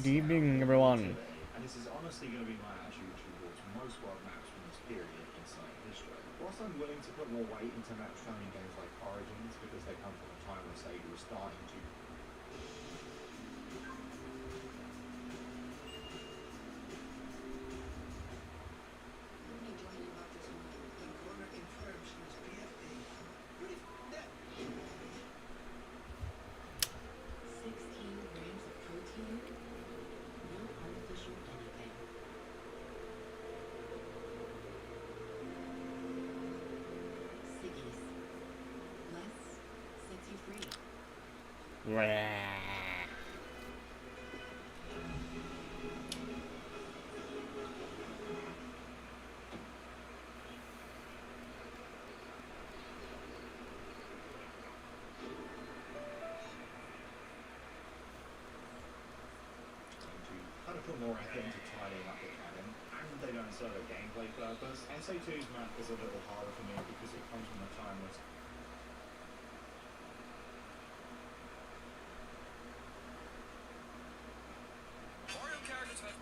Good evening, everyone. And this is honestly going to be my attitude towards most world maps from this period in Sonic history. Whilst I'm willing to put more weight into maps shown in games like Origins because they come from a time when Sega was starting to kind of put more effort into tidying up the canon, and they don't serve a gameplay purpose. SA2's map is a little harder for me because it comes from a time when Mario characters have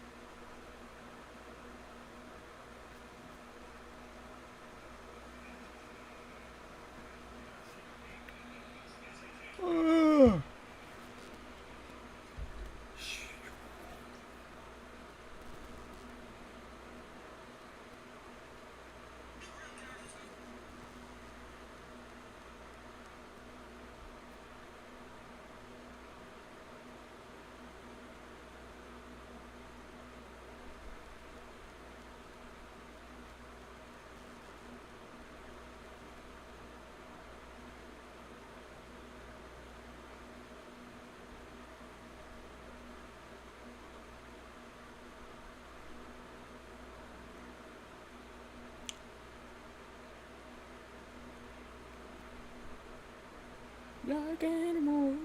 Like animals,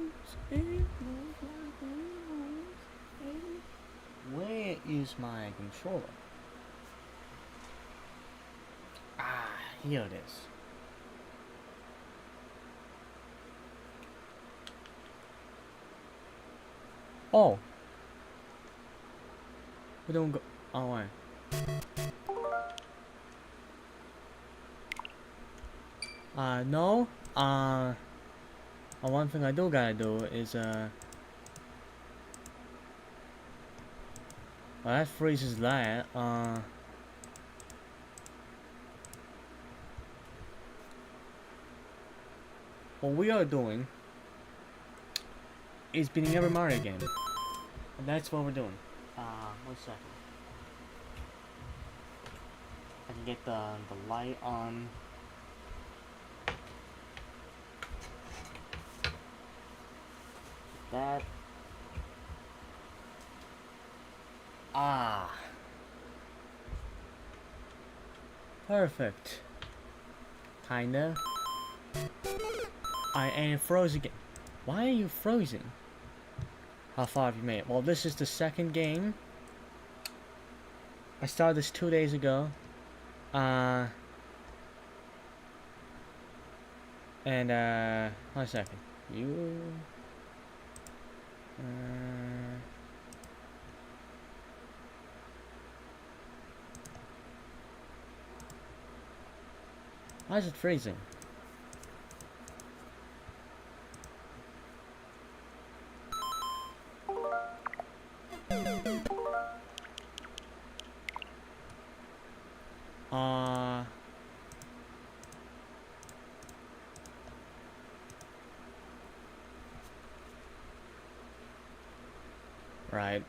animals. Where is my controller? Ah, here it is. Oh. We don't go. Oh, wait. No. One thing I do gotta do is, well, that freezes that. What we are doing is beating every Mario game. And that's what we're doing. 1 second. I can get the light on. That. Ah. Perfect. Kinda. I am frozen again. Why are you frozen? How far have you made? Well, this is the second game. I started this 2 days ago. And 1 second. You. Why is it freezing? Right.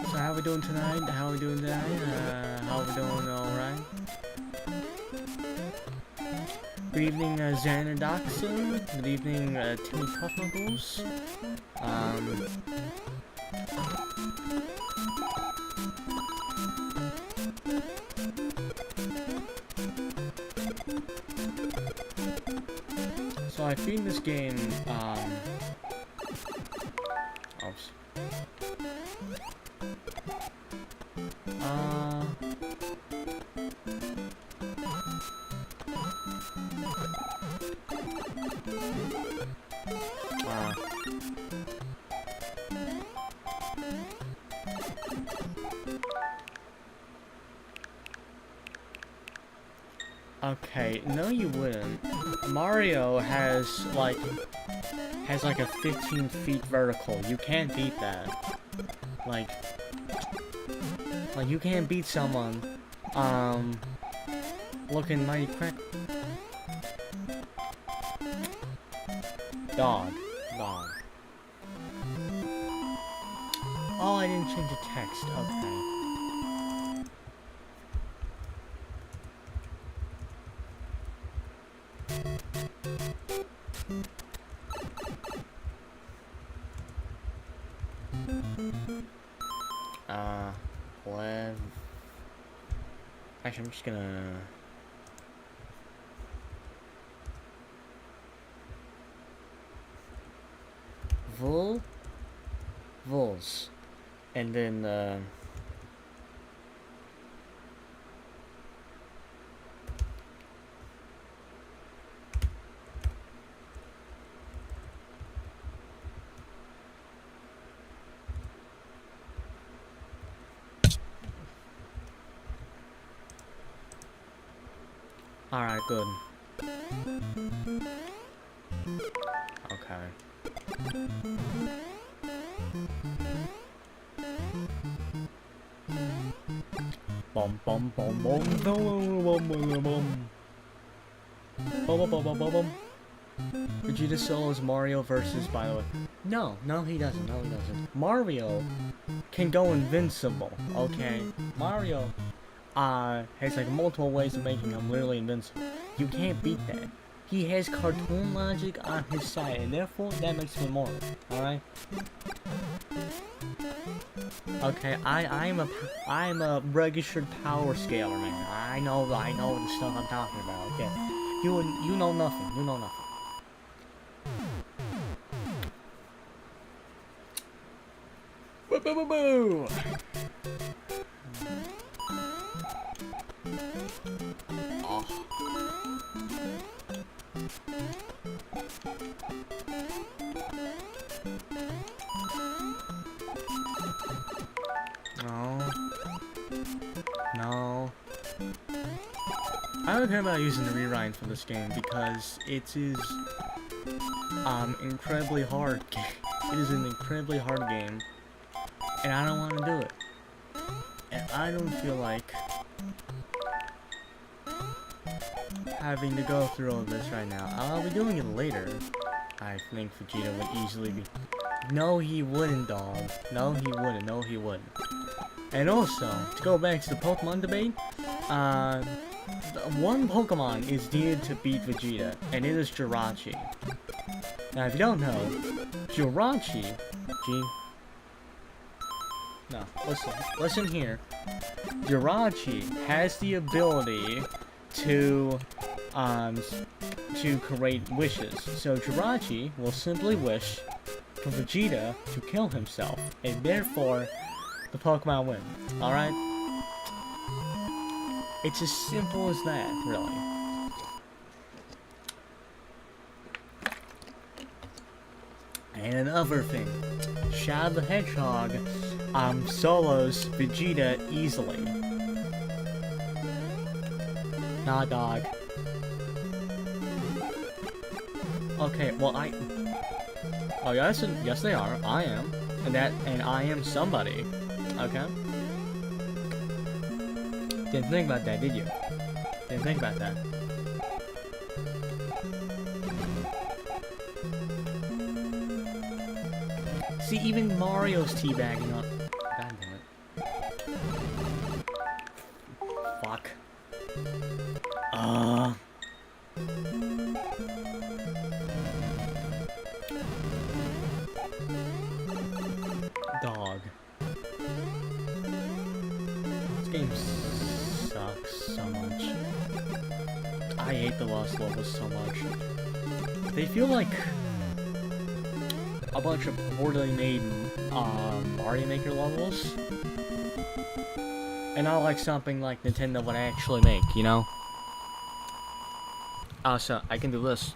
So how are we doing tonight? How are we doing tonight? How are we doing? Alright. Good evening, Xander Doxson. Good evening, Timmy Puffnuggles. So I think this game, oops. Okay, no you wouldn't. Mario has like a 15 feet vertical. You can't beat that. Like you can't beat someone looking mighty crack. Dog. Oh, I didn't change the text. Okay. Actually, I'm just gonna... Vols. And then, alright, good. Okay. Bum bum bum bum bum bum bum bum bum. Vegeta solos Mario versus, by the way. No, he doesn't. Mario can go invincible, okay? Mario has like multiple ways of making him literally invincible. You can't beat that. He has cartoon logic on his side, and therefore that makes him immortal. Alright? Okay, I'm a registered power scaler, man. I know the stuff I'm talking about. Okay, you know nothing. Boo boo boo boo. Oh. No. I don't care about using the rewind for this game because it is incredibly hard. It is an incredibly hard game, and I don't want to do it. And I don't feel like having to go through all this right now. I'll be doing it later. I think Vegeta would easily be. No, he wouldn't, dog. No, he wouldn't. And also, to go back to the Pokemon debate, one Pokemon is needed to beat Vegeta, and it is Jirachi. Now, if you don't know, Jirachi, listen here. Jirachi has the ability to create wishes. So Jirachi will simply wish for Vegeta to kill himself, and therefore the Pokemon win. Alright? It's as simple as that, really. And another thing, Shadow the Hedgehog solos Vegeta easily. Nah, dog. Okay, well oh yes, they are. I am, and I am somebody. Okay. Didn't think about that, did you? Didn't think about that. See, even Mario's teabagging on. God damn it. Fuck. Dog. This game sucks so much. I hate the lost levels so much. They feel like a bunch of poorly made Mario Maker levels. And not like something like Nintendo would actually make, you know? Oh, so I can do this.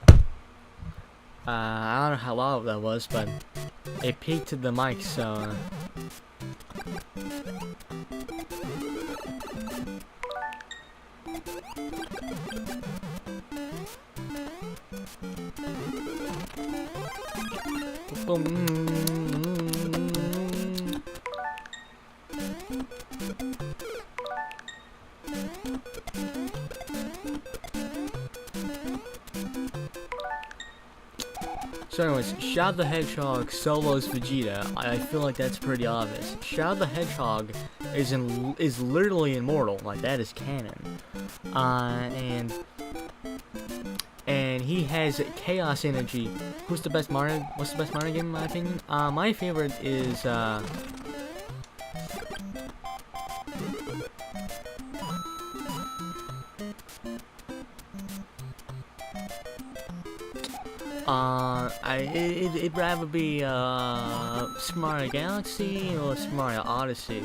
I don't know how loud that was, but it peaked the mic, so... So anyways, Shadow the Hedgehog solos Vegeta. I feel like that's pretty obvious. Shadow the Hedgehog is literally immortal. Like, that is canon. And he has chaos energy. Who's the best Mario? What's the best Mario game in my opinion? My favorite is it'd rather be Super Mario Galaxy or Super Mario Odyssey.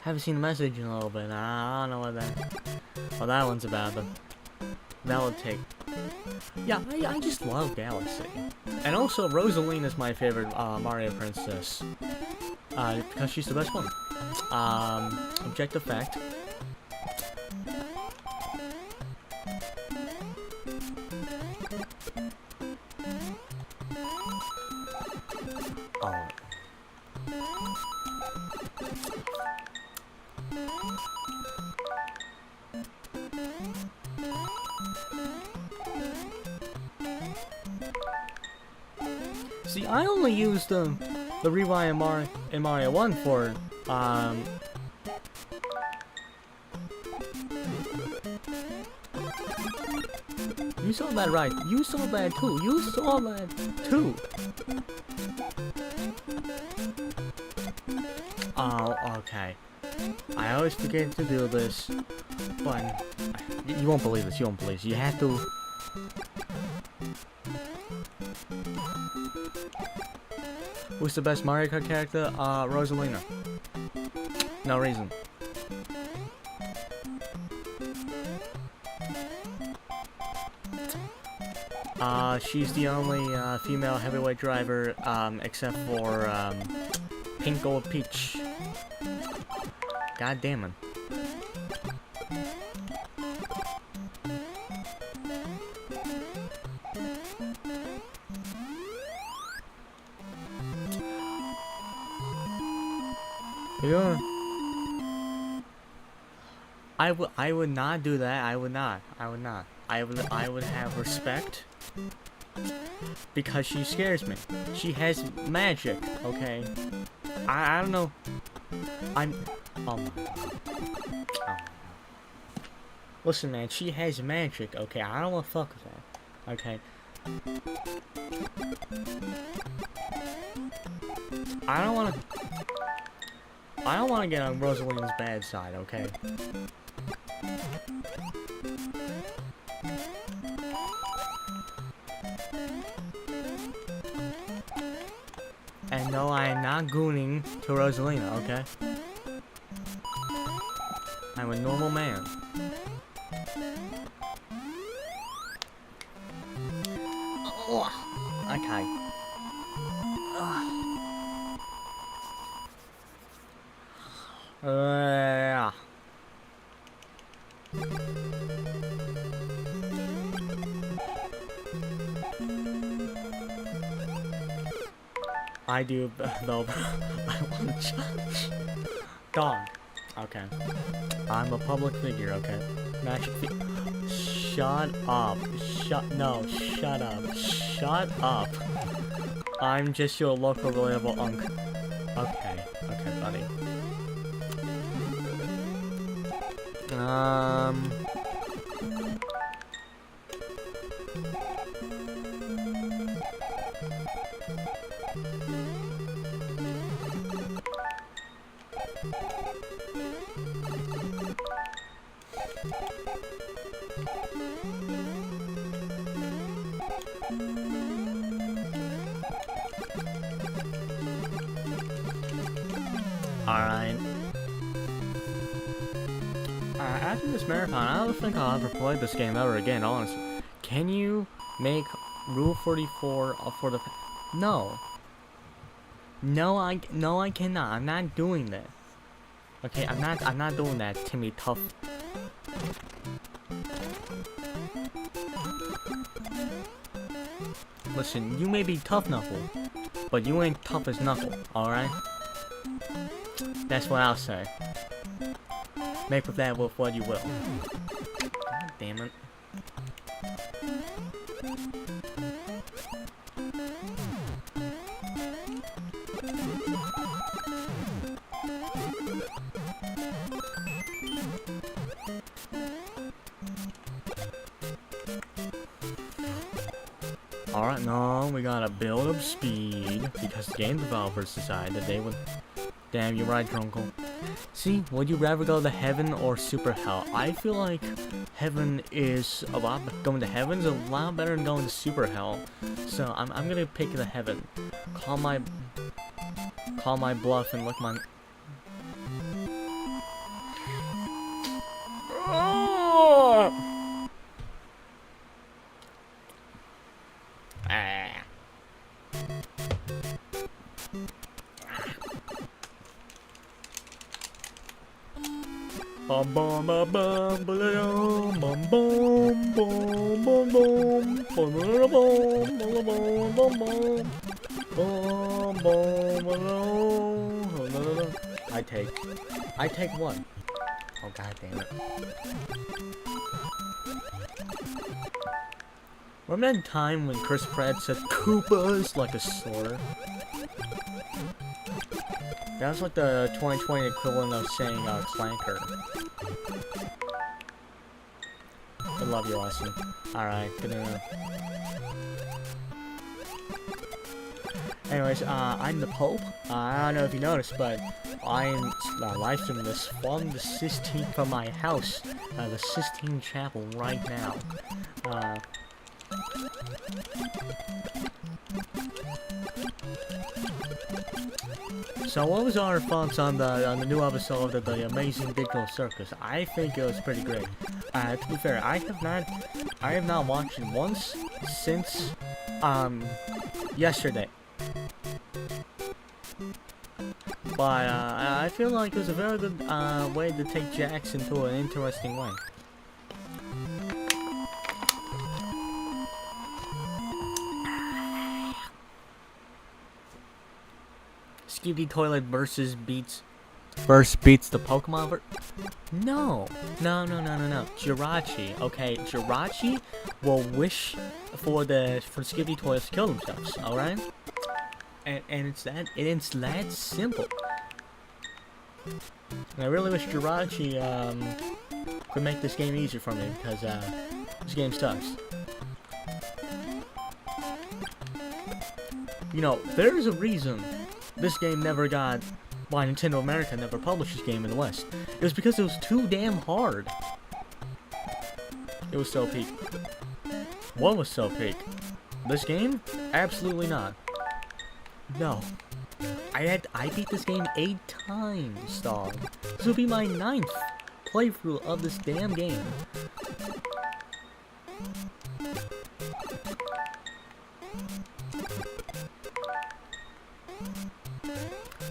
Haven't seen the message in a little bit. I don't know what that one's about, but that would take. Yeah, I just love Galaxy, and also Rosalina is my favorite Mario princess, because she's the best one. Objective fact. Oh. See, I only used the rewind in Mario 1 for You saw that right. You saw that too. You saw that too. Oh, okay. I always forget to do this, but you won't believe this. You won't believe this. You have to. Who's the best Mario Kart character? Rosalina. No reason. She's the only female heavyweight driver, except for Pink Gold Peach. God damn it. Yeah. I would not do that. I would not. I would have respect. Because she scares me. She has magic, okay? I don't know. Oh my god. Oh. Listen, man, she has magic, okay? I don't want to fuck with that, okay? I don't want to get on Rosalina's bad side, okay? And no, I am not gooning to Rosalina, okay? I'm a normal man. Okay. Yeah. I do, though. I want to judge. Dog. Okay. I'm a public figure, okay? Magic Shut up. No, shut up. Shut up. I'm just your local reliable unk. Okay. Okay, buddy. after this marathon, I don't think I'll ever play this game ever again, honestly. Can you make Rule 44 for the... No. No, I cannot. I'm not doing that. Okay, I'm not doing that, Timmy Tough. Listen, you may be tough Knuckle, but you ain't tough as Knuckle, alright? That's what I'll say. Make with that with what you will. God damn it. Alright, no, we gotta build up speed because the game developers decided that they would. Damn, you're right, Drunkle. See, would you rather go to heaven or super hell? I feel like heaven is a lot. Going to heaven's a lot better than going to super hell. So I'm gonna pick the heaven. Call my bluff and lick my. Bum bum bum bum bum bum bum bum bum bum. I take one. Oh god damn it. Remember that time when Chris Pratt said Koopa is like a slur? That was like the 2020 equivalent of saying clanker. I love you, Austin. Alright, good enough. Anyways, I'm the Pope. I don't know if you noticed, but I'm live streaming this from the Sistine, from my house, the Sistine Chapel right now. So what was our thoughts on the new episode of the Amazing Digital Circus? I think it was pretty great. To be fair, I have not watched it once since yesterday. But I feel like it was a very good way to take Jax into an interesting way. Skibidi Toilet versus beats the Pokemon No. Jirachi, okay? Jirachi will wish for Skibidi Toilets to kill themselves, alright? And it's that simple. And I really wish Jirachi could make this game easier for me because this game sucks. You know, there's a reason this game never got, why Nintendo America never published this game in the West. It was because it was too damn hard. It was so peak. What was so peak? This game? Absolutely not. No. I beat this game 8 times, dog. This will be my 9th playthrough of this damn game.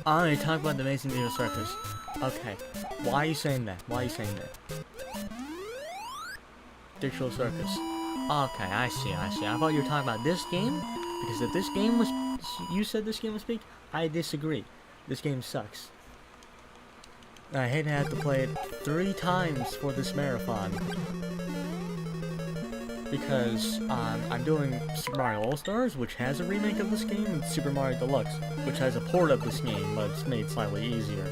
Alright, talk about the Amazing Digital Circus. Okay, why are you saying that? Digital Circus. Okay, I see. I thought you were talking about this game, because if this game was, you said this game was big, I disagree. This game sucks. I hate to have to play it 3 times for this marathon. Because I'm doing Super Mario All-Stars, which has a remake of this game, and Super Mario Deluxe, which has a port of this game, but it's made slightly easier.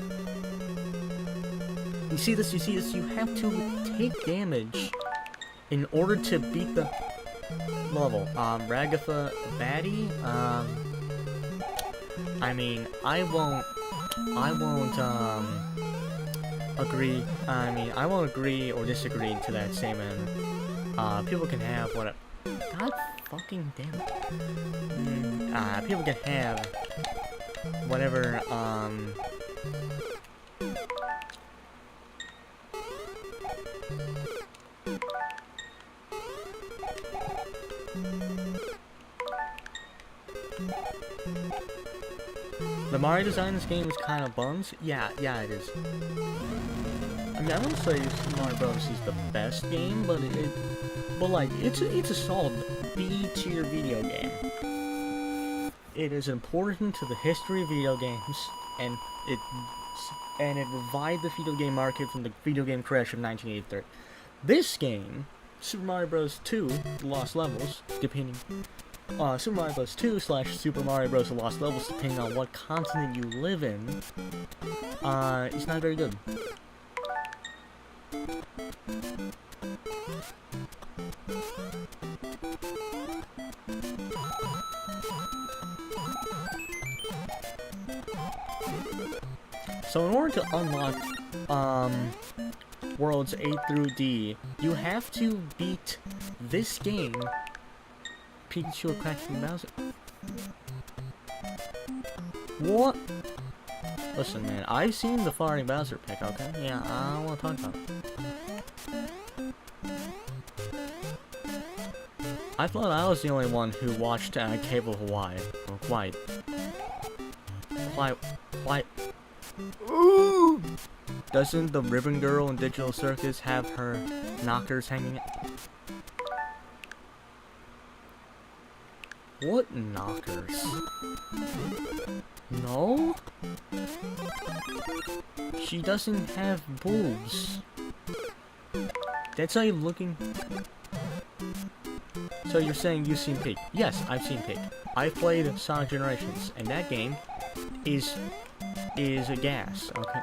You see this, you have to take damage in order to beat the level. Ragatha Batty, I mean, I won't agree, I won't agree or disagree to that statement. People can have what? God fucking damn it. People can have whatever. The Mario design in this game is kind of buns. Yeah, it is. I mean, I wouldn't say Super Mario Bros. Is the best game, but it's a solid B tier video game. It is important to the history of video games, and it revived the video game market from the video game crash of 1983. This game, Super Mario Bros. 2: The Lost Levels, depending. Super Mario Bros. 2 / Super Mario Bros. The Lost Levels, depending on what continent you live in, it's not very good. So in order to unlock worlds A through D, you have to beat this game. Pikachu or Cracking Bowser. What? Listen, man, I've seen the farting Bowser pick, okay? Yeah, I don't want to talk about it. I thought I was the only one who watched Cable Hawaii. Or quite. Ooh! Doesn't the Ribbon Girl in Digital Circus have her knockers hanging? What knockers? No? She doesn't have boobs. That's how you're looking. So you're saying you've seen Peak? Yes, I've seen Peak. I've played Sonic Generations, and that game is a gas, okay?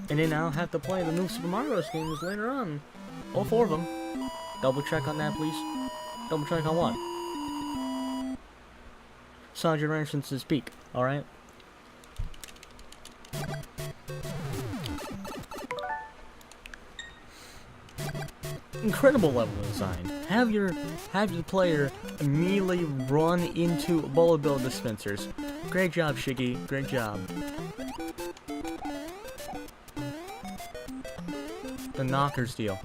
And then I'll have to play the new Super Mario Bros. Games later on. All 4 of them. Double check on that, please. Double check on what? Sonic Generations is Peak, alright? Incredible level design. Have your player immediately run into bullet bill dispensers. Great job, Shiggy. Great job. The knockers deal.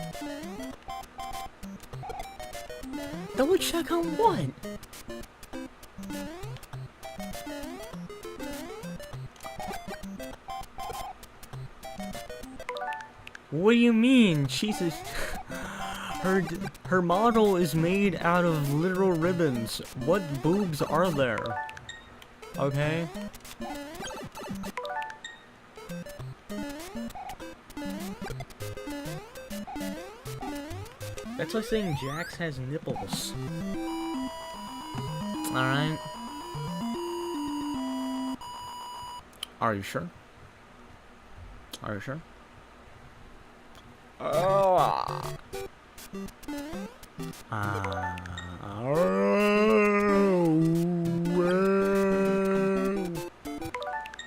Double check on what? What do you mean? Jesus. Her model is made out of literal ribbons. What boobs are there? Okay. That's like saying Jax has nipples. Alright. Are you sure? Are you sure?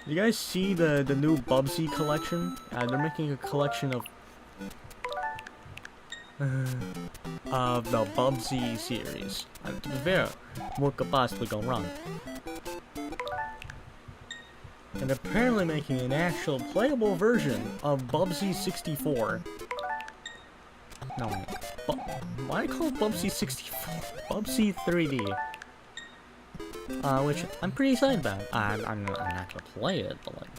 You guys see the new Bubsy collection? They're making a collection of the Bubsy series. To be fair, what could possibly go wrong? And apparently making an actual playable version of Bubsy 64. No, why do I call it Bubsy 64? Bubsy 3D. Which I'm pretty excited about. I'm not gonna play it, but like.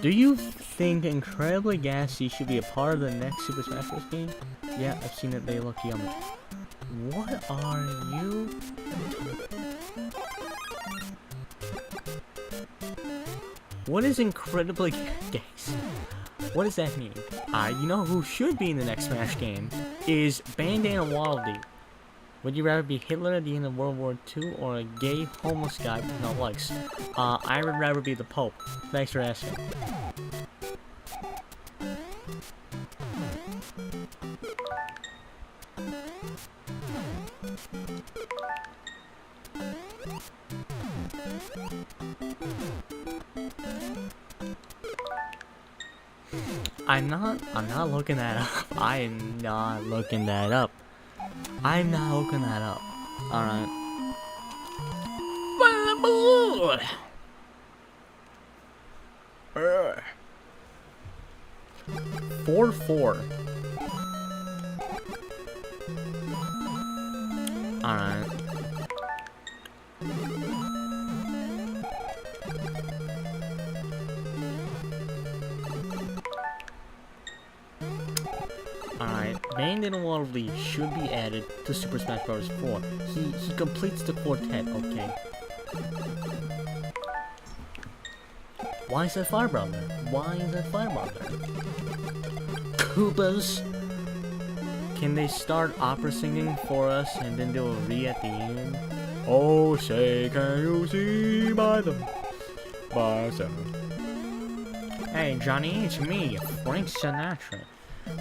Do you think Incredibly Gassy should be a part of the next Super Smash Bros. Game? Yeah, I've seen it. They look yummy. What are you? What is Incredibly Gassy? What does that mean? You know who should be in the next Smash game is Bandana Waddle-Dee. Would you rather be Hitler at the end of World War II or a gay homeless guy with no legs? I would rather be the Pope. Thanks for asking. I'm not looking that up. I am not looking that up. I'm not looking that up. Alright. 4-4. Alright. Alright, Band in Waterly should be added to Super Smash Bros. 4. He completes the quartet, okay? Why is that Fire Brother? Why is that Fire Brother? Koopas! Can they start opera singing for us and then do a re at the end? Oh, say, can you see by the myself? Hey, Johnny, it's me, Frank Sinatra.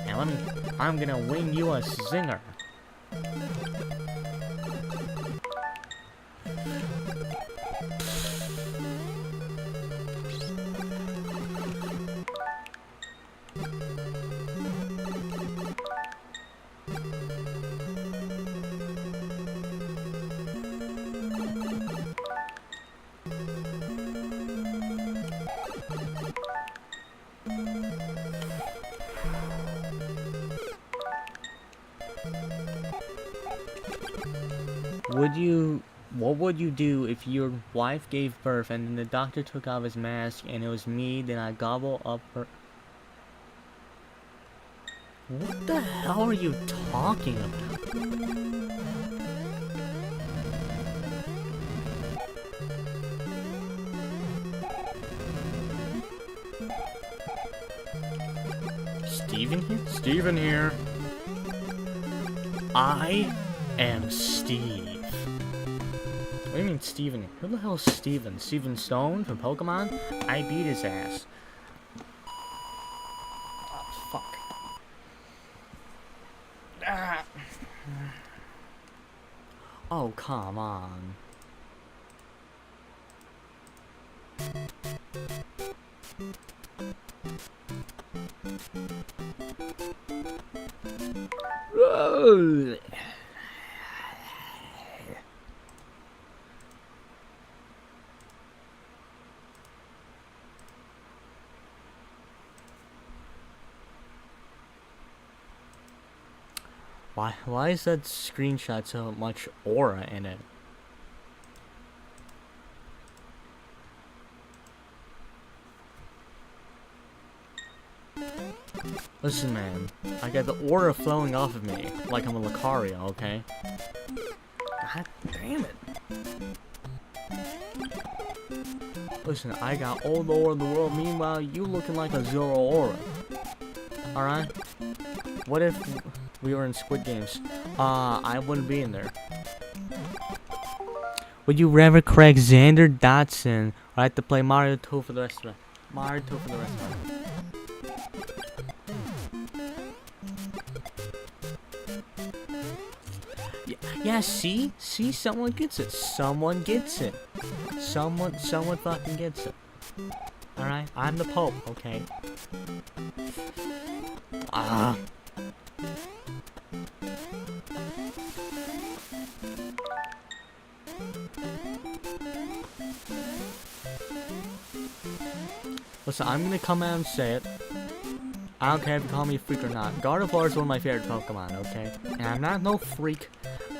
And I'm gonna win you a zinger. What would you do if your wife gave birth and then the doctor took off his mask and it was me, then I gobble up her... What the hell are you talking about? Steven here? Steven here. I am Steve. What do you mean Steven? Who the hell is Steven? Steven Stone from Pokemon? I beat his ass. Oh, fuck. Ah. Oh, come on. Ugh. Why is that screenshot so much aura in it? Listen, man, I got the aura flowing off of me like I'm a Lucario, okay? God damn it. Listen, I got all the aura in the world, meanwhile you looking like a zero aura. Alright? What if we were in Squid Games? I wouldn't be in there. Would you rather correct Xander Dotson or have to play Mario 2 for the rest of it? Mario 2 for the rest of it. Yeah, see? See, someone gets it. Someone gets it. Someone fucking gets it. Alright? I'm the Pope, okay? Ah. Listen, I'm gonna come out and say it. I don't care if you call me a freak or not. Gardevoir is one of my favorite Pokemon, okay? And I'm not no freak.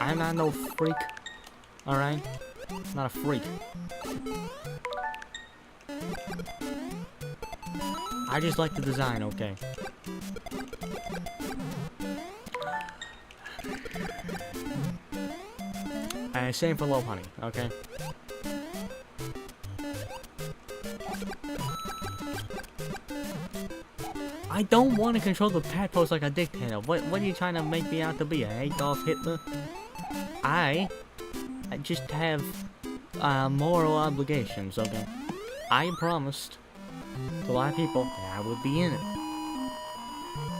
I'm not no freak. Alright? Not a freak. I just like the design, okay? And same for Lopunny, okay? I don't want to control the pad post like a dictator. What are you trying to make me out to be? A Adolf Hitler? I just have moral obligations, okay? I promised to a lot of people that I would be in it.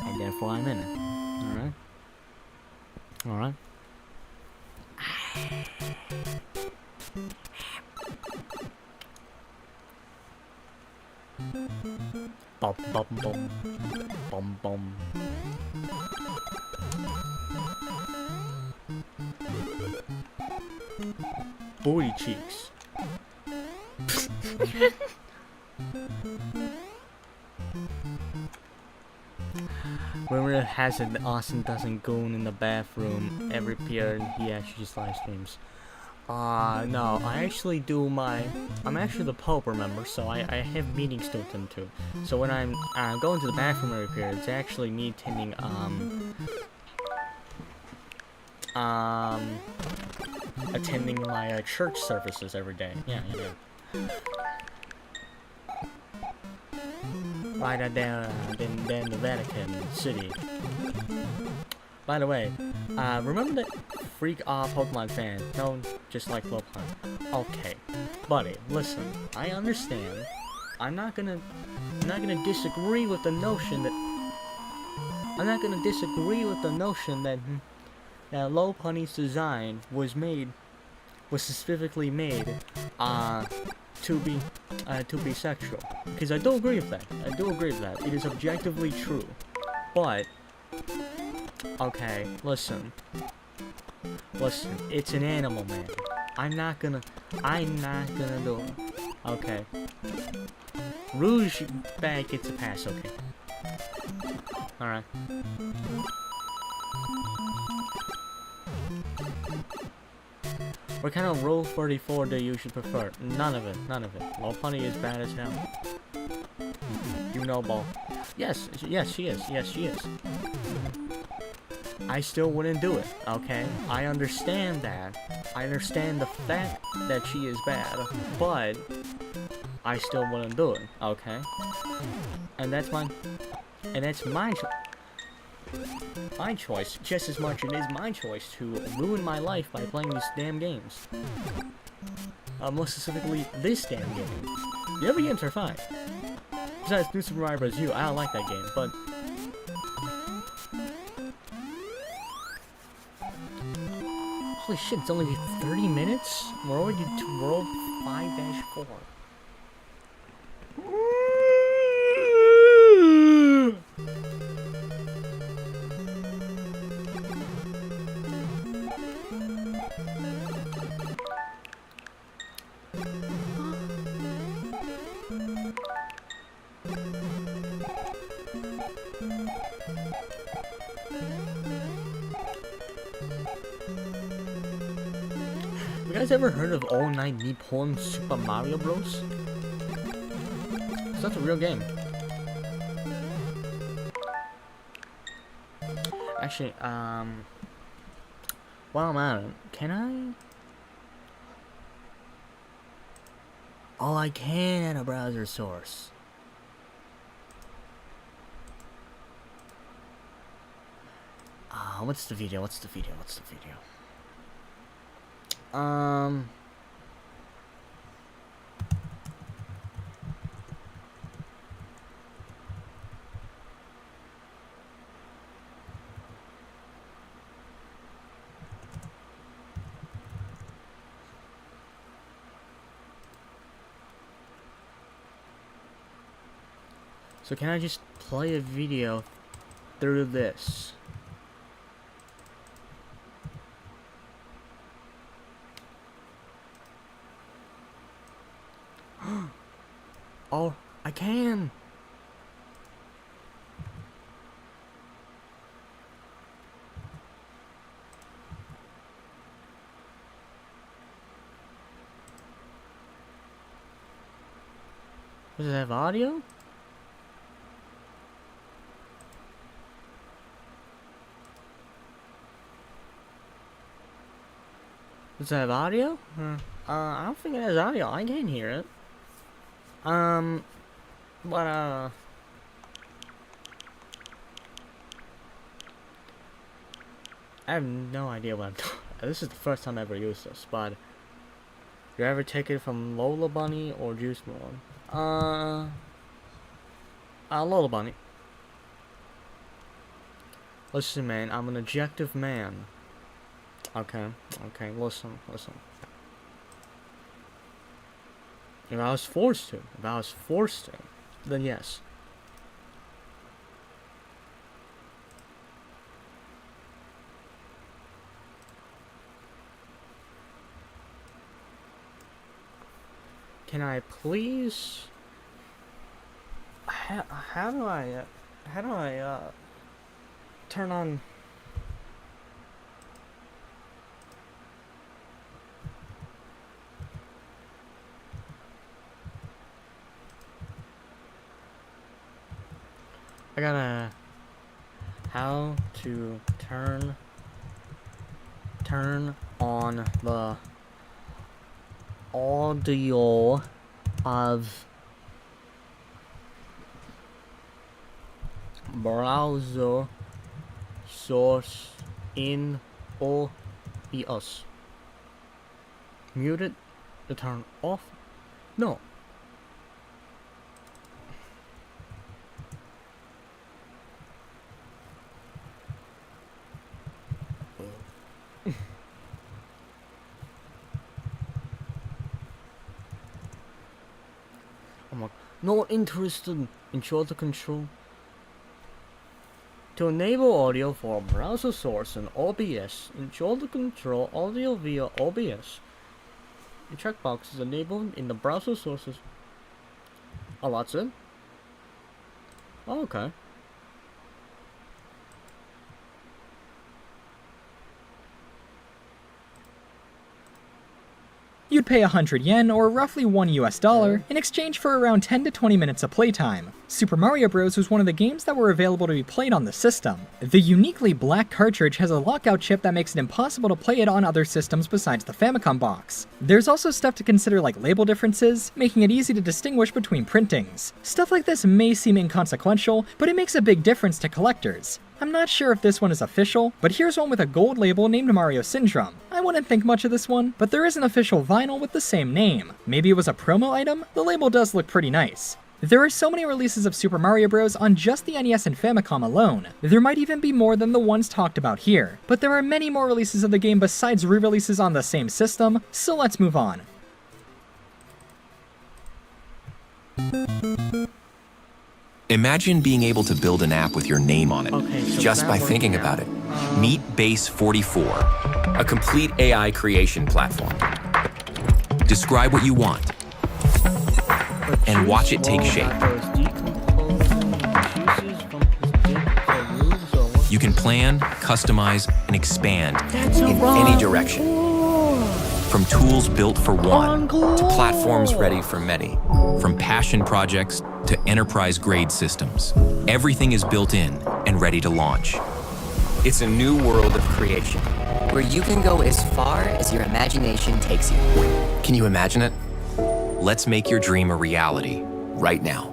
And therefore I'm in it. Alright? Alright? Bum bum bum. Bum bum. Booty cheeks. Rumor has it that Austin doesn't goon in the bathroom every period. He actually just live streams. No, I actually do I'm actually the Pope, remember, so I have meetings to attend to. So when I'm going to the bathroom every period, it's actually me attending, attending my, church services every day. Yeah. Right down in the Vatican City. By the way, remember that freak Pokemon fan known just like Lopunny? Okay, buddy, listen, I understand. I'm not gonna disagree with the notion that that Lopunny's design was specifically made to be sexual. Because I do agree with that. It is objectively true. But okay, listen, it's an animal, man. I'm not gonna do it. Okay. Rouge bag gets a pass, okay. Alright. What kind of Rule 34 do you should prefer? None of it. Lopunny is bad as hell. You know, Ball. Yes, she is. I still wouldn't do it, okay? I understand that. I understand the fact that she is bad, but I still wouldn't do it, okay? And that's my choice, just as much it is my choice to ruin my life by playing these damn games. More specifically, this damn game. The other games are fine. Besides New Super Mario Bros. U, I don't like that game, but holy shit, it's only 30 minutes? We're already to World 5-4. You guys ever heard of All Night Nippon Super Mario Bros? It's not a real game. Actually, while I'm at it, can I? Oh, I can add a browser source. What's the video? So can I just play a video through this? Oh, I can! Does it have audio? Does it have audio? I don't think it has audio. I can hear it. But, I have no idea what I'm doing. This is the first time I ever used this, but you ever take it from Lola Bunny or Juice WRLD? Lola Bunny. Listen, man, I'm an objective man. Okay, listen. If I was forced to, then yes. Can I please? How do I turn on. I gotta. How to turn on the audio of browser source in OBS. Muted to turn off? No. Not interested in shoulder control. To enable audio for a browser source in OBS, in shoulder control audio via OBS. The checkbox is enabled in the browser sources. Oh, that's it? Oh, okay. You'd pay 100 yen, or roughly $1 in exchange for around 10 to 20 minutes of playtime. Super Mario Bros. Was one of the games that were available to be played on the system. The uniquely black cartridge has a lockout chip that makes it impossible to play it on other systems besides the Famicom box. There's also stuff to consider like label differences, making it easy to distinguish between printings. Stuff like this may seem inconsequential, but it makes a big difference to collectors. I'm not sure if this one is official, but here's one with a gold label named Mario Syndrome. I wouldn't think much of this one, but there is an official vinyl with the same name. Maybe it was a promo item? The label does look pretty nice. There are so many releases of Super Mario Bros. On just the NES and Famicom alone. There might even be more than the ones talked about here, but there are many more releases of the game besides re-releases on the same system, so let's move on. Imagine being able to build an app with your name on it, So just by thinking about it. Meet Base 44, a complete AI creation platform. Describe what you want, and watch it take shape. You can plan, customize, and expand in any direction. From tools built for one to platforms ready for many. From passion projects to enterprise-grade systems. Everything is built in and ready to launch. It's a new world of creation. Where you can go as far as your imagination takes you. Can you imagine it? Let's make your dream a reality right now.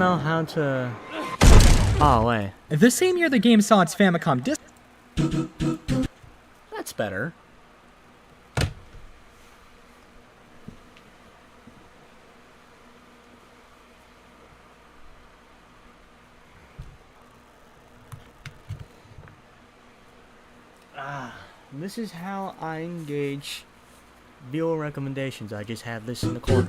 How to... Oh, wait. The same year the game saw its Famicom disc... That's better. This is how I engage viewer recommendations. I just have this in the corner.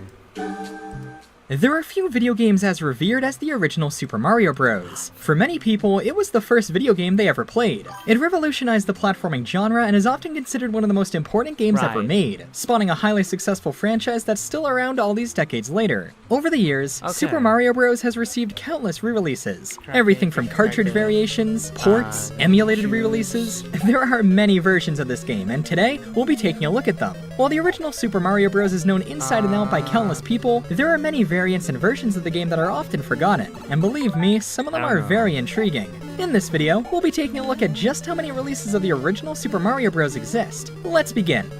There are few video games as revered as the original Super Mario Bros. For many people, it was the first video game they ever played. It revolutionized the platforming genre and is often considered one of the most important games ever made, spawning a highly successful franchise that's still around all these decades later. Over the years, Super Mario Bros. Has received countless re-releases. Everything from cartridge variations, ports, emulated re-releases. There are many versions of this game, and today, we'll be taking a look at them. While the original Super Mario Bros. Is known inside and out by countless people, there are many variants and versions of the game that are often forgotten, and believe me, some of them are very intriguing. In this video, we'll be taking a look at just how many releases of the original Super Mario Bros. Exist. Let's begin.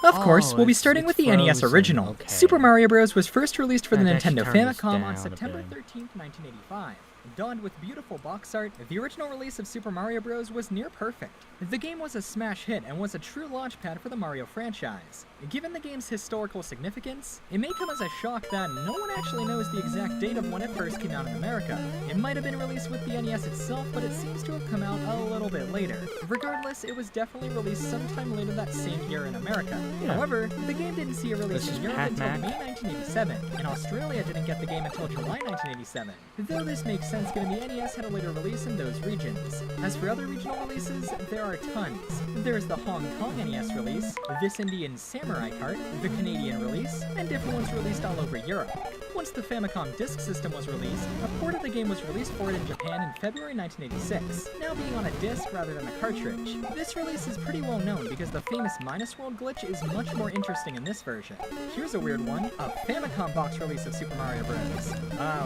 Of course, we'll be starting with the NES original. Super Mario Bros. Was first released for the Nintendo Famicom on September 13th, 1985. Donned with beautiful box art, the original release of Super Mario Bros. Was near perfect. The game was a smash hit and was a true launchpad for the Mario franchise. Given the game's historical significance, it may come as a shock that no one actually knows the exact date of when it first came out in America. It might have been released with the NES itself, but it seems to have come out a little bit later. Regardless, it was definitely released sometime later that same year in America. Yeah. However, the game didn't see a release This is in Europe Pat until Mac. May 1987, and Australia didn't get the game until July 1987. Though this makes sense given the NES had a later release in those regions. As for other regional releases, there are tons. There's the Hong Kong NES release, this Indian Samurai cart, the Canadian release, and different ones released all over Europe. Once the Famicom Disk System was released, a port of the game was released for it in Japan in February 1986, now being on a disc rather than a cartridge. This release is pretty well known because the famous Minus World glitch is much more interesting in this version. Here's a weird one, a Famicom box release of Super Mario Bros.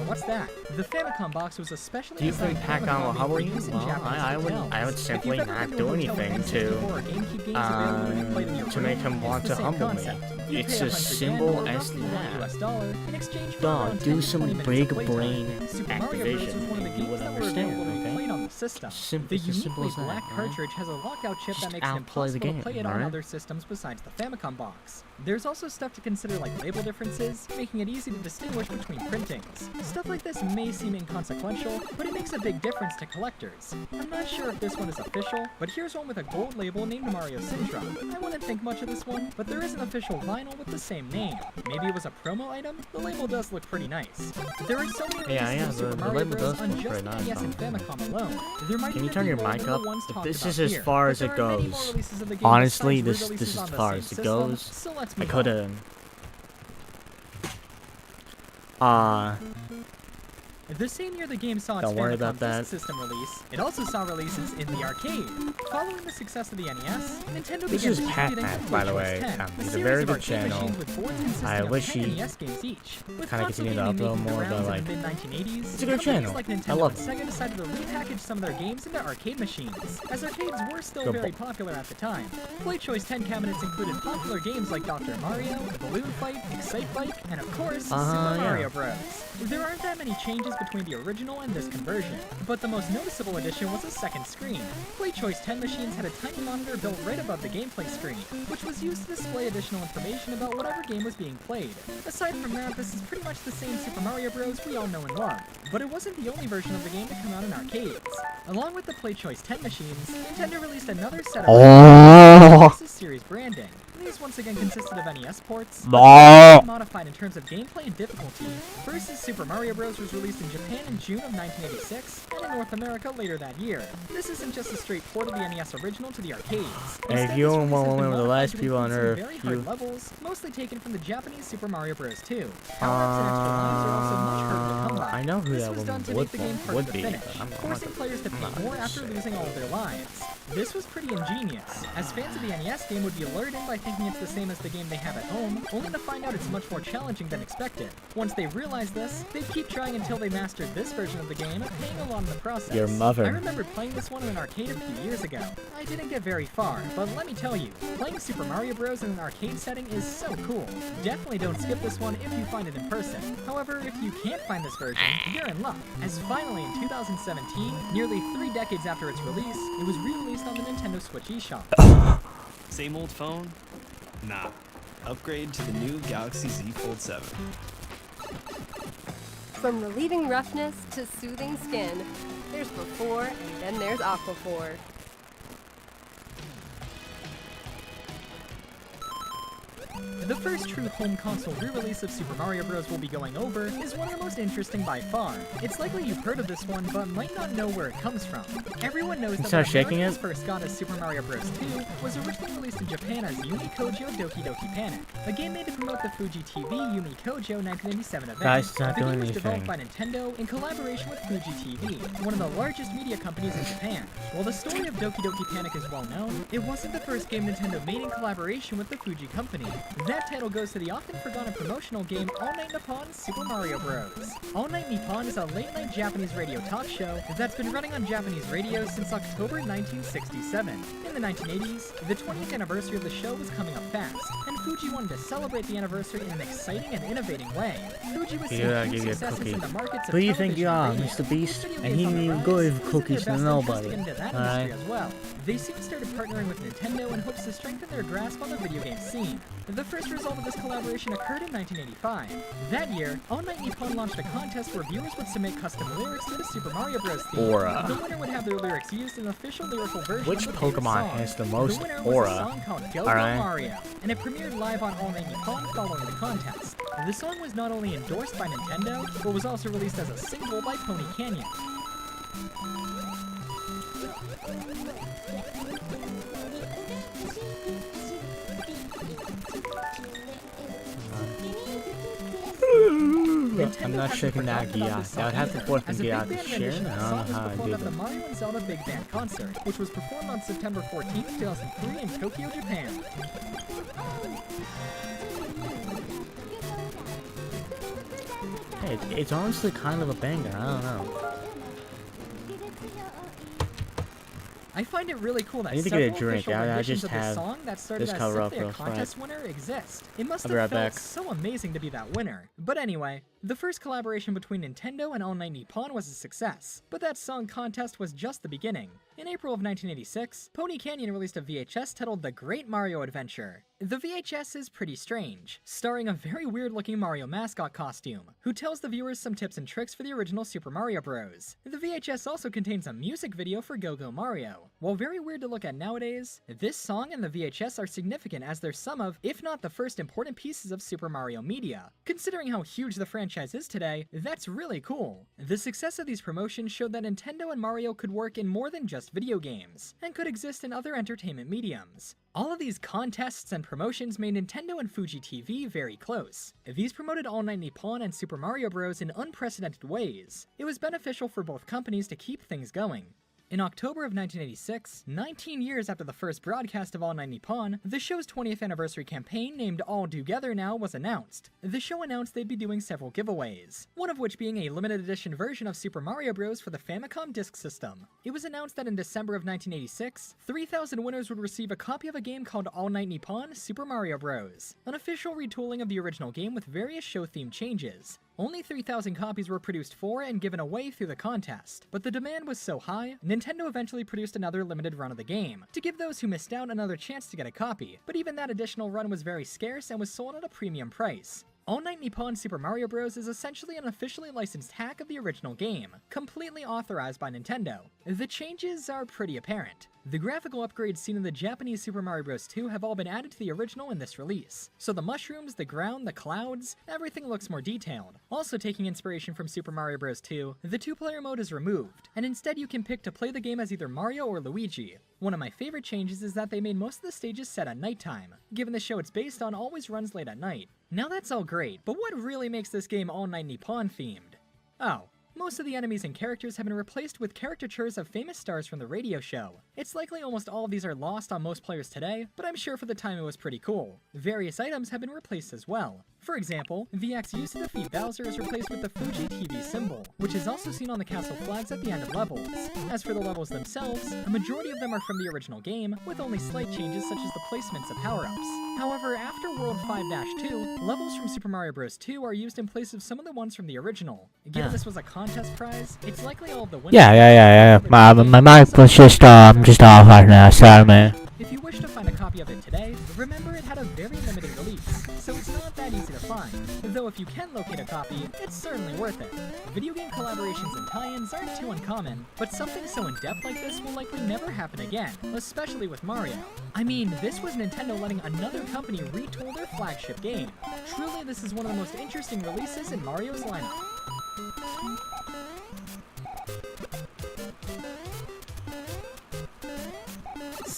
What's that? The Famicom box was especially Do you designed think for Pac-On Famicom will being hubble you? used in Well, Japanese I would hotels. simply If you've ever not been do to a hotel anything with to, N64 or GameCube games available to be played in your to room, make him it's want the to same humble me. concept. You It's pay as 100 simple yen or as roughly that. $1 in exchange for Dog, around do 10 to some 20 minutes big of playtime. brain Super Mario Bros. Was activation, one of the and you games would that were understand, available to be okay? played on the system. Simple, The it's as simple uniquely as that, black alright? cartridge has a lockout chip Just that makes it outplay the impossible game, to play it on alright? other systems besides the Famicom box. There's also stuff to consider like label differences, making it easy to distinguish between printings. Stuff like this may seem inconsequential, but it makes a big difference to collectors. I'm not sure if this one is official, but here's one with a gold label named Mario Syndrome. I wouldn't think much of this one, but there is an official vinyl with the same name. Maybe it was a promo item? The label does look pretty nice. There are so many Yeah, releases yeah, of Super the Mario label Bros. does On look just pretty the nice, NES and Famicom alone. There might Can you even turn be your more mic than the up? ones talked This about is as here, far but as there it are many more goes. releases of the game Honestly, besides this re-releases is on as the far same as it system, goes. so let's I move could on. have. The same year the game saw its Don't worry Famicom about that. Disk System release, it also saw releases in the arcade. Following the success of the NES, Nintendo This began is Pat distributing Mac, the by the PlayStation way. 10, He's a series very of good arcade channel. machines with boards consisting I of wish 10 he NES games each. With kinda console continued to gaming upload making the more, but, rounds like, in the mid-1980s, it's a good companies channel. like I Nintendo love and Sega decided to repackage some of their games into arcade machines, as arcades were still Good very boy. popular at the time. PlayChoice 10 cabinets included popular games like Dr. Mario, Balloon Fight, Excite Bike, and of course, Super yeah. Mario Bros. There aren't that many changes between the original and this conversion, but the most noticeable addition was a second screen. PlayChoice 10 machines had a tiny monitor built right above the gameplay screen, which was used to display additional information about whatever game was being played. Aside from that, this is pretty much the same Super Mario Bros. We all know and love, but it wasn't the only version of the game to come out in arcades. Along with the PlayChoice 10 machines, Nintendo released another set of Genesis series branding. These once again consisted of NES ports, but modified in terms of gameplay and difficulty. Versus Super Mario Bros. Was released in Japan in June of 1986, and in North America later that year. This isn't just a straight port of the NES original to the arcades. And if Instead, you this don't release want has one been of the modified last to people on include some Earth, very hard you- levels, mostly taken from the Japanese Super Mario Bros. 2. Power-ups and extra lives are also much harder to come by. I know who This that was done woman to make the game harder would to be, finish, but I'm not forcing gonna- players to I'm not pay more gonna after say. losing all of their lives. This was pretty ingenious, as fans of the NES game would be lured in by thinking it's the same as the game they have at home, only to find out it's much more challenging than expected. Once they realized this, they'd keep trying until they mastered this version of the game, paying a lot in the process. Your mother. I remember playing this one in an arcade a few years ago. I didn't get very far, but let me tell you, playing Super Mario Bros. In an arcade setting is so cool. Definitely don't skip this one if you find it in person. However, if you can't find this version, you're in luck, as finally in 2017, nearly 3 decades after its release, it was re-released on the Nintendo Switch eShop. Same old phone? Nah. Upgrade to the new Galaxy Z Fold 7. From relieving roughness to soothing skin, there's Before and then there's Aquaphor. The first true home console re-release of Super Mario Bros. We'll be going over is one of the most interesting by far. It's likely you've heard of this one, but might not know where it comes from. Everyone knows that start when shaking Americans it? first got as Super Mario Bros. 2 was originally released in Japan as Yumi Kojo Doki Doki Panic, a game made to promote the Fuji TV Yumi Kojo 1987 event. Guys, it's not the game doing was developed anything. by Nintendo in collaboration with Fuji TV, one of the largest media companies in Japan. While the story of Doki Doki Panic is well known, it wasn't the first game Nintendo made in collaboration with the Fuji company. That title goes to the often forgotten promotional game All Night Nippon Super Mario Bros. All Night Nippon is a late-night Japanese radio talk show that's been running on Japanese radio since October 1967. In the 1980s, the 20th anniversary of the show was coming up fast, and Fuji wanted to celebrate the anniversary in an exciting and innovating way. Fuji was seeing huge successes in the markets of Who do you think you are, television Mr. radio, Beast? video And games he on the didn't rise. give It was in their cookies best to interest nobody. get into that Alright. industry as well. They soon started partnering with Nintendo in hopes to strengthen their grasp on the video game scene. The first result of this collaboration occurred in 1985. That year, All Night Nippon launched a contest where viewers would submit custom lyrics to the Super Mario Bros. Theme. Aura. The winner would have their lyrics used in an official lyrical version Which of the favorite Pokemon song. has the most The winner aura? was a song called Go Go Alright. Mario, and it premiered live on All Night Nippon following the contest. The song was not only endorsed by Nintendo, but was also released as a single by Pony Canyon. I'm not checking that gear. I would have to force and get out the shit. I don't know how I do the that. Mario and Zelda Big Band concert, which was performed on September 14, 2003 in Tokyo, Japan. Hey, it's honestly kind of a banger. I don't know. I find it really cool that I need to get a several drink. official I renditions just of this have song that started this as cover up simply a real fast. contest winner exist. It must I'll have be right felt back. so amazing to be that winner. But anyway, the first collaboration between Nintendo and All Night Nippon was a success, but that song contest was just the beginning. In April of 1986, Pony Canyon released a VHS titled The Great Mario Adventure. The VHS is pretty strange, starring a very weird-looking Mario mascot costume, who tells the viewers some tips and tricks for the original Super Mario Bros. The VHS also contains a music video for Go Go Mario. While very weird to look at nowadays, this song and the VHS are significant as they're some of, if not the first important pieces of Super Mario media. Considering how huge the franchise is today, that's really cool. The success of these promotions showed that Nintendo and Mario could work in more than just video games, and could exist in other entertainment mediums. All of these contests and promotions made Nintendo and Fuji TV very close. These promoted All Night Nippon and Super Mario Bros. In unprecedented ways. It was beneficial for both companies to keep things going. In October of 1986, 19 years after the first broadcast of All Night Nippon, the show's 20th anniversary campaign named All Together Now was announced. The show announced they'd be doing several giveaways, one of which being a limited edition version of Super Mario Bros. For the Famicom Disk System. It was announced that in December of 1986, 3,000 winners would receive a copy of a game called All Night Nippon Super Mario Bros., an official retooling of the original game with various show-themed changes. Only 3,000 copies were produced for and given away through the contest, but the demand was so high, Nintendo eventually produced another limited run of the game, to give those who missed out another chance to get a copy, but even that additional run was very scarce and was sold at a premium price. All Night Nippon Super Mario Bros. Is essentially an officially licensed hack of the original game, completely authorized by Nintendo. The changes are pretty apparent. The graphical upgrades seen in the Japanese Super Mario Bros. 2 have all been added to the original in this release. So the mushrooms, the ground, the clouds, everything looks more detailed. Also taking inspiration from Super Mario Bros. 2, the 2-player mode is removed, and instead you can pick to play the game as either Mario or Luigi. One of my favorite changes is that they made most of the stages set at nighttime, given the show it's based on always runs late at night. Now that's all great, but what really makes this game All Night Nippon themed? Oh. Most of the enemies and characters have been replaced with caricatures of famous stars from the radio show. It's likely almost all of these are lost on most players today, but I'm sure for the time it was pretty cool. Various items have been replaced as well. For example, the axe used to defeat Bowser is replaced with the Fuji TV symbol, which is also seen on the castle flags at the end of levels. As for the levels themselves, a majority of them are from the original game, with only slight changes such as the placements of power-ups. However, after World 5-2, levels from Super Mario Bros. 2 are used in place of some of the ones from the original. Given this was a contest prize, it's likely all of the winners... Yeah. My mic was just off right now. Sorry, man. If you wish to find a copy of it today, remember it had a very limited release, so it's not that easy to find. Though if you can locate a copy, it's certainly worth it. Video game collaborations and tie-ins aren't too uncommon, but something so in-depth like this will likely never happen again, especially with Mario. I mean, this was Nintendo letting another company retool their flagship game. Truly, this is one of the most interesting releases in Mario's lineup.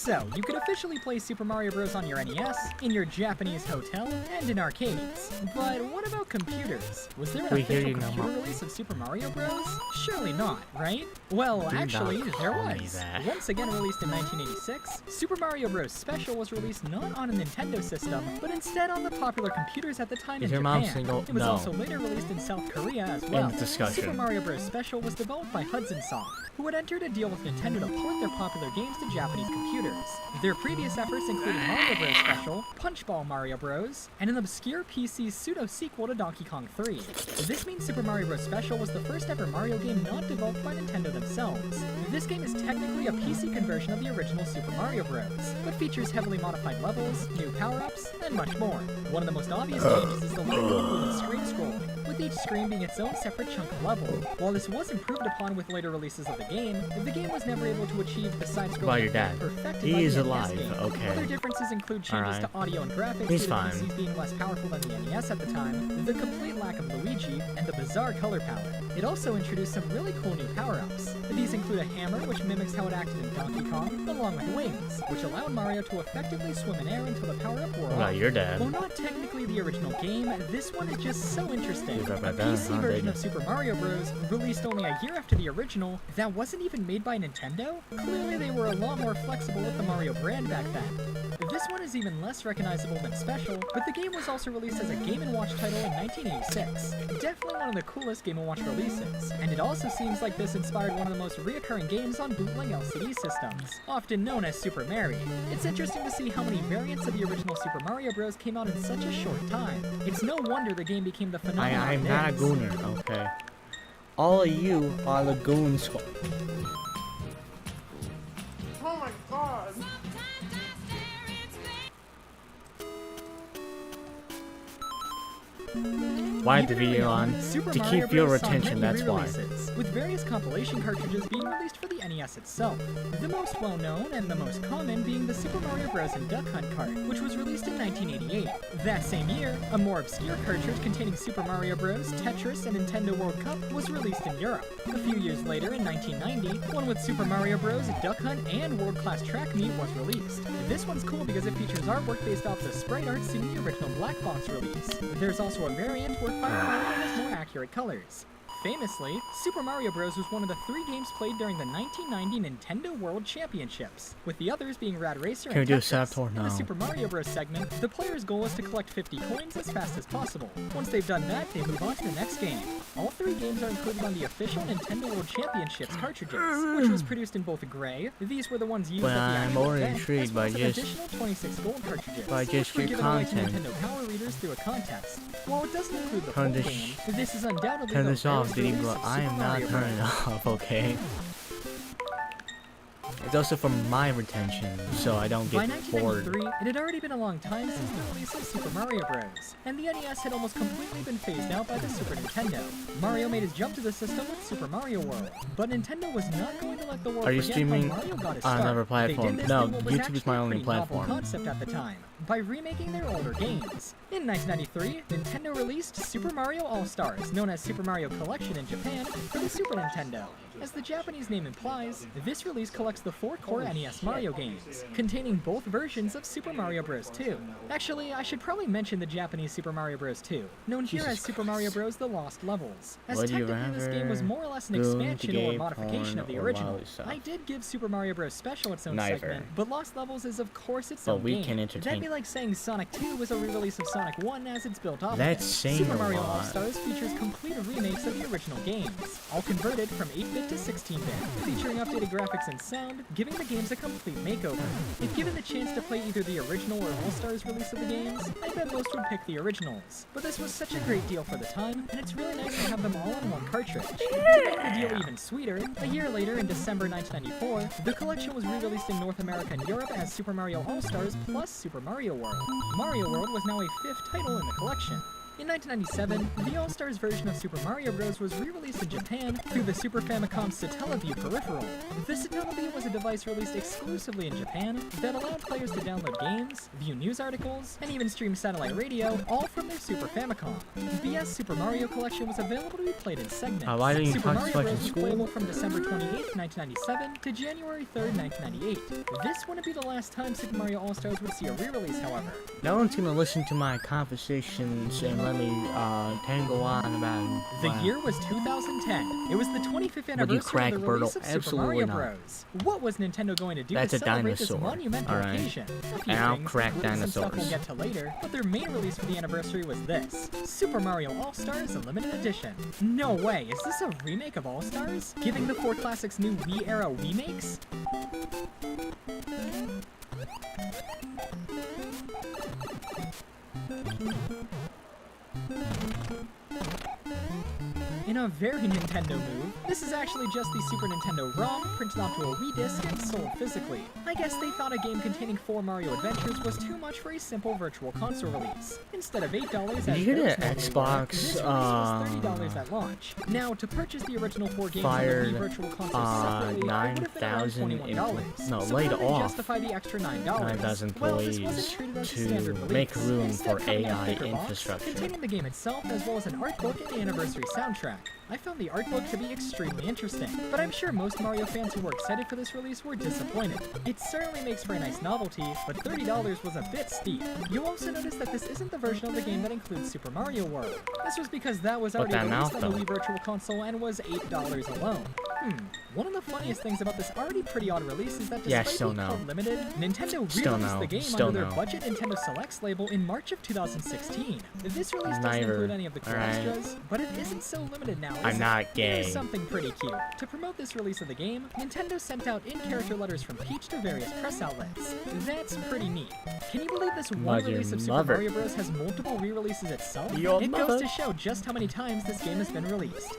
So, you could officially play Super Mario Bros. On your NES, in your Japanese hotel, and in arcades. But what about computers? Was there an We hear official you now, computer Mom. release of Super Mario Bros? Surely not, right? Well, Do actually, not there call me was. that. Once again released in 1986, Super Mario Bros. Special was released not on a Nintendo system, but instead on the popular computers at the time Is in your mom Japan. single? It was No. also later released in South Korea as well. End discussion. Super Mario Bros. Special was developed by Hudson Soft, who had entered a deal with Nintendo to port their popular games to Japanese computers. Their previous efforts included Mario Bros. Special, Punchball Mario Bros., and an obscure PC pseudo-sequel to Donkey Kong 3. This means Super Mario Bros. Special was the first ever Mario game not developed by Nintendo themselves. This game is technically a PC conversion of the original Super Mario Bros., but features heavily modified levels, new power-ups, and much more. One of the most obvious changes is the lack of fluid screen scrolling, with each screen being its own separate chunk of level. While this was improved upon with later releases of the game was never able to achieve the side-scrolling About your dad. effect perfected He by is the NES alive, game. okay. Other differences include changes Alright. to audio and graphics He's due to fine. PCs being less powerful than the NES at the time, the complete lack of Luigi, and the bizarre color palette. It also introduced some really cool new power-ups. These include a hammer, which mimics how it acted in Donkey Kong, along with wings, which allowed Mario to effectively swim in air until the power-up wore What about off. your dad? While not technically the original game, this one is just so interesting. He's A right about that, PC huh, version baby? of Super Mario Bros. Released only a year after the original, that wasn't even made by Nintendo? Clearly they were a lot more flexible with the Mario brand back then. This one is even less recognizable than Special, but the game was also released as a Game & Watch title in 1986. Definitely one of the coolest Game & Watch releases, and it also seems like this inspired one of the most reoccurring games on bootleg LCD systems, often known as Super Mary. It's interesting to see how many variants of the original Super Mario Bros. Came out in such a short time. It's no wonder the game became the phenomenon I'm it not a is. gooner, okay? All of you are the goons. Why the Even early video on? Super To Mario keep your Bros. Saw attention, many that's why. re-releases, with various compilation cartridges being released for the NES itself. The most well-known and the most common being the Super Mario Bros. And Duck Hunt cart, which was released in 1988. That same year, a more obscure cartridge containing Super Mario Bros., Tetris, and Nintendo World Cup was released in Europe. A few years later, in 1990, one with Super Mario Bros., Duck Hunt, and World Class Track Meet was released. This one's cool because it features artwork based off the sprite art seen in the original Black Box release. There's also a variant where Fire Mario has more accurate colors. Famously, Super Mario Bros. Was one of the 3 games played during the 1990 Nintendo World Championships, with the others being Rad Racer Can we and do a Tetris. setup tour? In No. the Super Mario Bros. Segment, the player's goal is to collect 50 coins as fast as possible. Once they've done that, they move on to the next game. All 3 games are included on the official Nintendo World Championships cartridges, which was produced in both gray, these were the ones used But at the I'm actual more event, intrigued as well by as an just- additional 26 gold cartridges, by just which were your given away to content. Nintendo Power Readers through a contest. While it doesn't include the Turn full this game, this is undoubtedly Turn the this off, rarest Diddy, release bro. of I am Super not Mario turning it Bros. off, okay? It's also for my retention, so I don't By get bored. 1993, it had already been a long time since the release of Super Mario Bros., and the NES had almost completely been phased out by the Super Nintendo. Mario made his jump to the system with Super Mario World, but Nintendo was not going to let the world Are you forget streaming how Mario got his on start. another platform? They did this No, through what was YouTube is my actually a only pretty novel platform. concept at the time, by remaking their older games. In 1993, Nintendo released Super Mario All-Stars, known as Super Mario Collection in Japan, for the Super Nintendo. As the Japanese name implies, this release collects the 4 core NES Mario games, containing both versions of Super Mario Bros. 2. Actually, I should probably mention the Japanese Super Mario Bros. 2, known here Jesus as Super Mario Bros. The Lost Levels, as Would you technically this game was more or less an rather expansion go or to modification gay of the porn or original. lolly stuff? I did give Super Mario Bros. Special its own Neither. segment, but Lost Levels is of course its But own we game. can entertain- That'd be like saying Sonic 2 was a re-release of Sonic 1 as it's built off of That's it. saying Super a Mario lot. All-Stars features complete remakes of the original games, all converted from 8-bit to 16-bit, featuring updated graphics and sound, giving the games a complete makeover. If given the chance to play either the original or All-Stars release of the games, I bet most would pick the originals. But this was such a great deal for the time, and it's really nice to have them all on one cartridge. To make the deal even sweeter, a year later, in December 1994, the collection was re-released in North America and Europe as Super Mario All-Stars plus Super Mario World. Mario World was now a 5th title in the collection. In 1997, the All-Stars version of Super Mario Bros. Was re-released in Japan through the Super Famicom Satellaview peripheral. The Satellaview was a device released exclusively in Japan that allowed players to download games, view news articles, and even stream satellite radio, all from their Super Famicom. The S Super Mario Collection was available to be played in segments. Why didn't you Super talk Mario so much Bros. in Was school? playable from December 28, 1997 to January 3rd, 1998. This wouldn't be the last time Super Mario All-Stars would see a re-release, however. No one's gonna listen to my conversations and let me tangle on about The year was 2010. It was the 25th anniversary crack, of the release Bertle? of Super Absolutely Mario not. Bros. What was Nintendo going to do That's to a celebrate this dinosaur. monumental Alright. occasion? A few And I'll things, crack including some stuff we'll dinosaurs. get to later, but their main release for the anniversary was this: Super Mario All-Stars Limited Edition. No way, is this a remake of All-Stars? Giving the 4 classics new Wii-era remakes? In a very Nintendo move, this is actually just the Super Nintendo ROM printed onto a Wii disc and sold physically. I guess they thought a game containing 4 Mario adventures was too much for a simple virtual console release. Instead of $8 as Did you hear those that normally Xbox, were, this release was $30 at launch. Now, to purchase the original 4 games on the fired, Wii Virtual Console separately, it would have been around 9,000 $21. no, So laid how did they off justify the extra $9? 9,000 Well, this employees wasn't treated as a to standard release. make room Instead, for coming in a AI thicker box, infrastructure. containing the game itself as well as an art book and the anniversary soundtrack. I found the art book to be extremely interesting, but I'm sure most Mario fans who were excited for this release were disappointed. It certainly makes for a nice novelty, but $30 was a bit steep. You'll also notice that this isn't the version of the game that includes Super Mario World. This was because that was already that released mouth, on the though. Wii Virtual Console and was $8 alone. One of the funniest things about this already pretty odd release is that Yeah, despite still being no. called limited, Nintendo Still re-released no. the game Still under their no. budget Nintendo Selects label in March of 2016. This release doesn't Neither. include any of the cool Alright. extras, but it isn't so limited now, is I'm it? not gay. Here's something pretty cute. To promote this release of the game, Nintendo sent out in-character letters from Peach to various press outlets. That's pretty neat. Can you believe this one Mother release of Super mother. Mario Bros. Has multiple re-releases itself? Your It mother. goes to show just how many times this game has been released.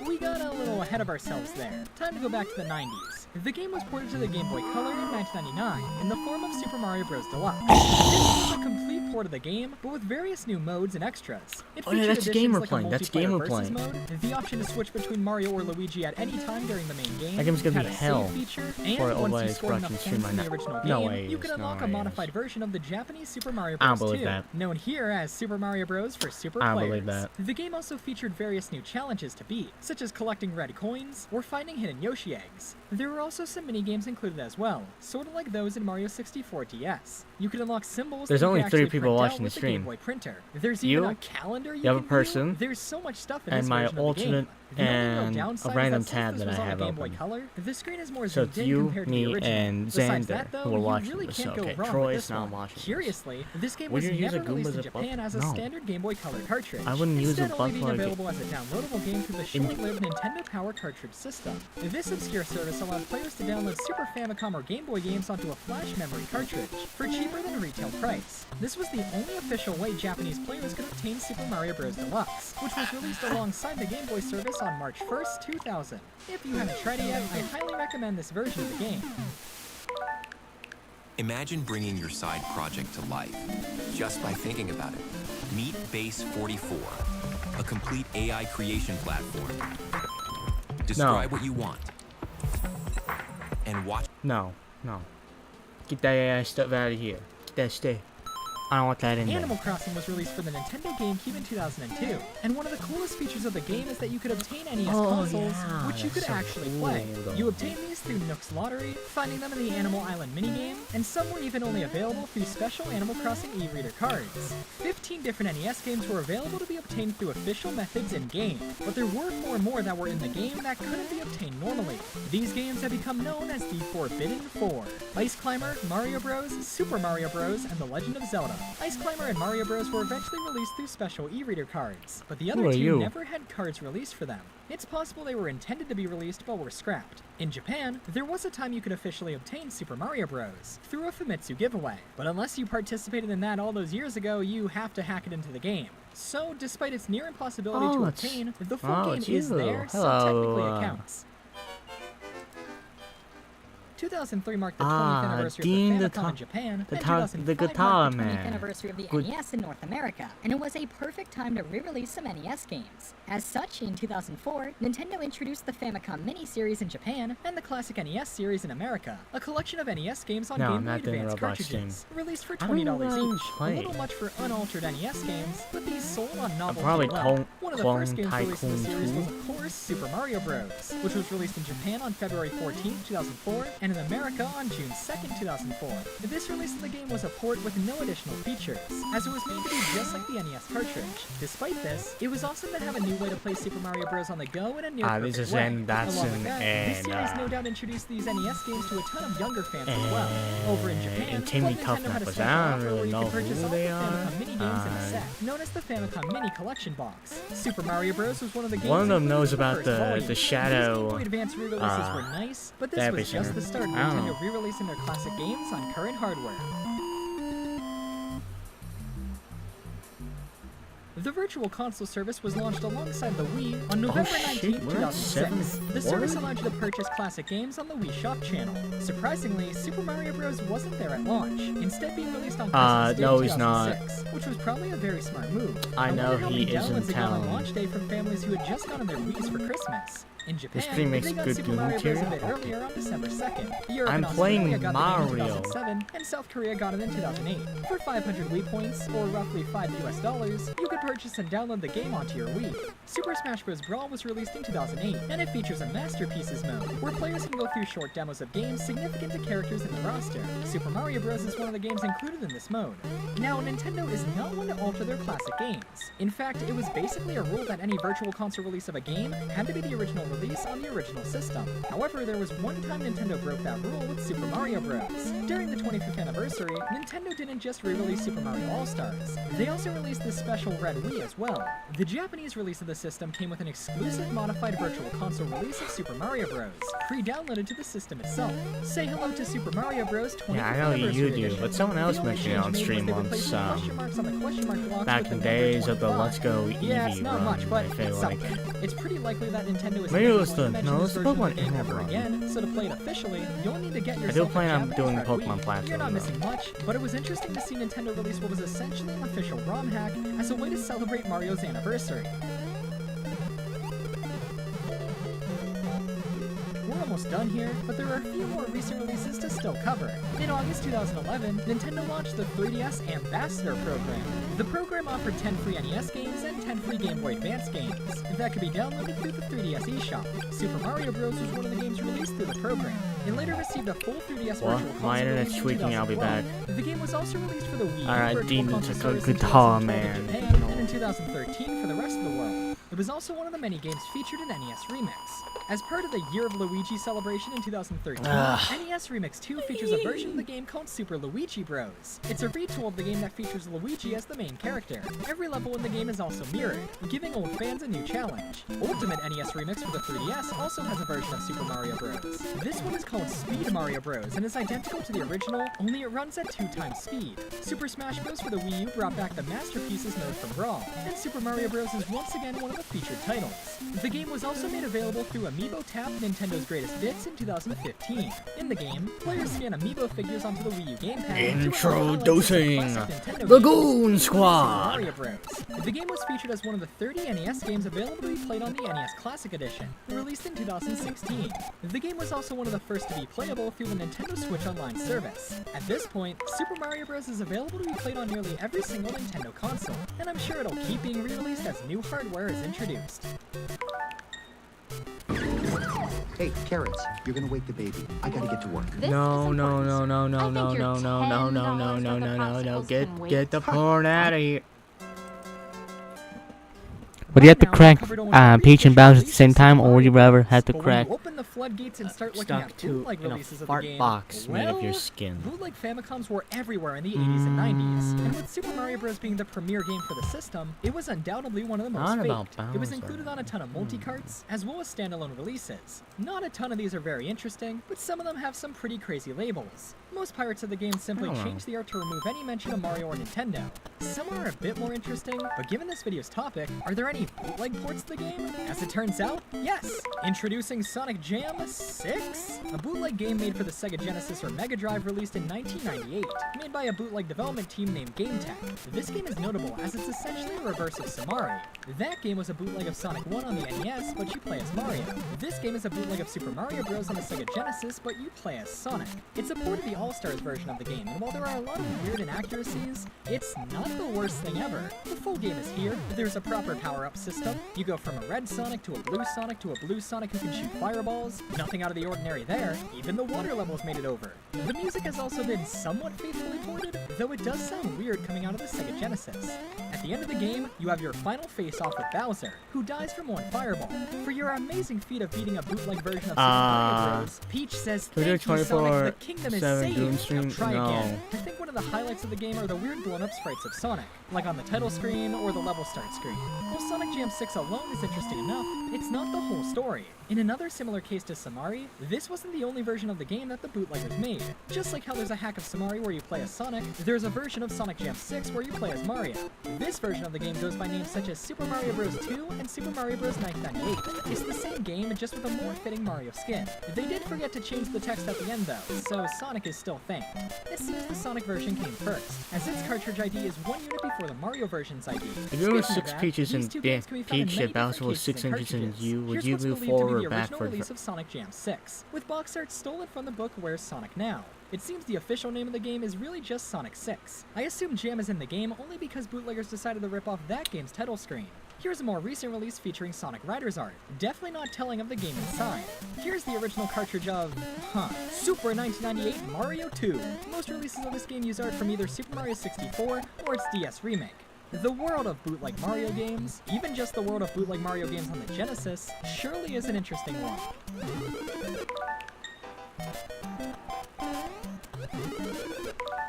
We got a little ahead of ourselves there. Time to go back to the 90s. The game was ported to the Game Boy Color in 1999 in the form of Super Mario Bros. Deluxe. This was a complete port of the game, but with various new modes and extras. It Oh, yeah, featured that's the game additions we're like a playing. That's the multiplayer game we're versus playing. mode, the option to switch between Mario or Luigi at any time during the main game. That game's gonna had be a save hell feature, for and a once you OLED scored enough production points stream in right the now. original No game, way you it could is, unlock no a way it modified is. version of the Japanese Super Mario I Bros. don't believe 2, that. known here as Super Mario Bros. For Super I players. believe that. The game also featured various new challenges to beat, such as collecting red coins or finding hidden Yoshi eggs. There were also some mini-games included as well, sort of like those in Mario 64 DS. You could unlock symbols There's that you only could 3 actually people print out watching the with the stream. Game Boy printer. There's You, even a calendar you the other can person, view. There's so much stuff in and this my version of the alternate game. The only real and downside a is random that since tab this that I was on have the Game Boy open. Color, the screen is more So zoomed it's in you, compared to the me, original. and Besides Xander that, though, who are you watching really this. can't Okay, go wrong Troy with is this not one. watching this. Curiously, this game Would was you use a never released Goomba in as a buff? Japan as a No. standard Game Boy Color cartridge. I wouldn't use a Instead, only buff being like available as a downloadable game through the short-lived Nintendo Power cartridge system. This obscure service allowed players to download Super Famicom or Game Boy games onto a flash memory cartridge for cheaper than retail price. This was the only official way Japanese players could obtain Super Mario Bros. Deluxe, which was released alongside the Game Boy service on March 1st, 2000. If you haven't tried it yet, I highly recommend this version of the game. Imagine bringing your side project to life just by thinking about it. Meet Base 44, a complete AI creation platform. Describe what you want and watch. No. Get that AI stuff out of here. Get that stuff. I don't want that in there. Animal Crossing was released for the Nintendo GameCube in 2002, and one of the coolest features of the game is that you could obtain NES consoles, yeah, which you could that's so actually cool. play. You obtain these through Nook's Lottery, finding them in the Animal Island minigame, and some were even only available through special Animal Crossing e-reader cards. 15 different NES games were available to be obtained through official methods in-game, but there were 4 more that were in the game that couldn't be obtained normally. These games have become known as the Forbidden 4: Ice Climber, Mario Bros., Super Mario Bros., and The Legend of Zelda. Ice Climber and Mario Bros. Were eventually released through special e-reader cards, but the other Who are 2 you? never had cards released for them. It's possible they were intended to be released but were scrapped. In Japan, there was a time you could officially obtain Super Mario Bros. Through a Famitsu giveaway, but unless you participated in that all those years ago, you have to hack it into the game. So, despite its near impossibility to it's- obtain, the full oh, game it's is you. there, so Hello, technically it counts. 2003 marked the 20th Ah, anniversary Dean of the the Famicom in Japan, the and ta- 2005 the guitar marked the 20th man. anniversary of the Good. NES in North America, and it was a perfect time to re-release some NES games. As such, in 2004, Nintendo introduced the Famicom Mini series in Japan, and the classic NES series in America, a collection of NES games on No, Game Boy not doing Advance Roblox cartridges, released for I don't know $20 what I'm each. A playing. little much for unaltered NES games, but these sold on novelty probably alone. One of the Clone first games released in the Tycoon series 2. was, of course, Super Mario Bros., which was released in Japan on February 14, 2004, and in America on June 2, 2004. This release of the game was a port with no additional features, as it was made to be just like the NES cartridge. Despite this, it was awesome to have a new way to play Super Mario Bros. On the go in a near perfect this is way. Zen Datsun Along with that, this and, series no doubt introduced these NES games to a ton of younger fans as well. Over in Japan, and Timmy Club Nintendo had a Toughnut, special I don't offer really where you know could purchase who all they the are. Famicom mini games in a set, known as the Famicom Mini Collection Box. Super Mario Bros. Was one of the games One of them included knows in about first the volume. Shadow, These Game Boy Advance re-releases were nice, but this Debbie was just Center. the start of I don't Nintendo know. re-releasing their classic games on current hardware. The Virtual Console service was launched alongside the Wii on November 19, we're at 2006. The service forward? allowed you to purchase classic games on the Wii Shop channel. Surprisingly, Super Mario Bros. Wasn't there at launch, instead being released on Christmas Day no, he's not. 2006, which was probably a very smart move. I know wonder how he many is in downloads they got on town. launch day from families who had just gotten their Wiis for Christmas. In Japan, stream makes they got good Super Google Mario Bros. A material. bit earlier on December 2nd. Europe I'm and playing Australia got the game in Mario. 2007, and South Korea got it in 2008. For 500 Wii points, or roughly $5 US, you could purchase and download the game onto your Wii. Super Smash Bros. Brawl was released in 2008, and it features a Masterpieces mode, where players can go through short demos of games significant to characters in the roster. Super Mario Bros. Is one of the games included in this mode. Now, Nintendo is not one to alter their classic games. In fact, it was basically a rule that any Virtual Console release of a game had to be the original release on the original system. However, there was one time Nintendo broke that rule with Super Mario Bros. During the 25th anniversary, Nintendo didn't just re-release Super Mario All-Stars, they also released this special Red Wii as well. The Japanese release of the system came with an exclusive modified Virtual Console release of Super Mario Bros., pre-downloaded to the system itself. Say hello to Super Mario Bros. 25th Yeah, I know anniversary you do, edition. but someone else The only mentioned it on change made was stream they once, replaced the question marks on the question mark blocks back with in the number days of the 25. Let's Go Yeah, it's Eevee not run, much, but I feel it's like. something. It's pretty likely that Nintendo is Maybe it never was going to the- mention no, this it's the version of Pokemon the game Emerald ever run. again, so to play it officially, you'll need to get I yourself do plan a on Japanese doing Red Pokemon Wii. Platinum, You're not though. missing much, but it was interesting to see Nintendo release what was essentially an official ROM hack as a way to celebrate Mario's anniversary. We're almost done here, but there are a few more recent releases to still cover. In August 2011, Nintendo launched the 3DS Ambassador Program. The program offered 10 free NES games and 10 free Game Boy Advance games that could be downloaded through the 3DS eShop. Super Mario Bros. Was one of the games released through the program. It later received a full 3DS Well, Virtual Console my internet's release in tweaking, I'll be 2012. The game was also released for the Wii Alright, Virtual Demon Console took a service in guitar, 2012 in man. Japan, and in 2013 for the rest of the world. It was also one of the many games featured in NES Remix. As part of the Year of Luigi celebration in 2013, NES Remix 2 features a version of the game called Super Luigi Bros. It's a retool of the game that features Luigi as the main character. Every level in the game is also mirrored, giving old fans a new challenge. Ultimate NES Remix for the 3DS also has a version of Super Mario Bros. This one is called Speed Mario Bros. And is identical to the original, only it runs at 2x speed. Super Smash Bros. For the Wii U brought back the Masterpieces mode from Brawl, and Super Mario Bros. Is once again one of the featured titles. The game was also made available through Amiibo Tap Nintendo's Greatest Hits in 2015. In the game, players scan Amiibo figures onto the Wii U gamepad. Introducing the Goon Squad! Mario Bros. The game was featured as one of the 30 NES games available to be played on the NES Classic Edition, released in 2016. The game was also one of the first to be playable through the Nintendo Switch Online service. At this point, Super Mario Bros. Is available to be played on nearly every single Nintendo console, and I'm sure it'll keep being re-released as new hardware is introduced. Hey, Carrots, you're gonna wake the baby. I gotta get to work. No, no, no, no, no, no, no, no, no, no, no, no, no, no, get the porn out of here. Would you have to crack Peach and Bowser at the same time, or would you rather have to But crack? when you open the floodgates and start looking Stuck at to bootleg in a releases of the fart game, box made of your well, skin. bootleg Famicoms were everywhere in the 80s and 90s, and And with Super Mario Bros. Being the premier game for the system, it was undoubtedly one of the most Not faked. about It was Bowser. included on a ton of multi-carts, as well as standalone releases. Not a ton of these are very interesting, but some of them have some pretty crazy labels. Most pirates of the game simply I don't know. change the art to remove any mention of Mario or Nintendo. Some are a bit more interesting, but given this video's topic, are there any bootleg ports of the game? As it turns out, yes! Introducing Sonic Jam 6? A bootleg game made for the Sega Genesis or Mega Drive released in 1998, made by a bootleg development team named GameTech. This game is notable as it's essentially a reverse of Samari. That game was a bootleg of Sonic 1 on the NES, but you play as Mario. This game is a bootleg of Super Mario Bros. On the Sega Genesis, but you play as Sonic. It's a port of the All-Stars version of the game, and while there are a lot of weird inaccuracies, it's not the worst thing ever. The full game is here. There's a proper power-up system. You go from a red Sonic to a blue Sonic to a blue Sonic who can shoot fireballs. Nothing out of the ordinary there. Even the water levels made it over. The music has also been somewhat faithfully ported, though it does sound weird coming out of the Sega Genesis. At the end of the game, you have your final face-off with Bowser, who dies from one fireball. For your amazing feat of beating a bootleg version of Super Mario Bros., Peach says, Can we do "Thank you, Sonic, the 24/7 kingdom is Doom saved. stream? Now try No. again." I think one of the highlights of the game are the weird blown-up sprites of Sonic, like on the title screen or the level start screen. While Sonic Jam 6 alone is interesting enough, it's not the whole story. In another similar case to Samari, this wasn't the only version of the game that the bootleggers made. Just like how there's a hack of Samari where you play as Sonic, there's a version of Sonic Jam 6 where you play as Mario. This version of the game goes by names such as Super Mario Bros. 2 and Super Mario Bros. 1998. It's the same game, just with a more fitting Mario skin. They did forget to change the text at the end though, so Sonic is still thanked. It seems the Sonic version came first, as its cartridge ID is 1 unit before the Mario version's ID. If you were Speaking of 6 that, Peaches these and two games can be found in Peach many that Bowser different was cases 6 and inches in cartridges. you, would Here's you what's move believed to be forward the or original backward? release of Sonic Jam 6, with box art stolen from the book Where's Sonic Now? It seems the official name of the game is really just Sonic 6. I assume Jam is in the game only because bootleggers decided to rip off that game's title screen. Here's a more recent release featuring Sonic Riders art, definitely not telling of the game inside. Here's the original cartridge of, Super 1998 Mario 2. Most releases of this game use art from either Super Mario 64 or its DS remake. The world of bootleg Mario games, even just the world of bootleg Mario games on the Genesis, surely is an interesting one.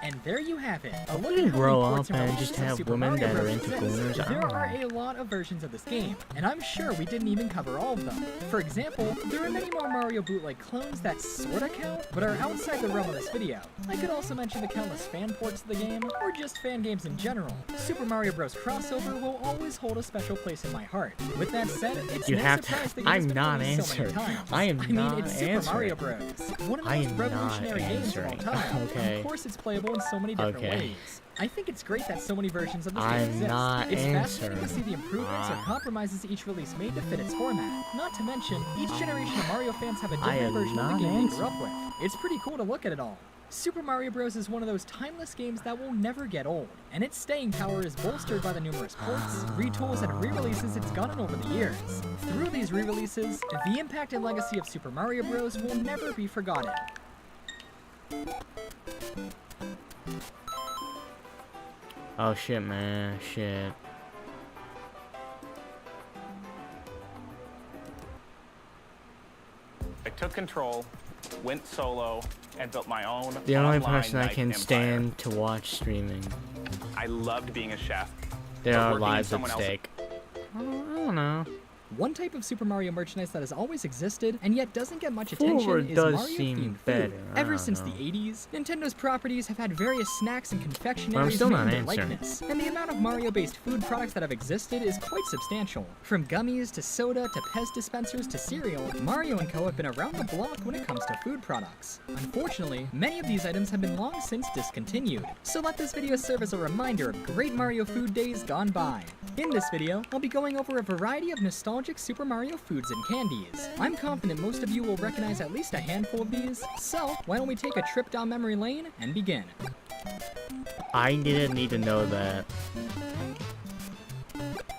And there you have it. A look didn't at how grow many ports up and and releases just of have Super women Mario that are Bros. into exist. gooners. I There don't are know. a lot of versions of this game, and I'm sure we didn't even cover all of them. For example, there are many more Mario bootleg clones that sorta count, but are outside the realm of this video. I could also mention the countless fan ports of the game, or just fan games in general. Super Mario Bros. Crossover will always hold a special place in my heart. With that said, it's You no have to- surprise the game I'm has been not released so many answering. times. I am mean, not it's Super answering. Mario Bros. One of the I most am revolutionary not games of all answering. time. Okay. Of course, it's playable in so many different Okay. ways. I think it's great that so many versions of this game I'm exist. not It's fascinating to answering. see the improvements or Ah. compromises each release made to fit its format. Not to mention, each generation of Mario fans have a I different am version of the not game they grew answering. up with. It's pretty cool to look at it all. Super Mario Bros. Is one of those timeless games that will never get old, and its staying power is bolstered by the numerous ports, retools, and re-releases it's gotten over the years. Through these re-releases, the impact and legacy of Super Mario Bros. Will never be forgotten. Oh shit, man, shit. I took control, went solo, and built my own The only online person I knife can empire. stand to watch streaming. I loved being a chef. There but are working in lives at someone else's- stake. I don't know. One type of Super Mario merchandise that has always existed and yet doesn't get much Forward attention is does Mario-themed seem food. better, I Ever don't since know. the 80s, Nintendo's properties have had various snacks and But I'm confectionaries still not named their answering. likeness, and the amount of Mario-based food products that have existed is quite substantial. From gummies to soda to Pez dispensers to cereal, Mario & Co. have been around the block when it comes to food products. Unfortunately, many of these items have been long since discontinued, so let this video serve as a reminder of great Mario food days gone by. In this video, I'll be going over a variety of nostalgic Super Mario foods and candies. I'm confident most of you will recognize at least a handful of these, so why don't we take a trip down memory lane and begin. I didn't need to know that.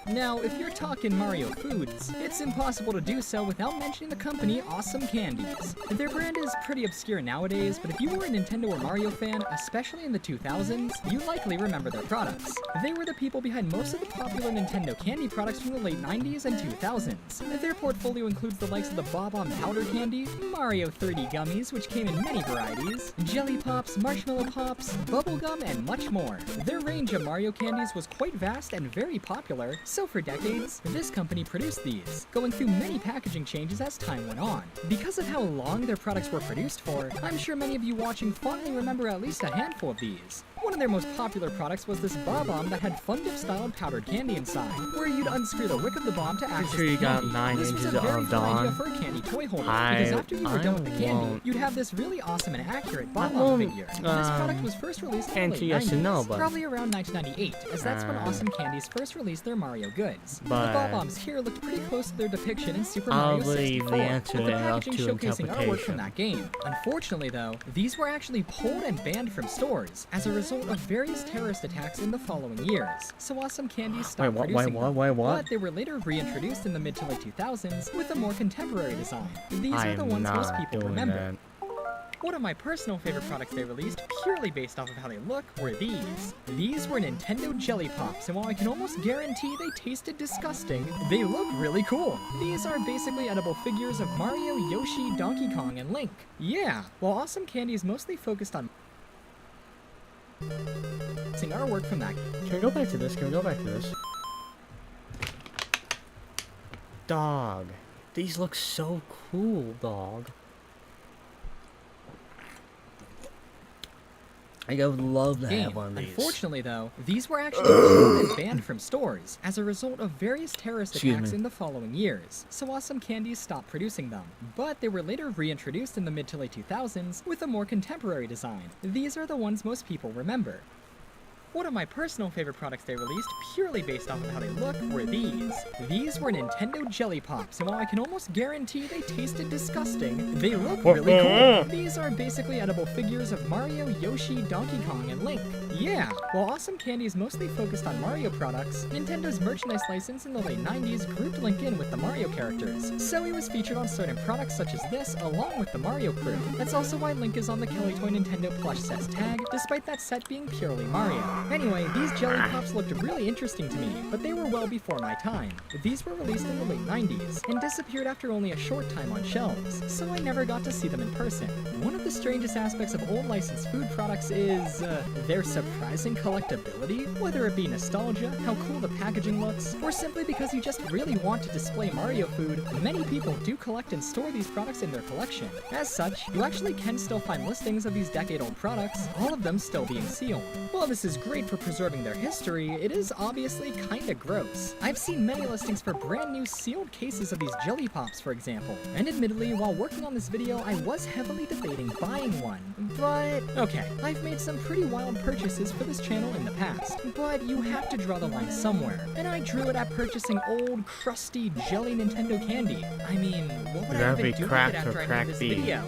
Now, if you're talking Mario Foods, it's impossible to do so without mentioning the company Awesome Candies. Their brand is pretty obscure nowadays, but if you were a Nintendo or Mario fan, especially in the 2000s, you likely remember their products. They were the people behind most of the popular Nintendo candy products from the late 90s and 2000s. Their portfolio includes the likes of the Bob-omb Powder Candy, Mario 3D Gummies, which came in many varieties, Jelly Pops, Marshmallow Pops, Bubblegum, and much more. Their range of Mario candies was quite vast and very popular, so for decades, this company produced these, going through many packaging changes as time went on. Because of how long their products were produced for, I'm sure many of you watching fondly remember at least a handful of these. One of their most popular products was this Bob-omb that had fun-dip-styled powdered candy inside, where you'd unscrew the wick of the bomb to access the candy. This was a very good idea for a candy toy holder, because after you were done with the candy, you'd have this really awesome and accurate Bob-omb figure. This product was first released in the late 90s, probably around 1998, as that's when Awesome Candies first released their Mario goods. The Bob-ombs here looked pretty close to their depiction in Super Mario 64, with the packaging showcasing artwork from that game. Unfortunately though, these were actually pulled and banned from stores, as a result of various terrorist attacks in the following years, so Awesome Candies stopped producing them. But they were later reintroduced in the mid to late 2000s with a more contemporary design. These are the ones most people remember. One of my personal favorite products they released, purely based off of how they look, were these. These were Nintendo Jelly Pops, and while I can almost guarantee they tasted disgusting, they look really cool. These are basically edible figures of Mario, Yoshi, Donkey Kong, and Link. Yeah, while Awesome Candies mostly focused on artwork from that. Can we go back to this? Dog. These look so cool, dog. I would love to have one of these. Unfortunately, though, these were actually pulled and banned from stores as a result of various terrorist attacks in the following years, so Awesome Candies stopped producing them. But they were later reintroduced in the mid to late 2000s with a more contemporary design. These are the ones most people remember. One of my personal favorite products they released, purely based off of how they look, were these. These were Nintendo Jelly Pops, and while I can almost guarantee they tasted disgusting, they look really cool. These are basically edible figures of Mario, Yoshi, Donkey Kong, and Link. Yeah, while Awesome Candies mostly focused on Mario products, Nintendo's merchandise license in the late 90s grouped Link in with the Mario characters, so he was featured on certain products such as this, along with the Mario crew. That's also why Link is on the Kelly Toy Nintendo plush sets tag, despite that set being purely Mario. Anyway, these Jelly Pops looked really interesting to me, but they were well before my time. These were released in the late 90s, and disappeared after only a short time on shelves, so I never got to see them in person. One of the strangest aspects of old licensed food products is, their surprising collectability, whether it be nostalgia, how cool the packaging looks, or simply because you just really want to display Mario food. Many people do collect and store these products in their collection. As such, you actually can still find listings of these decade-old products, all of them still being sealed. While this is great for preserving their history, it is obviously kinda gross. I've seen many listings for brand new sealed cases of these Jelly Pops, for example, and admittedly, while working on this video, I was heavily debating buying one. But, okay, I've made some pretty wild purchases for this channel in the past, but you have to draw the line somewhere, and I drew it at purchasing old, crusty, jelly Nintendo candy. I mean, what would I even do with it after I made this video?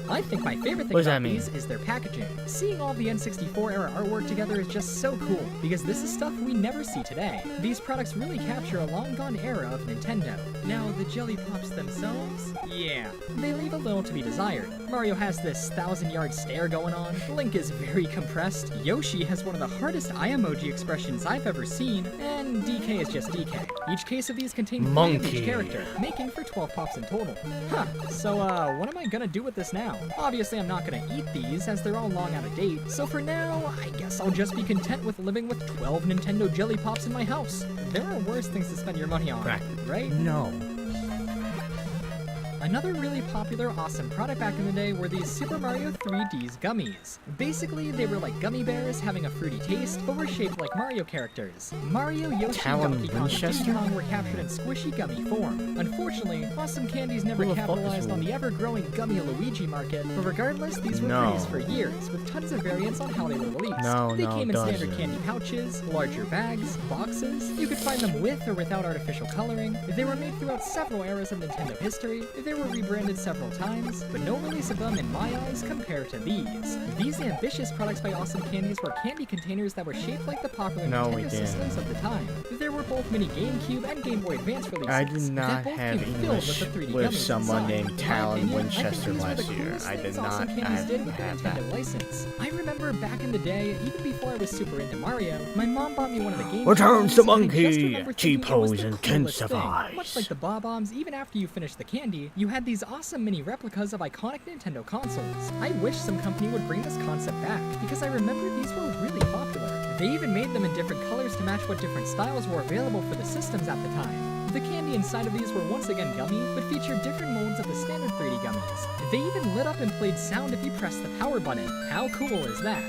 I think my favorite thing about these is their packaging. Seeing all the N64 era artwork together is just so cool, because this is stuff we never see today. These products really capture a long-gone era of Nintendo. Now, the Jelly Pops themselves? Yeah, they leave a little to be desired. Mario has this 1,000-yard stare going on, Link is very compressed, Yoshi has one of the hardest eye emoji expressions I've ever seen, and DK is just DK. Each case of these contains 3 of each character, making for 12 Pops in total. So what am I gonna do with this now? Obviously, I'm not gonna eat these, as they're all long out of date, so for now, I guess I'll just be content with living with 12 Nintendo Jelly Pops in my house. There are worse things to spend your money on, right? No. Another really popular, awesome product back in the day were these Super Mario 3D's gummies. Basically, they were like gummy bears having a fruity taste, but were shaped like Mario characters. Mario, Yoshi, Donkey Kong, and Diddy Kong were captured in squishy gummy form. Unfortunately, Awesome Candies never capitalized on the ever-growing gummy Luigi market, but regardless, these were praised for years, with tons of variants on how they were released. They came in standard candy pouches, larger bags, boxes. You could find them with or without artificial coloring. They were made throughout several eras of Nintendo history. There They were rebranded several times, but no release of them in my eyes compare to these. These ambitious products by Awesome Candies were candy containers that were shaped like the popular Nintendo systems of the time. There were both mini GameCube and Game Boy Advance releases. I did not have English with someone named Talon Winchester last year. I did not have that. License. I remember back in the day, even before I was super into Mario, my mom bought me one of the games. Returns the monkey! T-pose intensifies. Much like the Bob-Ombs, even after you finished the candy, you had these awesome mini replicas of iconic Nintendo consoles. I wish some company would bring this concept back, because I remember these were really popular. They even made them in different colors to match what different styles were available for the systems at the time. The candy inside of these were once again gummy, but featured different modes of the standard 3D gummies. They even lit up and played sound if you pressed the power button. How cool is that?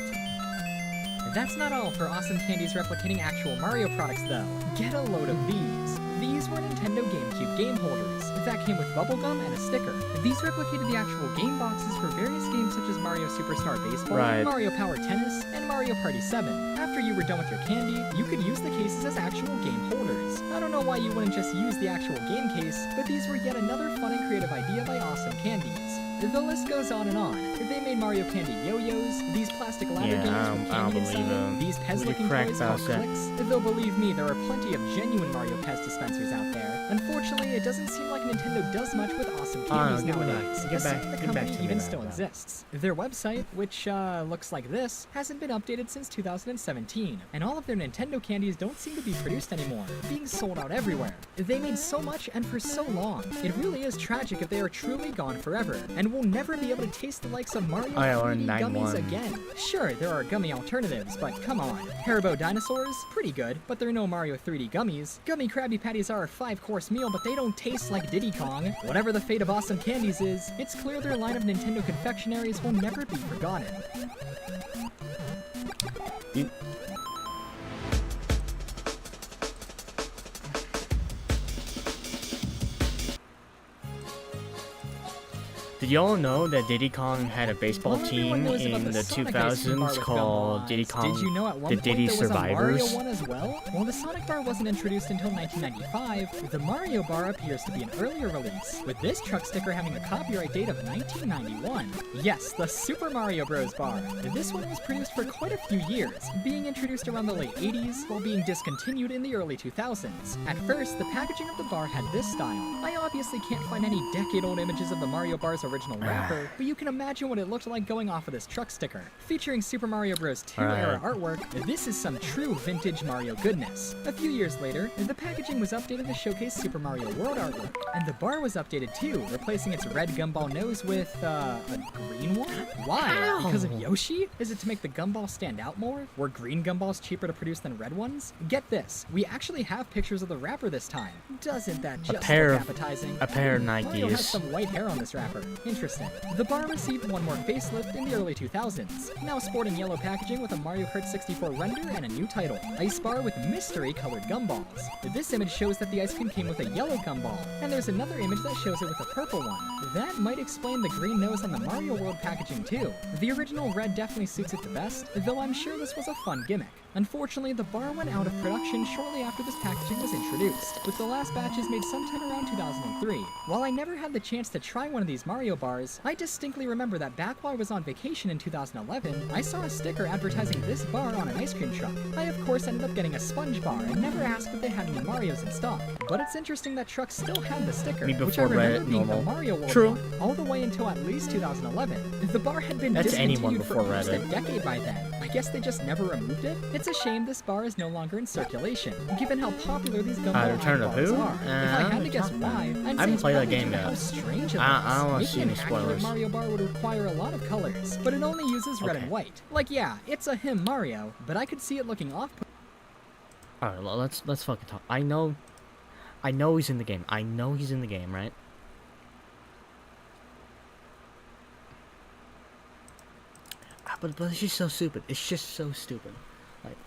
That's not all for Awesome Candies replicating actual Mario products though. Get a load of these. These were Nintendo GameCube game holders that came with bubblegum and a sticker. These replicated the actual game boxes for various games such as Mario Superstar Baseball, Mario Power Tennis, and Mario Party 7. After you were done with your candy, you could use the cases as actual game holders. I don't know why you wouldn't just use the actual game case, but these were yet another fun and creative idea by Awesome Candies. The list goes on and on. They made Mario Candy yo-yos, these plastic ladder games with candy inside, these Pez-looking toys called Clicks. Though believe me, there are plenty of genuine Mario Pez dispensers out there. Unfortunately, it doesn't seem like Nintendo does much with Awesome Candies nowadays. The company even still exists. Their website, which looks like this, hasn't been updated since 2017, and all of their Nintendo candies don't seem to be produced anymore, being sold out everywhere. They made so much and for so long. It really is tragic if they are truly gone forever, and we'll never be able to taste the likes of Mario 3D gummies again. Sure, there are gummy alternatives, but come on. Haribo Dinosaurs? Pretty good, but they're no Mario 3D gummies. Gummy Krabby Patties are a 5-course meal, but they don't taste like Diddy Kong. Whatever the fate of Awesome Candies is, it's clear their line of Nintendo confectionaries will never be forgotten. Did y'all know that Diddy Kong had a baseball team in the 2000s called Diddy Kong, Did you know at one the point Diddy there was Survivors? a Mario one as well? While the Sonic Bar wasn't introduced until 1995, the Mario Bar appears to be an earlier release, with this truck sticker having a copyright date of 1991. Yes, the Super Mario Bros. Bar. This one was produced for quite a few years, being introduced around the late 80s while being discontinued in the early 2000s. At first, the packaging of the bar had this style. I obviously can't find any decade-old images of the Mario Bar's original wrapper, but you can imagine what it looked like going off of this truck sticker. Featuring Super Mario Bros. 2 era artwork, this is some true vintage Mario goodness. A few years later, the packaging was updated to showcase Super Mario World artwork, and the bar was updated too, replacing its red gumball nose with, a green one? Why? Because of Yoshi? Is it to make the gumball stand out more? Were green gumballs cheaper to produce than red ones? Get this, we actually have pictures of the wrapper this time. Doesn't that just look appetizing? A pair of Mario has Nikes. some white hair on this wrapper. Interesting. The bar received one more facelift in the early 2000s, now sporting yellow packaging with a Mario Kart 64 render and a new title, Ice Bar with mystery colored gumballs. This image shows that the ice cream came with a yellow gumball, and there's another image that shows it with a purple one. That might explain the green nose on the Mario World packaging too. The original red definitely suits it the best, though I'm sure this was a fun gimmick. Unfortunately, the bar went out of production shortly after this packaging was introduced, with the last batches made sometime around 2003. While I never had the chance to try one of these Mario bars, I distinctly remember that back while I was on vacation in 2011, I saw a sticker advertising this bar on an ice cream truck. I of course ended up getting a sponge bar and never asked if they had any Marios in stock. But it's interesting that truck still had the sticker, which I remember being the Mario World one, all the way until at least 2011. The bar had been discontinued for almost a decade by then. I guess they just never removed it? It's a shame this bar is no longer in circulation, given how popular these gumball bars are. If I had to guess why, I'd say it's probably due to how strange it looks. I don't want to see Making any an accurate spoilers. Mario bar would require a lot of colors, but it only uses red and white. Like, yeah, it's a him Mario, but I could see it looking off. Alright, well, let's fucking talk. I know he's in the game. I know he's in the game, right? But it's just so stupid. It's just so stupid. Like,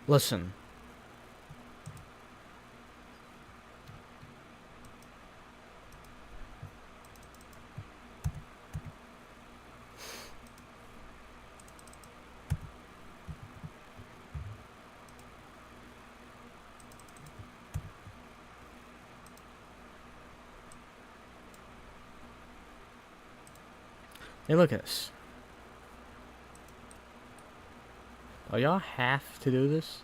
Listen. Hey, look at this. Oh, y'all have to do this?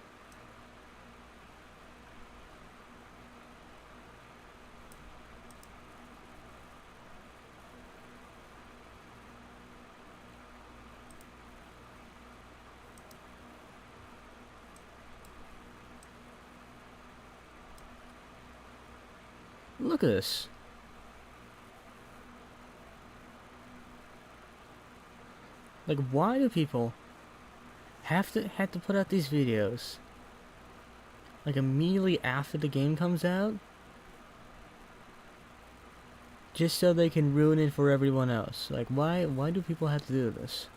Look at this. Like, why do people have to put out these videos like immediately after the game comes out, just so they can ruin it for everyone else? Like, why do people have to do this?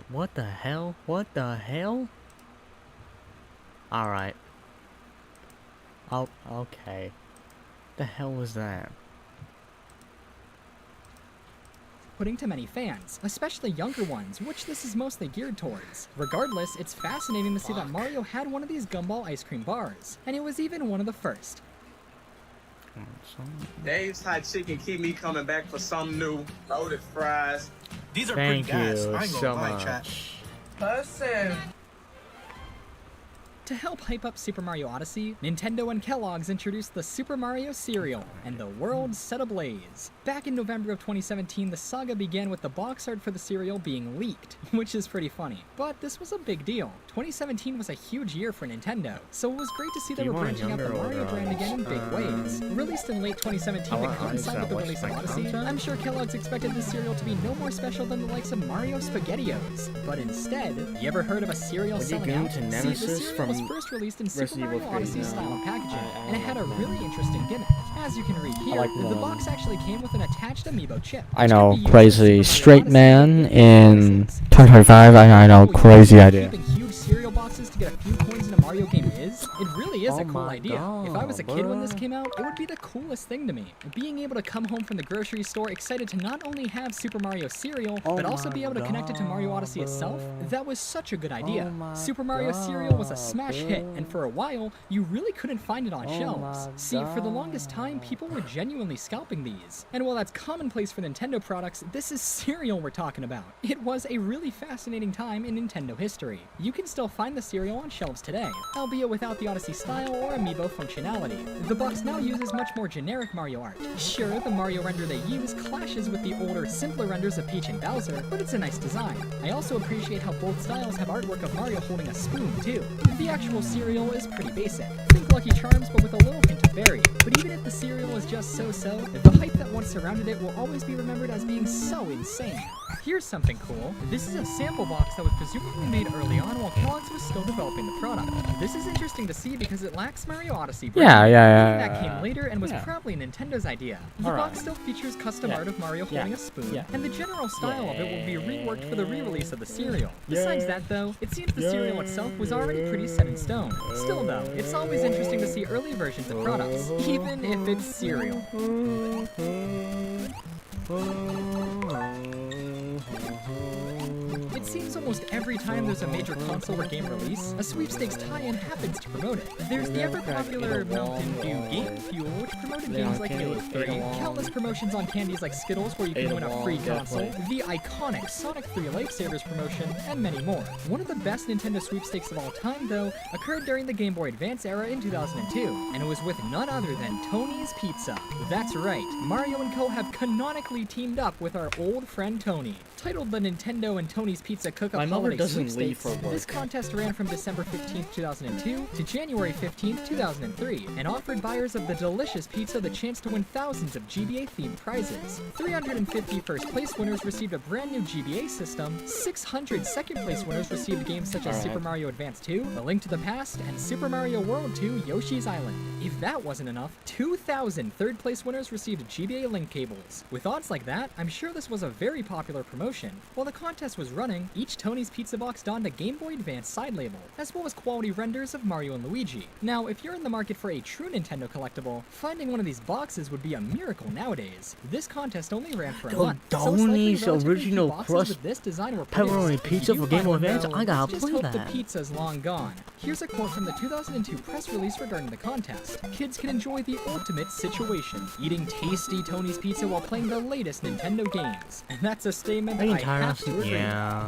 What the hell? What the hell? Alright. Oh, okay. The hell was that? Putting to many fans, especially younger ones, which this is mostly geared towards. Regardless, it's fascinating to see that Mario had one of these gumball ice cream bars, and it was even one of the first. Dave's Hot Chicken keep me coming back for something new. Loaded fries. These are Thank pretty gas. you I ain't so gonna lie, much. chat. Listen. To help hype up Super Mario Odyssey, Nintendo and Kellogg's introduced the Super Mario cereal, and the world set ablaze. Back in November of 2017, the saga began with the box art for the cereal being leaked, which is pretty funny. But this was a big deal. 2017 was a huge year for Nintendo, so it was great to see they were branching out the Mario brand again in big ways. Released in late 2017 to coincide with the release of Odyssey, I'm sure Kellogg's expected this cereal to be no more special than the likes of Mario SpaghettiOs. But instead, you ever heard of a cereal selling out? to Nemesis from was first released in Super Resident Mario Evil 3, Odyssey no. style packaging, and it had a really interesting gimmick. As you can read here, like the one. box actually came with an attached amiibo chip. I which know, could be used crazy in Super straight Mario man Odyssey in devices. 2025. I know, How crazy useful idea. Keeping huge cereal boxes to get a few coins in a Mario game is? It really is Oh a cool my idea. If I was a God, kid when this bruh. came out, it would be the coolest thing to me. Being able to come home from the grocery store excited to not only have Super Mario cereal, Oh but also my be able to connect it to Mario Odyssey itself, that was such a good idea. Oh my Super Mario cereal was a God, smash hit, bruh. and for a while, you really couldn't find it on Oh shelves. my See, for the longest God. time, people were genuinely scalping these. And while that's commonplace for Nintendo products, this is cereal we're talking about. It was a really fascinating time in Nintendo history. You can still find the cereal on shelves today, albeit without the Odyssey style or amiibo functionality. The box now uses much more generic Mario art. Sure, the Mario render they use clashes with the older, simpler renders of Peach and Bowser, but it's a nice design. I also appreciate how both styles have artwork of Mario holding a spoon, too. The actual cereal is pretty basic. Think Lucky Charms, but with a little hint of berry. But even if the cereal is just so-so, the hype that once surrounded it will always be remembered as being so insane. Here's something cool. This is a sample box that was presumably made early on while Kellogg's was still developing the product. This is interesting to see because it lacks Mario Odyssey brand. That came later and was probably Nintendo's idea. The box still features custom art of Mario holding a spoon, and the general style of it will be reworked for the re-release of the cereal. Besides that though, it seems the cereal itself was already pretty set in stone. Still though, it's always interesting to see early versions of products, even if it's cereal. It seems almost every time there's a major console or game release, a sweepstakes tie-in happens to promote it. There's the ever-popular Mountain Dew Game Fuel, which promoted games like Halo 3, countless promotions on candies like Skittles where you can win a free console, the iconic Sonic 3 Lifesavers promotion, and many more. One of the best Nintendo sweepstakes of all time, though, occurred during the Game Boy Advance era in 2002, and it was with none other than Tony's Pizza. That's right, Mario & Co. have canonically teamed up with our old friend Tony. Titled the Nintendo and Tony's Pizza Pizza Cook-Up My mother Holiday doesn't leave Sweepstakes, for work. this contest ran from December 15th, 2002 to January 15th, 2003, and offered buyers of the delicious pizza the chance to win thousands of GBA-themed prizes. 350 first-place winners received a brand new GBA system, 600 second-place winners received games such as Super Mario Advance 2, A Link to the Past, and Super Mario World 2 Yoshi's Island. If that wasn't enough, 2,000 third-place winners received GBA link cables. With odds like that, I'm sure this was a very popular promotion. While the contest was running, each Tony's Pizza box donned a Game Boy Advance side label, as well as quality renders of Mario and Luigi. Now, if you're in the market for a true Nintendo collectible, finding one of these boxes would be a miracle nowadays. This contest only ran for a month, so it's likely Tony's relatively few original boxes crust with this design were pepperoni produced. If pizza you do for Game find Boy one, Advance, though, I gotta just play hope that. the pizza's long gone. Here's a quote from the 2002 press release regarding the contest. Kids can enjoy the ultimate situation, eating tasty Tony's Pizza while playing the latest Nintendo games. And that's a statement Are you I tired have of to agree. Yeah.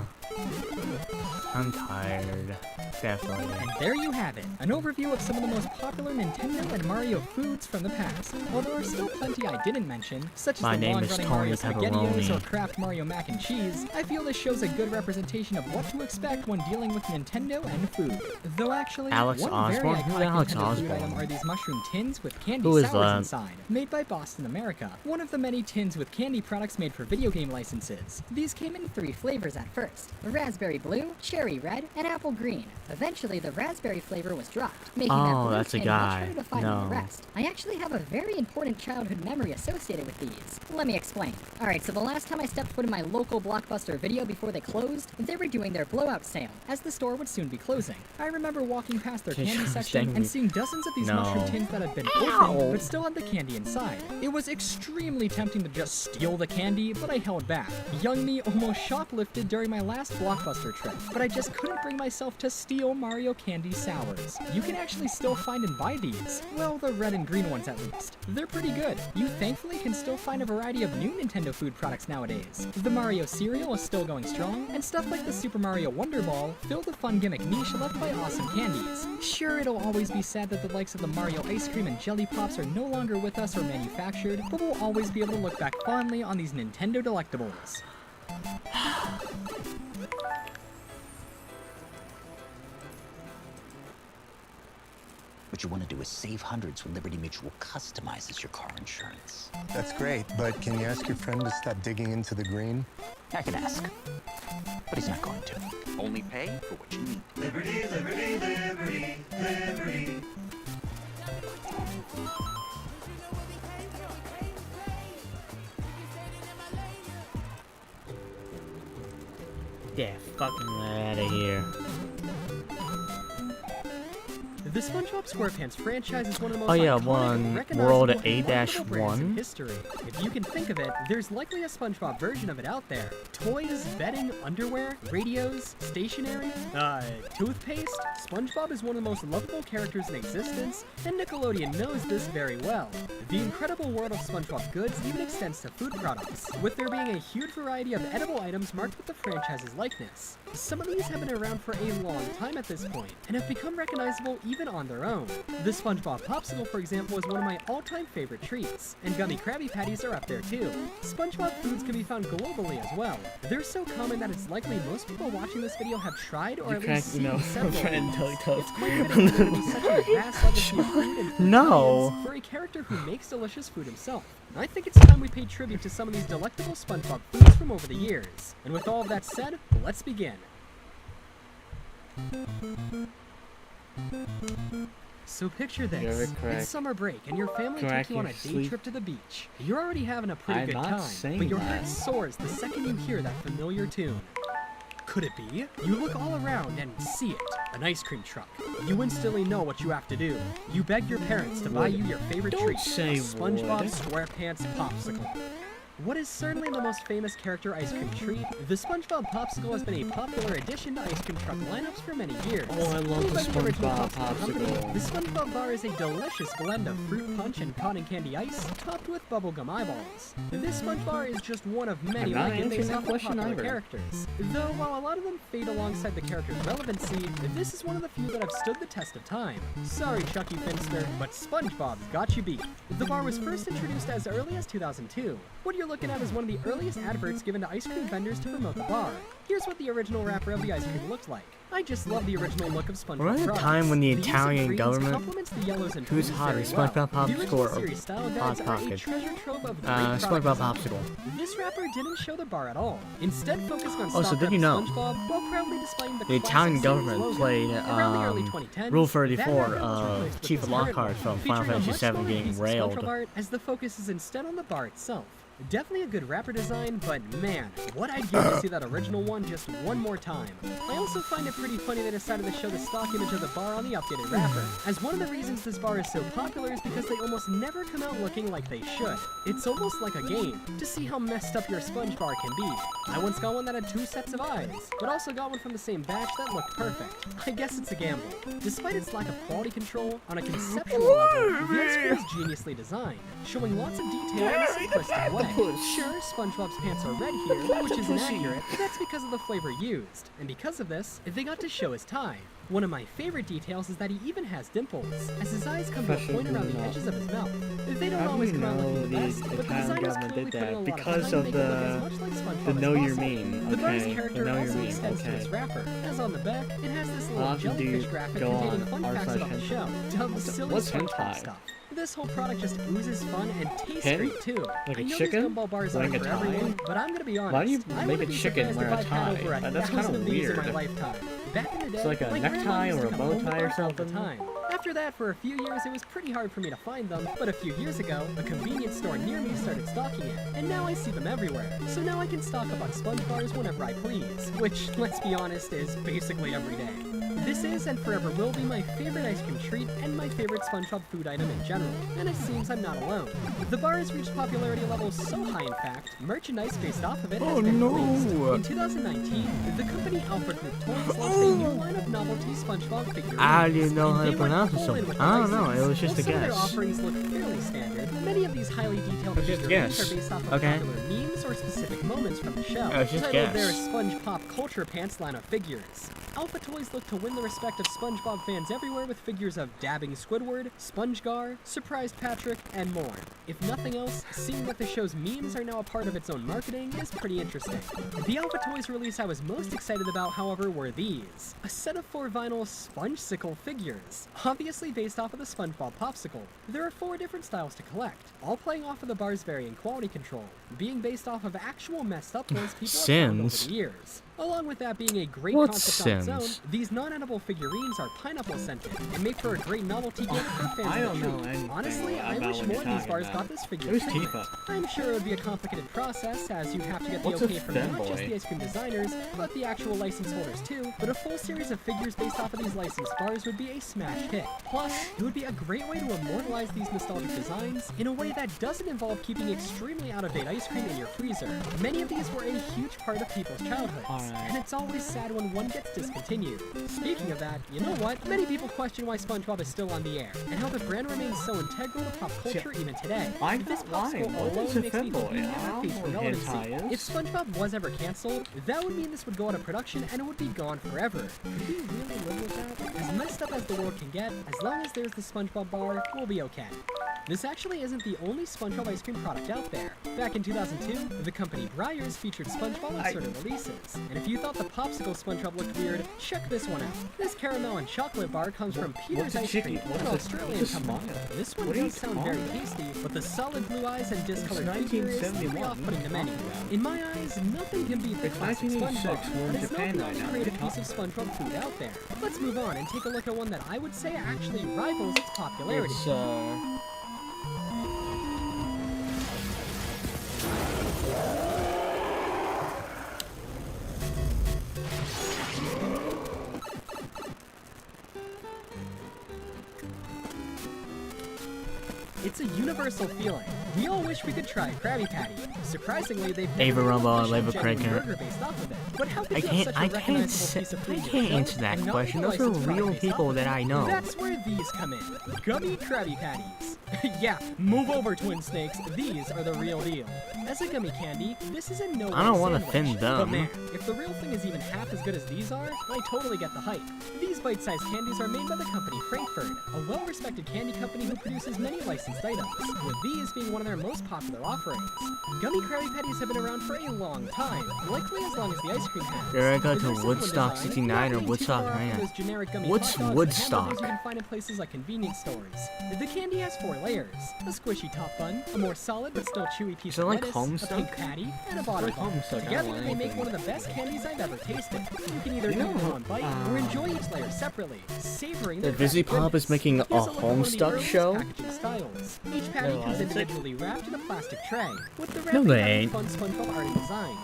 I'm tired. Definitely. And there you have it, an overview of some of the most popular Nintendo and Mario foods from the past. While there are still plenty I didn't mention, such as My the name is long-running Tony Mario SpaghettiOs or Pepperoni. Kraft Mario Mac and Cheese, I feel this shows a good representation of what to expect when dealing with Nintendo and food. Though actually, Alex one Osborne? very Who's iconic Alex Nintendo food Osborne? item are these mushroom tins with candy Who is sours that? inside, made by Boston America, one of the many tins with candy products made for video game licenses. These came in 3 flavors at first: raspberry blue, cherry red, and apple green. Eventually, the raspberry flavor was dropped, making that Oh, blue that's a tin much guy. harder to find than the No. rest. I actually have a very important childhood memory associated with these. Let me explain. Alright, so the last time I stepped foot in my local Blockbuster Video before they closed, they were doing their blowout sale, as the store would soon be closing. I remember walking past their Just candy staying section and with- seeing dozens of these No. mushroom tins that had been Ow. opened, but still had the candy inside. It was extremely tempting to just steal the candy, but I held back. Young me almost shoplifted during my last Blockbuster trip, but I just couldn't bring myself to steal Mario candy sours. You can actually still find and buy these. Well, the red and green ones at least. They're pretty good. You thankfully can still find a variety of new Nintendo food products nowadays. The Mario cereal is still going strong, and stuff like the Super Mario Wonder Ball fill the fun gimmick niche left by awesome candies. Sure, it'll always be sad that the likes of the Mario ice cream and jelly pops are no longer with us or manufactured, but we'll always be able to look back fondly on these Nintendo delectables. What you want to do is save hundreds when Liberty Mutual customizes your car insurance. That's great, but can you ask your friend to stop digging into the green? I can ask, but he's not going to. Only pay for what you need. Liberty, liberty, liberty, liberty. Yeah, fucking out of here. The SpongeBob SquarePants franchise is one of the most Oh yeah, iconic, one recognizable, World and marketable brands in A-1. history. If you can think of it, there's likely a SpongeBob version of it out there. Toys, bedding, underwear, radios, stationery, toothpaste. SpongeBob is one of the most lovable characters in existence, and Nickelodeon knows this very well. The incredible world of SpongeBob goods even extends to food products, with there being a huge variety of edible items marked with the franchise's likeness. Some of these have been around for a long time at this point, and have become recognizable even on their own. The SpongeBob Popsicle, for example, is one of my all-time favorite treats, and Gummy Krabby Patties are up there too. SpongeBob foods can be found globally as well. They're so common that it's likely most people watching this video have tried or at least seen several of these. It's quite fitting for there to be such a vast legacy of food and food No. science for a character who makes delicious food himself. I think it's time we pay tribute to some of these delectable SpongeBob foods from over the years. And with all of that said, let's begin. So picture this, it's summer break and your family took you on a day trip to the beach. You're already having a pretty I'm good not time, saying but your that. heart soars the second you hear that familiar tune. Could it be? You look all around and see it, an ice cream truck. You instantly know what you have to do. You beg your parents to buy you your favorite Don't treat, say a SpongeBob would. SquarePants Popsicle. What is certainly the most famous character ice cream treat, the SpongeBob Popsicle has been a popular addition to ice cream truck lineups for many years. Oh, I love Made the by original SpongeBob company, Popsicle. the SpongeBob bar is a delicious blend of fruit punch and cotton candy ice, topped with bubblegum eyeballs. This Sponge Bar is just one of many I'm not like it answering based that off of question popular either. characters. Though while a lot of them fade alongside the character's relevancy, this is one of the few that have stood the test of time. Sorry, Chucky Finster, but SpongeBob's got you beat. The bar was first introduced as early as 2002. What do you you're looking at is one of the earliest adverts given to ice cream vendors to promote the bar. Here's what the original wrapper of the ice cream looked like. I just love the original look of SpongeBob. Remember the products. time when the use of Italian greens government complements the yellows and who's blues hotter, very well. SpongeBob The Popsicle original or series style Hot guides are a Pocket? treasure trove of great SpongeBob product design. Popsicle. This wrapper didn't show the bar at all. Instead, focused on Oh, so stock did up you know SpongeBob while proudly displaying the the Italian classic government series played logo. Around the early 2010s, Rule that 34 wrapper was replaced with Chief this of current Lockhart one, from Final featuring a Fantasy much VII longer getting piece of railed. SpongeBob art, as the focus is instead on the bar itself. Definitely a good wrapper design, but man, what I'd give to see that original one just one more time. I also find it pretty funny they decided to show the stock image of the bar on the updated wrapper, as one of the reasons this bar is so popular is because they almost never come out looking like they should. It's almost like a game, to see how messed up your sponge bar can be. I once got one that had 2 sets of eyes, but also got one from the same batch that looked perfect. I guess it's a gamble. Despite its lack of quality control, on a conceptual level, the ice cream is geniusly designed, showing lots of detail in a simplistic way. Sure, SpongeBob's pants are red here, which is inaccurate, but that's because of the flavor used. And because of this, they got to show his tie. One of my favorite details is that he even has dimples, as his eyes come to a point around the edges of his mouth. They don't always come out looking the best, but the designers clearly put in a lot of time to make it look as much like SpongeBob as possible. The bar's character also extends to its wrapper, as on the back, it has this little jellyfish graphic containing fun facts about the show, dumb, silly SpongeBob stuff. This whole product just oozes fun and tastes great too. Like I a know chicken? these gumball bars Wearing aren't a for tie? everyone, but I'm gonna be honest. Why do you I make wouldn't a be chicken surprised wear if a I've had tie? over a That's kinda 1,000 of these in my weird. lifetime. Back in the day, It's like a my necktie grandma used or to a come bow home tie or with bars all the something. time. After that, for a few years, it was pretty hard for me to find them, but a few years ago, a convenience store near me started stocking it, and now I see them everywhere. So now I can stock up on sponge bars whenever I please, which, let's be honest, is basically every day. This is and forever will be my favorite ice cream treat and my favorite SpongeBob food item in general, and it seems I'm not alone. The bar has reached popularity levels so high, in fact, merchandise based off of it has been released. In 2019, the company Alpha Group Toys launched a new line of novelty SpongeBob figurines. I didn't know how to and they went pronounce it, all so in with I don't the know, license. it was just a While some of their guess. offerings look fairly standard, many of these highly detailed It was just a figurines guess. are based off of Okay. popular memes or specific moments from the show. It was just a Titled guess. their Sponge Pop Culture Pants line of figures. Alpha Toys look to win the respect of SpongeBob fans everywhere with figures of Dabbing Squidward, SpongeGar, Surprised Patrick, and more. If nothing else, seeing that the show's memes are now a part of its own marketing is pretty interesting. The Alpha Toys release I was most excited about, however, were these. A set of 4 vinyl Spongesicle figures, obviously based off of the SpongeBob Popsicle. There are 4 different styles to collect, all playing off of the bar's varying quality control, being based off of actual messed up ones people have found over Sims. the years. Along with that being a great What's concept on its Sims? own, these non-edible figurines are pineapple scented and make for a great novelty gift for fans I of don't the know treat. anything Honestly, I about wish what more you're of these talking bars about. got this figure Who's treatment. Tifa? I'm sure it would be a complicated process, as you'd have to get the What's a okay from not just femboy? the ice cream designers, but the actual license holders too, but a full series of figures based off of these licensed bars would be a smash hit. Plus, it would be a great way to immortalize these nostalgic designs in a way that doesn't involve keeping extremely out-of-date ice cream in your freezer. Many of these were a huge part of people's childhoods, and it's always sad when one gets discontinued. Speaking of that, you know what? Many people question why SpongeBob is still on the air, and how the brand remains so integral to pop culture even today. This popsicle alone makes me think we never face relevancy. If SpongeBob was ever cancelled, that would mean this would go out of production and it would be gone forever. Could we really live with that? As messed up as the world can get, as long as there's the SpongeBob bar, we'll be okay. This actually isn't the only SpongeBob ice cream product out there. Back in 2002, the company Breyers featured SpongeBob on certain releases. And if you thought the popsicle SpongeBob looked weird, check this one out. This caramel and chocolate bar comes from Peter's Ice Cream, an Australian company. This one does sound very tasty, but the solid blue eyes and discolored figure is slightly off-putting to many. In my eyes, nothing can beat the classic SpongeBob, but it's not the only creative piece of SpongeBob food out there. Let's move on and take a look at one that I would say actually rivals its popularity. It's a universal feeling. We all wish we could try a Krabby Patty. Surprisingly, they've Ava never Rumble and released a Lava genuine Cricket. burger based off of it. But how could I you have can't such a recognizable piece of food in your answer show that and not question. make a Those are licensed product real based people off of that it? I know. That's where these come in. Gummy Krabby Patties. Yeah, move over, Twin Snakes. These are the real deal. As a gummy candy, this is in no way I don't wanna sandwich. offend them. But man, if the real thing is even half as good as these are, I totally get the hype. These bite-sized candies are made by the company Frankfurt, a well-respected candy company who produces many licensed items, with these being one of their most popular offerings. Gummy Krabby Patties have been around for a long time, likely as long as the ice cream has. Here I go to Their simple Woodstock design, 69 not or being Woodstock too far off 9. those generic gummy What's hot dogs and Woodstock? hamburgers you can find in places like convenience stores. The candy has 4 layers: a squishy top bun, a more solid but still chewy piece Is it of like lettuce, Homestuck? a pink patty, and a bottom Like bun. Homestuck, I don't Together, want they make anything. one of the best candies I've ever tasted. You can either You eat them know, in one bite or enjoy each layer separately, savoring The their Vizzy craft Pop is goodness. making a Here's look at one of the Homestuck earliest show? packaging styles. Each patty No, comes I don't think- individually wrapped in a plastic tray, with the No, wrapping they having ain't. fun SpongeBob art and designs.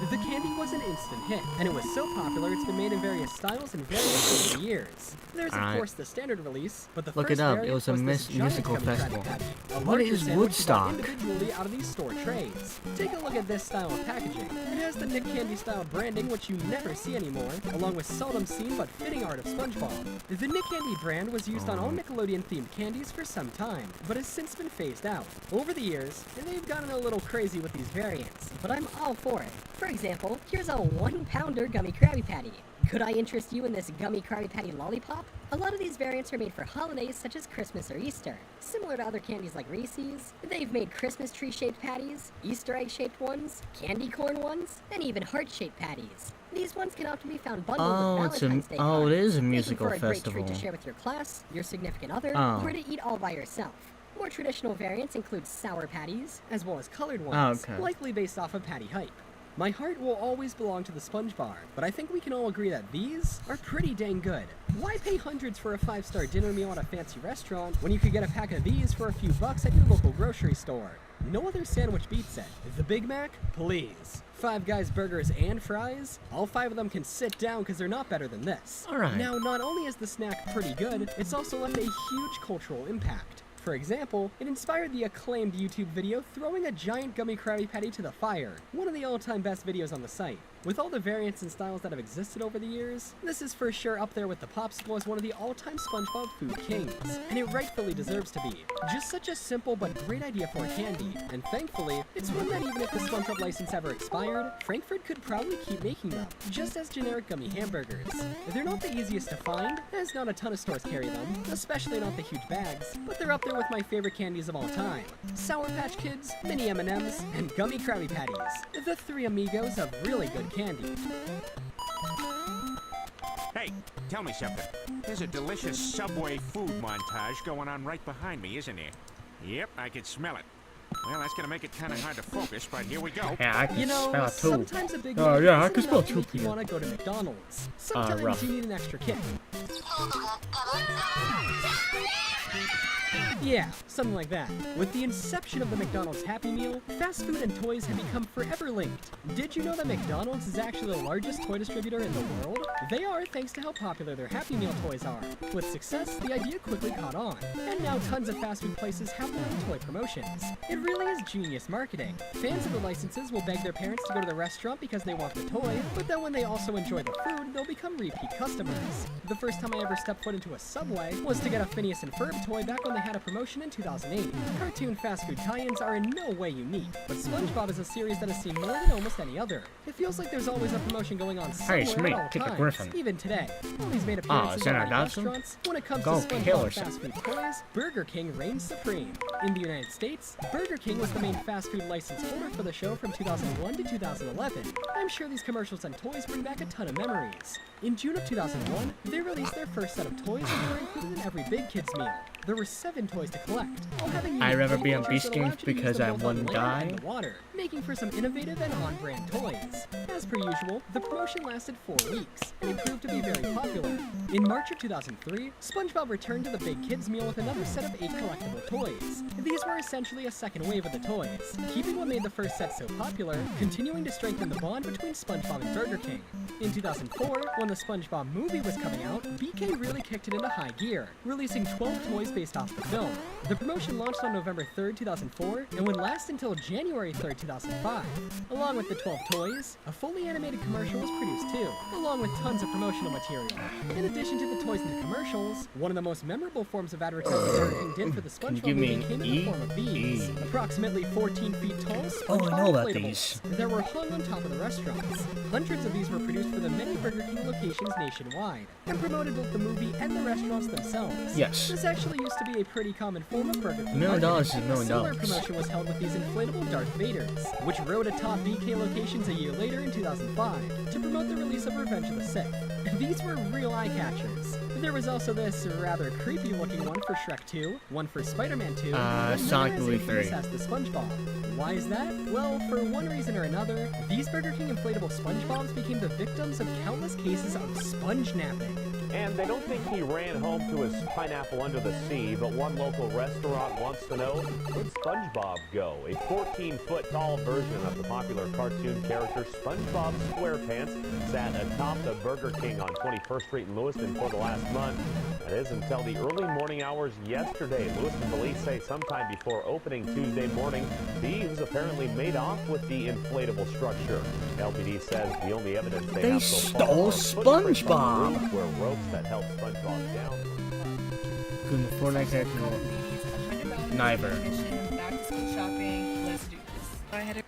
The candy was an instant hit, and it was so popular it's been made in various styles and variants over the years. There's of Alright. course the standard release, but the Look first it up, it variant was a this giant musical gummy Krabby festival. Patty, a What larger is sandwich you buy Woodstock? individually out of these store trays. Take a look at this style of packaging. It has the Nick Candy style branding, which you never see anymore, along with seldom seen but fitting art of SpongeBob. The Nick Candy brand was used on all Nickelodeon themed candies for some time, but has since been phased out. Over the years, they've gotten a little crazy with these variants, but I'm all for it. For example, here's a 1-pounder gummy Krabby Patty. Could I interest you in this gummy Krabby Patty lollipop? A lot of these variants are made for holidays such as Christmas or Easter. Similar to other candies like Reese's, they've made Christmas tree-shaped patties, Easter egg-shaped ones, candy corn ones, and even heart-shaped patties. These ones can often be found bundled Oh, with it's Valentine's Day it cards, is a making musical for a great festival. treat to share with your class, your significant other, Oh. or to eat all by yourself. More traditional variants include sour patties, as well as colored ones, okay. likely based off of Patty Hype. My heart will always belong to the Sponge Bar, but I think we can all agree that these are pretty dang good. Why pay hundreds for a 5-star dinner meal at a fancy restaurant when you could get a pack of these for a few bucks at your local grocery store? No other sandwich beats it. The Big Mac? Please. Five Guys burgers and fries? All 5 of them can sit down because they're not better than this. Alright. Now, not only is the snack pretty good, it's also left a huge cultural impact. For example, it inspired the acclaimed YouTube video Throwing a Giant Gummy Krabby Patty to the Fire, one of the all-time best videos on the site. With all the variants and styles that have existed over the years, this is for sure up there with the Popsicle as one of the all-time SpongeBob food kings, and it rightfully deserves to be. Just such a simple but great idea for a candy, and thankfully, it's one that even if the SpongeBob license ever expired, Frankfurt could probably keep making them, just as generic gummy hamburgers. They're not the easiest to find, as not a ton of stores carry them, especially not the huge bags, but they're up there with my favorite candies of all time. Sour Patch Kids, Mini M&Ms, and Gummy Krabby Patties. The 3 amigos of really good candy. Hey, tell me something. There's a delicious Subway food montage going on right behind me, isn't there? Yep, I can smell it. Well, that's gonna make it kind of hard to focus, but here we go. Yeah, I can You know, smell it too. sometimes a big Oh, meal yeah, I isn't can smell enough it to too, make you Peter. want to go to McDonald's. Sometimes rough. you need an extra kick. Yeah, something like that. With the inception of the McDonald's Happy Meal, fast food and toys have become forever linked. Did you know that McDonald's is actually the largest toy distributor in the world? They are thanks to how popular their Happy Meal toys are. With success, the idea quickly caught on, and now tons of fast food places have their own toy promotions. It really is genius marketing. Fans of the licenses will beg their parents to go to the restaurant because they want the toy, but then when they also enjoy the food, they'll become repeat customers. The first time I ever stepped foot into a Subway was to get a Phineas and Ferb toy back when they had a promotion in 2008. Cartoon fast food tie-ins are in no way unique, but SpongeBob is a series that has seen more than almost any other. It feels like there's always a promotion going on somewhere Hey, it's me, at all Peter times, Griffin. even today. All these made Oh, appearances is that at our many Dodson? restaurants. When it comes Go to kill SpongeBob herself. fast food toys, Burger King reigns supreme. In the United States, Burger King was the main fast food license holder for the show from 2001 to 2011. I'm sure these commercials and toys bring back a ton of memories. In June of 2001, they released their first set of toys and were included in every Big Kids meal. There were 7 toys to collect, all having I'd unique rather be on features Beast that allowed Games you to use because them I both on wouldn't land die. and the water, making for some innovative and on-brand toys. As per usual, the promotion lasted 4 weeks, and it proved to be very popular. In March of 2003, SpongeBob returned to the Big Kids meal with another set of 8 collectible toys. These were essentially a second wave of the toys, keeping what made the first set so popular, continuing to strengthen the bond between SpongeBob and Burger King. In 2004, when the SpongeBob movie was coming out, BK really kicked it into high gear, releasing 12 toys based off the film. The promotion launched on November 3rd, 2004, and would last until January 3rd, 2005. Along with the 12 toys, a full early animated commercial was produced too, along with tons of promotional material. In addition to the toys in the commercials, one of the most memorable forms of advertising Burger King did for the SpongeBob movie came in the form of these. Approximately 14 feet tall SpongeBob I know about inflatables these. that were hung on top of the restaurants. Hundreds of these were produced for the many Burger King locations nationwide, and promoted both the movie and the restaurants themselves. Yes. This actually used to be a pretty common form of Burger King $1 million marketing. is $1 million. A similar promotion was held with these inflatable Darth Vaders, which rode atop BK locations a year later in 2005 to promote the release of Revenge of the Sith. These were real eye-catchers. There was also this rather creepy-looking one for Shrek 2, one for Spider-Man 2, and Sonic one as Movie infamous 3. as the SpongeBob. Why is that? Well, for one reason or another, these Burger King inflatable SpongeBobs became the victims of countless cases of sponge napping. And they don't think he ran home to his pineapple under the sea, but one local restaurant wants to know, where'd SpongeBob go? A 14-foot tall version of the popular cartoon character SpongeBob SquarePants sat atop the Burger King on 21st Street in Lewiston for the last month. That is until the early morning hours yesterday. Lewiston police say sometime before opening Tuesday morning, thieves apparently made off with the inflatable structure. LPD says the only evidence they have so far stole are footprints on the SpongeBob. roof where ropes that held SpongeBob down. Good before next actual Niver. Shopping. Let's do this. I had a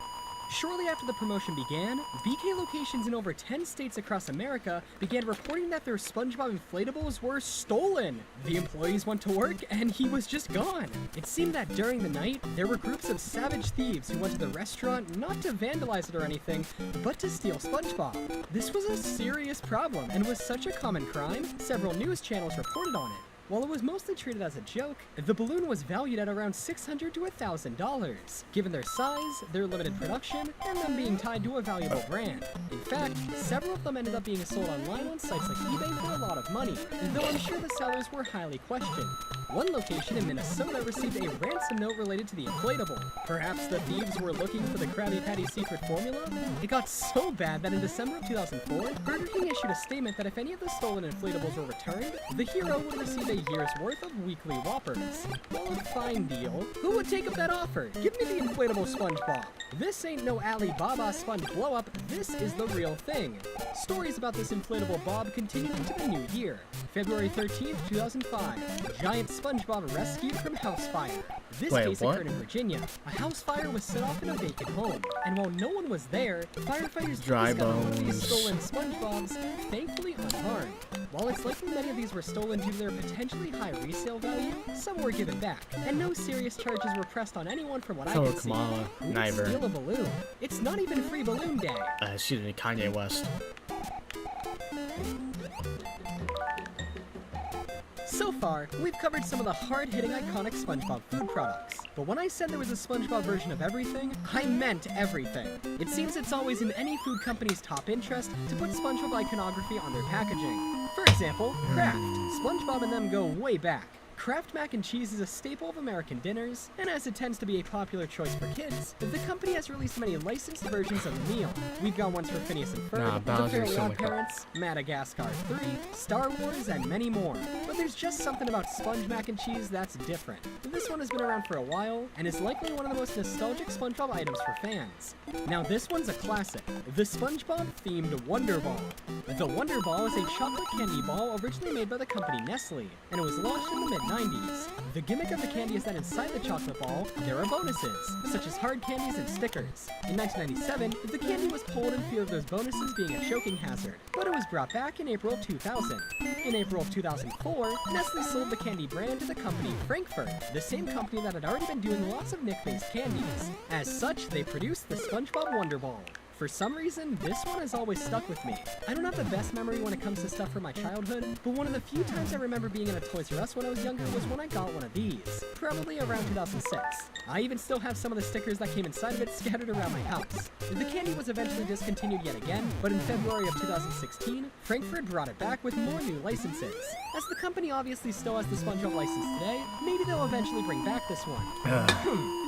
Shortly after the promotion began, BK locations in over 10 states across America began reporting that their SpongeBob inflatables were stolen. The employees went to work and he was just gone. It seemed that during the night, there were groups of savage thieves who went to the restaurant not to vandalize it or anything, but to steal SpongeBob. This was a serious problem and was such a common crime, several news channels reported on it. While it was mostly treated as a joke, the balloon was valued at around $600 to $1,000, given their size, their limited production, and them being tied to a valuable brand. In fact, several of them ended up being sold online on sites like eBay for a lot of money, though I'm sure the sellers were highly questioned. One location in Minnesota received a ransom note related to the inflatable. Perhaps the thieves were looking for the Krabby Patty secret formula? It got so bad that in December of 2004, Burger King issued a statement that if any of the stolen inflatables were returned, the hero would receive a year's worth of weekly Whoppers. Well, a fine deal. Who would take up that offer? Give me the inflatable SpongeBob. This ain't no Alibaba sponge blow-up, this is the real thing. Stories about this inflatable Bob continued into the new year. February 13th, 2005. Giant SpongeBob rescued from house fire. This case occurred in Virginia. A house fire was set off in a vacant home, and while no one was there, firefighters discovered these stolen SpongeBobs, thankfully unharmed. While it's likely many of these were stolen due to their potentially high resale value, some were given back, and no serious charges were pressed on anyone from what I can see. Who would steal a balloon? It's not even Free Balloon Day. Excuse me, Kanye West. So far, we've covered some of the hard-hitting iconic SpongeBob food products. But when I said there was a SpongeBob version of everything, I meant everything. It seems it's always in any food company's top interest to put SpongeBob iconography on their packaging. For example, Kraft. SpongeBob and them go way back. Kraft mac and cheese is a staple of American dinners, and as it tends to be a popular choice for kids, the company has released many licensed versions of the meal. We've got ones for Phineas and Ferb, The Fairly Odd Parents, Madagascar 3, Star Wars, and many more. But there's just something about sponge mac and cheese that's different. This one has been around for a while, and is likely one of the most nostalgic SpongeBob items for fans. Now this one's a classic, the SpongeBob-themed Wonder Ball. The Wonder Ball is a chocolate candy ball originally made by the company Nestle, and it was launched in the mid-90s. The gimmick of the candy is that inside the chocolate ball, there are bonuses, such as hard candies and stickers. In 1997, the candy was pulled in fear of those bonuses being a choking hazard, but it was brought back in April of 2000. In April of 2004, Nestle sold the candy brand to the company Frankfurt, the same company that had already been doing lots of Nick-based candies. As such, they produced the SpongeBob Wonder Ball. For some reason, this one has always stuck with me. I don't have the best memory when it comes to stuff from my childhood, but one of the few times I remember being in a Toys R Us when I was younger was when I got one of these, probably around 2006. I even still have some of the stickers that came inside of it scattered around my house. The candy was eventually discontinued yet again, but in February of 2016, Frankfurt brought it back with more new licenses. As the company obviously still has the SpongeBob license today, maybe they'll eventually bring back this one.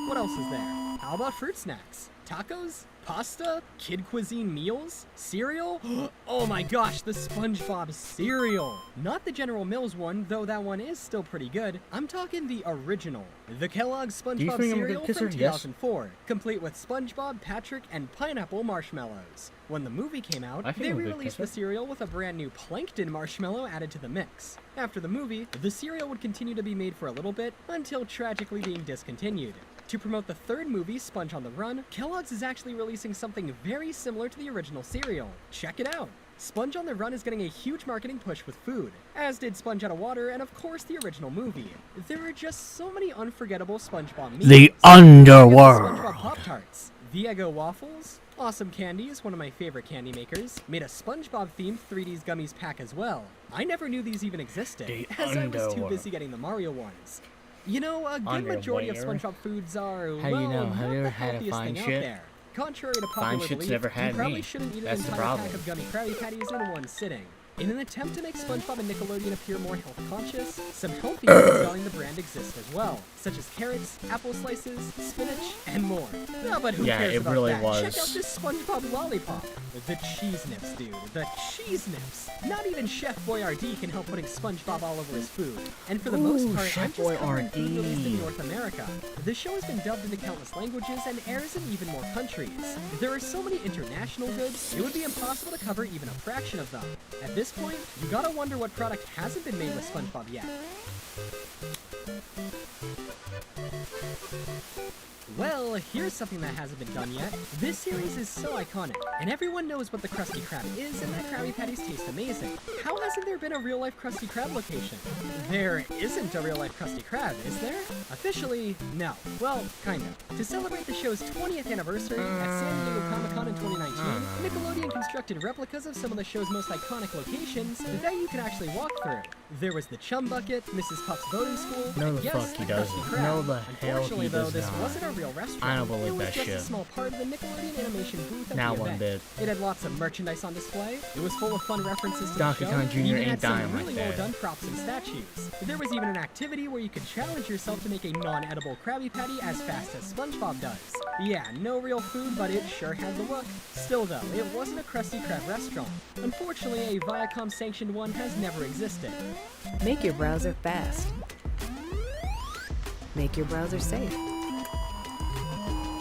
What else is there? How about fruit snacks? Tacos? Pasta? Kid cuisine meals? Cereal? Oh my gosh, the SpongeBob cereal! Not the General Mills one, though that one is still pretty good. I'm talking the original. The Kellogg's SpongeBob cereal from 2004, complete with SpongeBob, Patrick, and pineapple marshmallows. When the movie came out, they re-released the cereal with a brand new Plankton marshmallow added to the mix. After the movie, the cereal would continue to be made for a little bit, until tragically being discontinued. To promote the third movie, Sponge on the Run, Kellogg's is actually releasing something very similar to the original cereal. Check it out! Sponge on the Run is getting a huge marketing push with food, as did Sponge Out of Water and of course the original movie. There are just so many unforgettable SpongeBob meals. The Underworld. SpongeBob Pop-Tarts, the Eggo Waffles, Awesome Candies, one of my favorite candy makers, made a SpongeBob-themed 3Ds Gummies pack as well. I never knew these even existed, as I was too busy getting the Mario ones. You know, a good majority of SpongeBob foods are, How well, you know? Have you ever not the had a healthiest fine thing out shit? there. Contrary to Fine popular shit's belief, never had you probably me. shouldn't eat That's an the entire problem. pack of gummy Krabby Patties in one sitting. In an attempt to make SpongeBob and Nickelodeon appear more health conscious, some healthy foods selling the brand exist as well, such as carrots, apple slices, spinach, and more. No, but who cares it about really that? was. Check out this SpongeBob lollipop. The cheese nips, dude. The cheese nips. Not even Chef Boyardee can help putting SpongeBob all over his food. And for the most part, I'm just covering food released in North America. The show has been dubbed into countless languages and airs in even more countries. There are so many international goods, it would be impossible to cover even a fraction of them. At this point, you gotta wonder what product hasn't been made with SpongeBob yet. Well, here's something that hasn't been done yet. This series is so iconic, and everyone knows what the Krusty Krab is and that Krabby Patties taste amazing. How hasn't there been a real-life Krusty Krab location? There isn't a real-life Krusty Krab, is there? Officially, no. Well, kind of. To celebrate the show's 20th anniversary at San Diego Comic-Con in 2019, Nickelodeon constructed replicas of some of the show's most iconic locations that you can actually walk through. There was the Chum Bucket, Mrs. Puff's boating school, No, and the yes, fuck he the doesn't. Krusty Krab. No, the hell Unfortunately, he though, does this not. wasn't a real restaurant. I don't believe it was that just shit. a small part of the Nickelodeon animation booth at Now the one event. bit. It had lots of merchandise on display. It was full of fun references to Donkey the show. Kong Jr. and even ain't had some dying like really that. well done props and statues. There was even an activity where you could challenge yourself to make a non-edible Krabby Patty as fast as SpongeBob does. Yeah, no real food, but it sure had the look. Still though, it wasn't a Krusty Krab restaurant. Unfortunately, a Viacom-sanctioned one has never existed. Make your browser fast. Make your browser safe.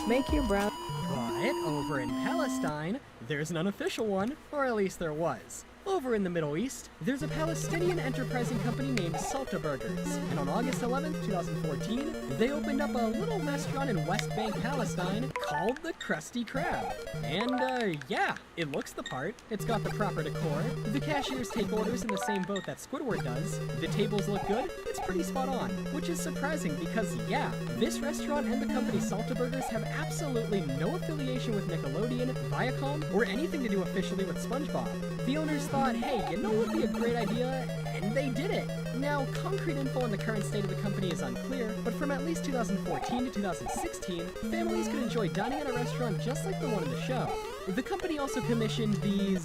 Make your browser... But over in Palestine, there's an unofficial one, or at least there was. Over in the Middle East, there's a Palestinian enterprising company named Salta Burgers, and on August 11, 2014, they opened up a little restaurant in West Bank, Palestine, called the Krusty Krab. And, yeah, it looks the part. It's got the proper decor. The cashiers take orders in the same boat that Squidward does. The tables look good. It's pretty spot on, which is surprising because, yeah, this restaurant and the company Salta Burgers have absolutely no affiliation with Nickelodeon, Viacom, or anything to do officially with SpongeBob. The owners thought, hey, you know what would be a great idea? And they did it! Now, concrete info on the current state of the company is unclear, but from at least 2014 to 2016, families could enjoy dining at a restaurant just like the one in the show. The company also commissioned these,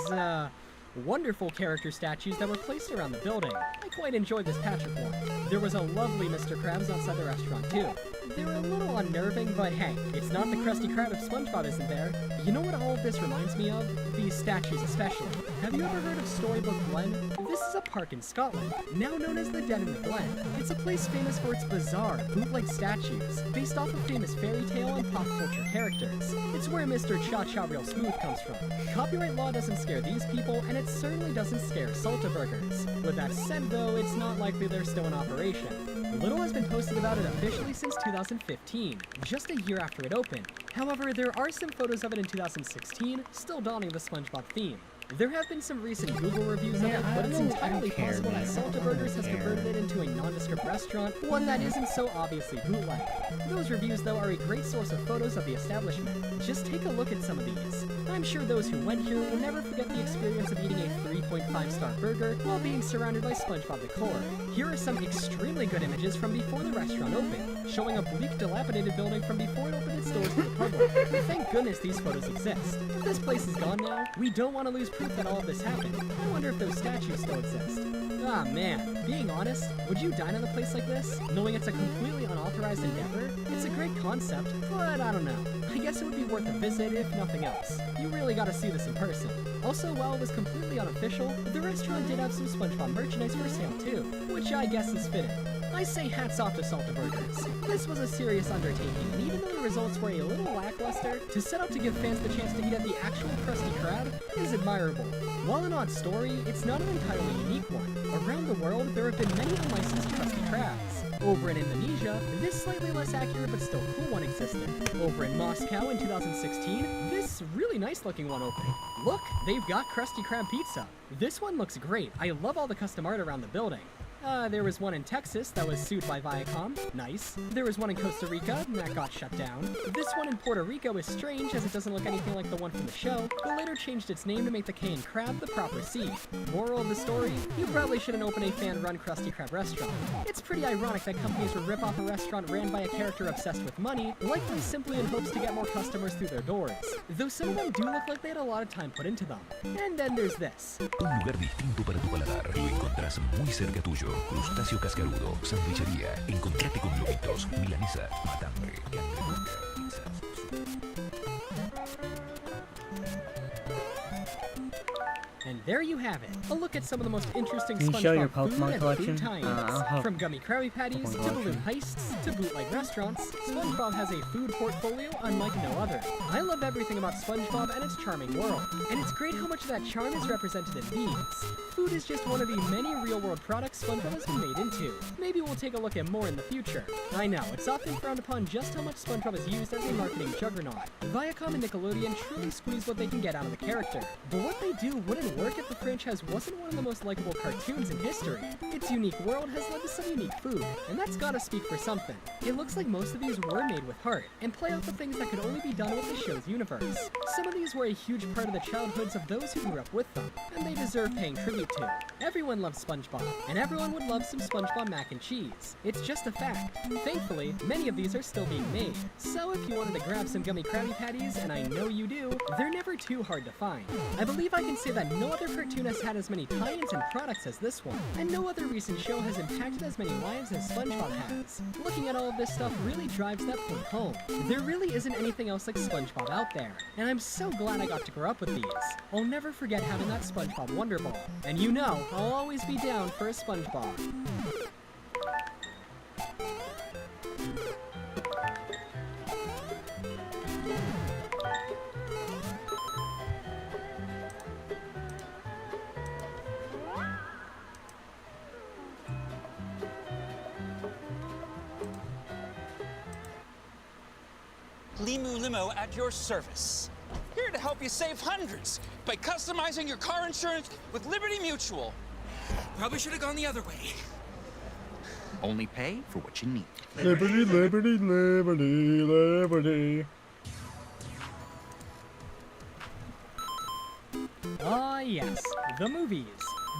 wonderful character statues that were placed around the building. I quite enjoyed this Patrick one. There was a lovely Mr. Krabs outside the restaurant too. They were a little unnerving, but hey, it's not the Krusty Krab if SpongeBob isn't there. You know what all of this reminds me of? These statues especially. Have you ever heard of Storybook Glen? This is a park in Scotland, now known as the Den in the Glen. It's a place famous for its bizarre, bootleg statues, based off of famous fairy tale and pop culture characters. It's where Mr. Cha-Cha Real Smooth comes from. Copyright law doesn't scare these people, and it certainly doesn't scare Salta Burgers. With that said though, it's not likely they're still in operation. Little has been posted about it officially since 2015, just a year after it opened. However, there are some photos of it in 2016, still donning the SpongeBob theme. There have been some recent Google reviews of it, but it's entirely possible that Salta Burgers has converted it into a nondescript restaurant, one that isn't so obviously bootleg. Those reviews, though, are a great source of photos of the establishment. Just take a look at some of these. I'm sure those who went here will never forget the experience of eating a 3.5-star burger while being surrounded by SpongeBob decor. Here are some extremely good images from before the restaurant opened, showing a bleak, dilapidated building from before it opened its doors to the public. Thank goodness these photos exist. If this place is gone now, we don't want to lose proof that all of this happened. I wonder if those statues still exist. Ah man, being honest, would you dine at a place like this, knowing it's a completely unauthorized endeavor? It's a great concept, but I don't know. I guess it would be worth a visit if nothing else. You really gotta see this in person. Also, while it was completely unofficial, the restaurant did have some SpongeBob merchandise for sale too, which I guess is fitting. I say hats off to Salta Burgers. This was a serious undertaking, and even though the results were a little lackluster, to set out to give fans the chance to eat at the actual Krusty Krab is admirable. While an odd story, it's not an entirely unique one. Around the world, there have been many unlicensed Krusty Krabs. Over in Indonesia, this slightly less accurate but still cool one existed. Over in Moscow in 2016, this really nice looking one opened. Look, they've got Krusty Krab pizza. This one looks great. I love all the custom art around the building. There was one in Texas that was sued by Viacom. Nice. There was one in Costa Rica, and that got shut down. This one in Puerto Rico is strange as it doesn't look anything like the one from the show, but later changed its name to make the K in Crab the proper C. Moral of the story, you probably shouldn't open a fan-run Krusty Krab restaurant. It's pretty ironic that companies would rip off a restaurant ran by a character obsessed with money, likely simply in hopes to get more customers through their doors. Though some of them do look like they had a lot of time put into them. And then there's this. Un lugar distinto para tu paladar. Lo encontrás muy cerca tuyo. Crustáceo Cascarudo, sandwichería. Encontrate con lobitos, milanesa, matambre, pizza. And there you have it, a look at some of the most interesting Can you show your SpongeBob food Pokemon and collection? food tie-ins. From gummy Krabby Patties to balloon heists to bootleg restaurants, SpongeBob has a food portfolio unlike no other. I love everything about SpongeBob and its charming world, and it's great how much of that charm is represented in these. Food is just one of the many real-world products SpongeBob has been made into. Maybe we'll take a look at more in the future. I know, it's often frowned upon just how much SpongeBob is used as a marketing juggernaut. Viacom and Nickelodeon truly squeeze what they can get out of the character, but what they do wouldn't work if the franchise wasn't one of the most likable cartoons in history. Its unique world has led to some unique food, and that's gotta speak for something. It looks like most of these were made with heart, and play off of things that could only be done with the show's universe. Some of these were a huge part of the childhoods of those who grew up with them, and they deserve paying tribute to. Everyone loves SpongeBob, and everyone would love some SpongeBob mac and cheese. It's just a fact. Thankfully, many of these are still being made, so if you wanted to grab some gummy Krabby Patties, and I know you do, they're never too hard to find. I believe I can say that no other cartoon has had as many tie-ins and products as this one, and no other recent show has impacted as many lives as SpongeBob has. Looking at all of this stuff really drives that point home. There really isn't anything else like SpongeBob out there, and I'm so glad I got to grow up with these. I'll never forget having that SpongeBob Wonder Ball, and you know, I'll always be down for a SpongeBob. Limu Limo at your service. Here to help you save hundreds by customizing your car insurance with Liberty Mutual. Probably should have gone the other way. Only pay for what you need. Liberty, liberty, liberty, liberty. Ah, yes, the movies.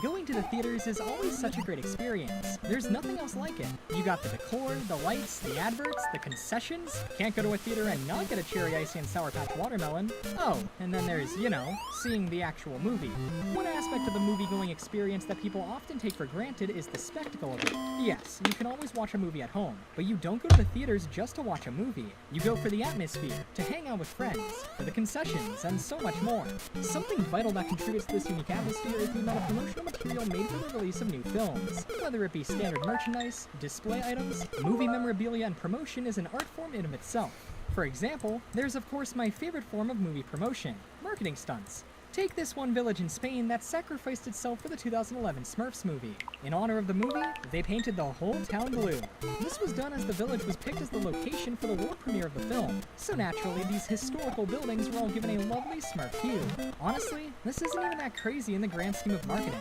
Going to the theaters is always such a great experience. There's nothing else like it. You got the decor, the lights, the adverts, the concessions. Can't go to a theater and not get a cherry icy and Sour Patch watermelon. Oh, and then there's, you know, seeing the actual movie. One aspect of the movie-going experience that people often take for granted is the spectacle of it. Yes, you can always watch a movie at home, but you don't go to the theaters just to watch a movie. You go for the atmosphere, to hang out with friends, for the concessions, and so much more. Something vital that contributes to this unique atmosphere is the amount of promotional material made for the release of new films. Whether it be standard merchandise, display items, movie memorabilia, and promotion is an art form in of itself. For example, there's of course my favorite form of movie promotion, marketing stunts. Take this one village in Spain that sacrificed itself for the 2011 Smurfs movie. In honor of the movie, they painted the whole town blue. This was done as the village was picked as the location for the world premiere of the film, so naturally these historical buildings were all given a lovely Smurf hue. Honestly, this isn't even that crazy in the grand scheme of marketing.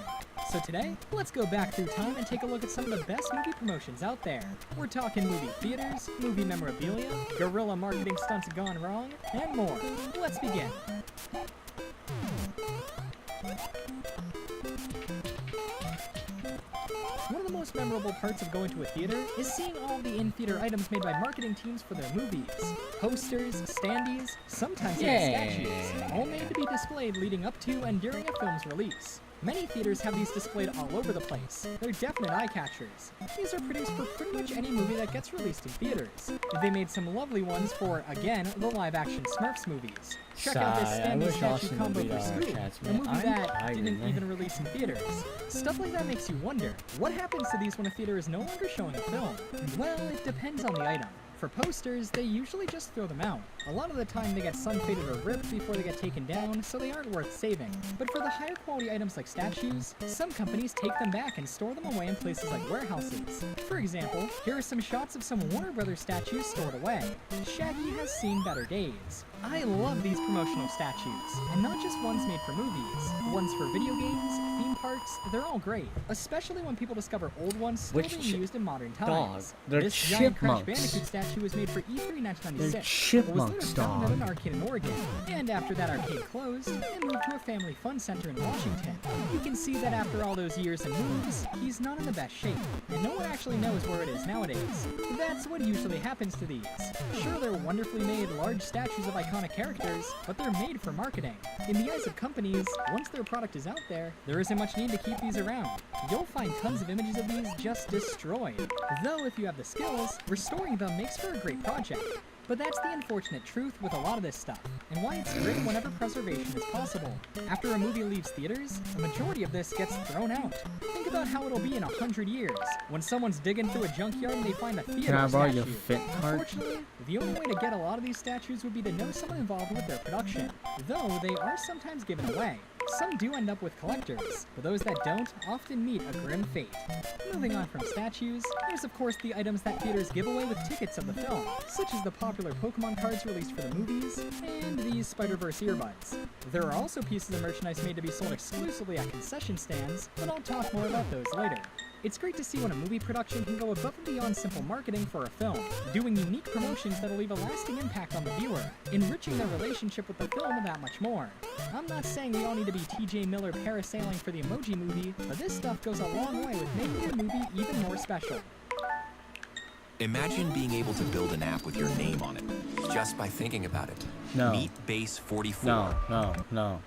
So today, let's go back through time and take a look at some of the best movie promotions out there. We're talking movie theaters, movie memorabilia, guerrilla marketing stunts gone wrong, and more. Let's begin. One of the most memorable parts of going to a theater is seeing all the in-theater items made by marketing teams for their movies. Posters, standees, sometimes even statues, all made to be displayed leading up to and during a film's release. Many theaters have these displayed all over the place. They're definite eye-catchers. These are produced for pretty much any movie that gets released in theaters. They made some lovely ones for, again, the live-action Smurfs movies. Check out this Standy Statue combo for Scoob, a movie that didn't even release in theaters. Stuff like that makes you wonder, what happens to these when a theater is no longer showing a film? Well, it depends on the item. For posters, they usually just throw them out. A lot of the time they get sun-faded or ripped before they get taken down, so they aren't worth saving. But for the higher quality items like statues, some companies take them back and store them away in places like warehouses. For example, here are some shots of some Warner Brothers statues stored away. Shaggy has seen better days. I love these promotional statues, and not just ones made for movies. Ones for video games, theme parks, they're all great, especially when people discover old ones still being used in modern times. They're This giant Crash chipmunks. Bandicoot statue was made for E3 1996. They're chipmunks, It was later found at dog. an arcade in Oregon, and after that arcade closed, it moved to a family fun center in Washington. You can see that after all those years and moves, he's not in the best shape, and no one actually knows where it is nowadays. That's what usually happens to these. Sure, they're wonderfully made large statues of iconic characters, but they're made for marketing. In the eyes of companies, once their product is out there, there isn't much need to keep these around. You'll find tons of images of these just destroyed. Though if you have the skills, restoring them makes for a great project. But that's the unfortunate truth with a lot of this stuff, and why it's great whenever preservation is possible. After a movie leaves theaters, a majority of this gets thrown out. Think about how it'll be in 100 years, when someone's digging through a junkyard and they find a theater Can I borrow your statue. fit card? Unfortunately, the only way to get a lot of these statues would be to know someone involved with their production, though they are sometimes given away. Some do end up with collectors, but those that don't often meet a grim fate. Moving on from statues, there's of course the items that theaters give away with tickets of the film, such as the popular Pokemon cards released for the movies, and these Spider-Verse earbuds. There are also pieces of merchandise made to be sold exclusively at concession stands, but I'll talk more about those later. It's great to see when a movie production can go above and beyond simple marketing for a film, doing unique promotions that'll leave a lasting impact on the viewer, enriching their relationship with the film and that much more. I'm not saying we all need to be TJ Miller parasailing for the Emoji Movie, but this stuff goes a long way with making your movie even more special. Imagine being able to build an app with your name on it, just by thinking about it. No. Meet Base 44. No.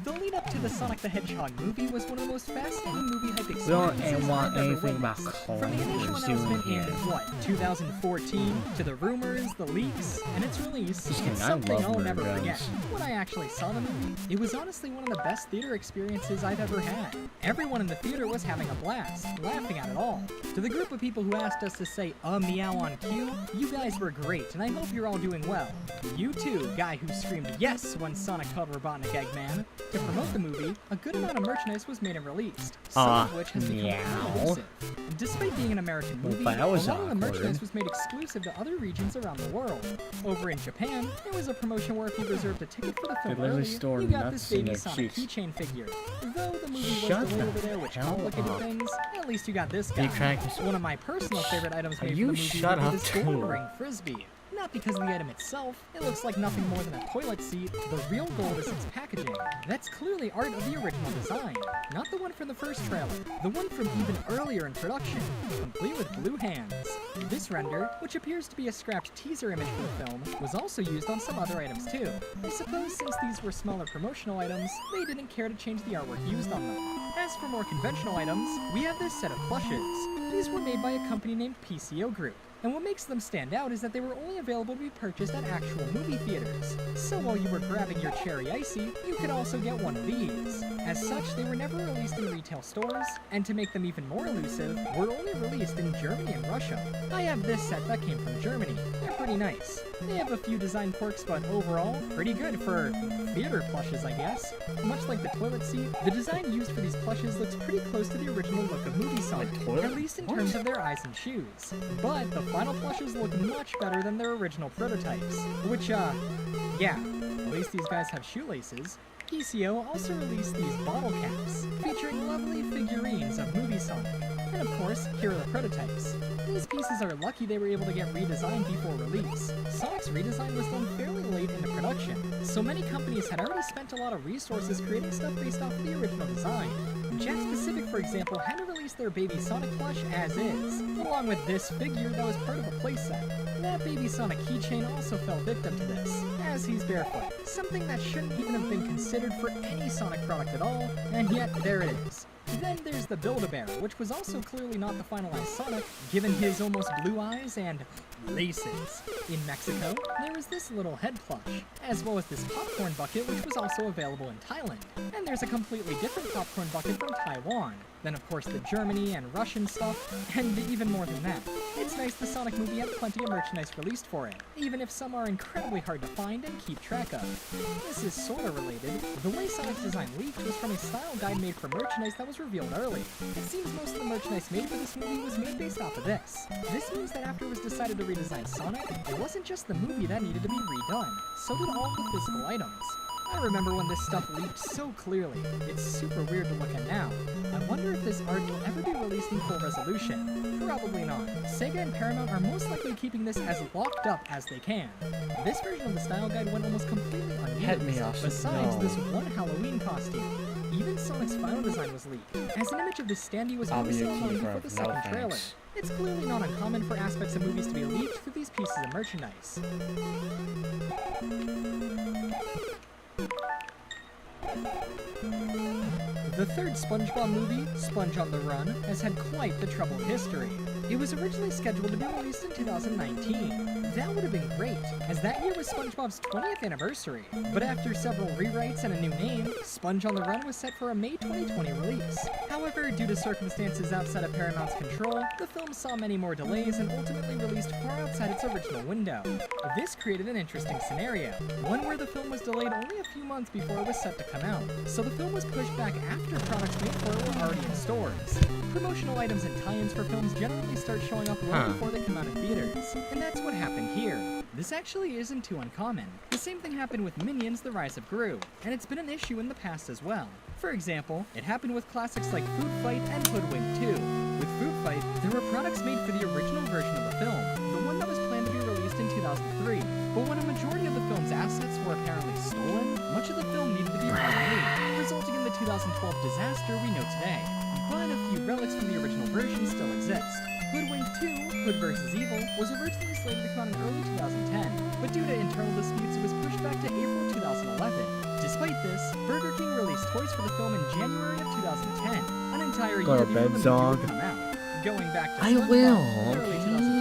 The lead up to the Sonic the Hedgehog movie was one of the most fascinating movie hype We don't experiences want I've ever anything about witnessed. From the initial collectors doing announcement in, here. 2014, to the rumors, the leaks, and its release, Just kidding, it's I something love I'll Murder never Guns. forget. When I actually saw the movie, it was honestly one of the best theater experiences I've ever had. Everyone in the theater was having a blast, laughing at it all. To the group of people who asked us to say meow on cue, you guys were great, and I hope you're all doing well. You too, guy who screamed yes when Sonic called Robotnik Eggman. To promote the movie, a good amount of merchandise was made and released, some of which has become meow. elusive. Despite being an American movie, Well, that a was lot of the awkward. merchandise was made exclusive to other regions around the world. Over in Japan, there was a promotion where if you reserved a ticket for the film They literally early, store you got this nuts in baby their Sonic cheeks. keychain figure. Though the movie was Shut delayed the over there, which hell complicated up. things, at least you got this You guy. crack yourself. One of my personal favorite items made for You the movie shut would be up, this too. gold ring frisbee. Not because of the item itself, it looks like nothing more than a toilet seat. The real gold is its packaging. That's clearly art of the original design, not the one from the first trailer, the one from even earlier in production, complete with blue hands. This render, which appears to be a scrapped teaser image for the film, was also used on some other items too. I suppose since these were smaller promotional items, they didn't care to change the artwork used on them. As for more conventional items, we have this set of plushes. These were made by a company named PCO Group. And what makes them stand out is that they were only available to be purchased at actual movie theaters. So while you were grabbing your Cherry Icy, you could also get one of these. As such, they were never released in retail stores, and to make them even more elusive, were only released in Germany and Russia. I have this set that came from Germany. They're pretty nice. They have a few design quirks, but overall, pretty good for theater plushes, I guess. Much like the toilet seat, the design used for these plushes looks pretty close to the original look of Movie Sonic, at least in terms of their eyes and shoes. But the final plushes look much better than their original prototypes, which, yeah, at least these guys have shoelaces. PCO also released these bottle caps, featuring lovely figurines of Movie Sonic. And of course, here are the prototypes. These pieces are lucky they were able to get redesigned before release. Sonic's redesign was done fairly late into production, so many companies had already spent a lot of resources creating stuff based off of the original design. Jakks Pacific, for example, had to release their Baby Sonic plush as is, along with this figure that was part of a playset. That Baby Sonic keychain also fell victim to this, as he's barefoot, something that shouldn't even have been considered for any Sonic product at all, and yet there it is. Then there's the Build-A-Bear, which was also clearly not the finalized Sonic, given his almost blue eyes and laces. In Mexico, there is this little head plush, as well as this popcorn bucket, which was also available in Thailand. And there's a completely different popcorn bucket from Taiwan. Then of course the Germany and Russian stuff, and even more than that. It's nice the Sonic movie had plenty of merchandise released for it, even if some are incredibly hard to find and keep track of. This is sorta related. The way Sonic's design leaked was from a style guide made for merchandise that was revealed early. It seems most of the merchandise made for this movie was made based off of this. This means that after it was decided to redesign Sonic, it wasn't just the movie that needed to be redone, so did all the physical items. I remember when this stuff leaked so clearly. It's super weird to look at now. I wonder if this art will ever be released in full resolution. Probably not. Sega and Paramount are most likely keeping this as locked up as they can. This version of the style guide went almost completely unused, besides this one Halloween costume. Even Sonic's final design was leaked, as an image of this standee was released before the second trailer. It's clearly not uncommon for aspects of movies to be leaked through these pieces of merchandise. The third SpongeBob movie, Sponge on the Run, has had quite the troubled history. It was originally scheduled to be released in 2019. That would have been great, as that year was SpongeBob's 20th anniversary. But after several rewrites and a new name, Sponge on the Run was set for a May 2020 release. However, due to circumstances outside of Paramount's control, the film saw many more delays and ultimately released far outside its original window. This created an interesting scenario, one where the film was delayed only a few months before it was set to come out, so the film was pushed back after products made for it were already in stores. Promotional items and tie-ins for films generally start showing up long before they come out in theaters, and that's what happened here. This actually isn't too uncommon. The same thing happened with Minions: The Rise of Gru, and it's been an issue in the past as well. For example, it happened with classics like Food Fight and Hoodwink 2. With Food Fight, there were products made for the original version of the film, the one that was planned to be released in 2003. But when a majority of the film's assets were apparently stolen, much of the film needed to be remade, resulting in the 2012 disaster we know today. But a few relics from the original version still exist. Hoodwink 2, Hood vs. Evil, was originally slated to come out in early 2010, but due to internal disputes it was pushed back to April 2011. Despite this, Burger King released toys for the film in January of 2010, an entire year before the movie would come out. Going back to SpongeBob, in early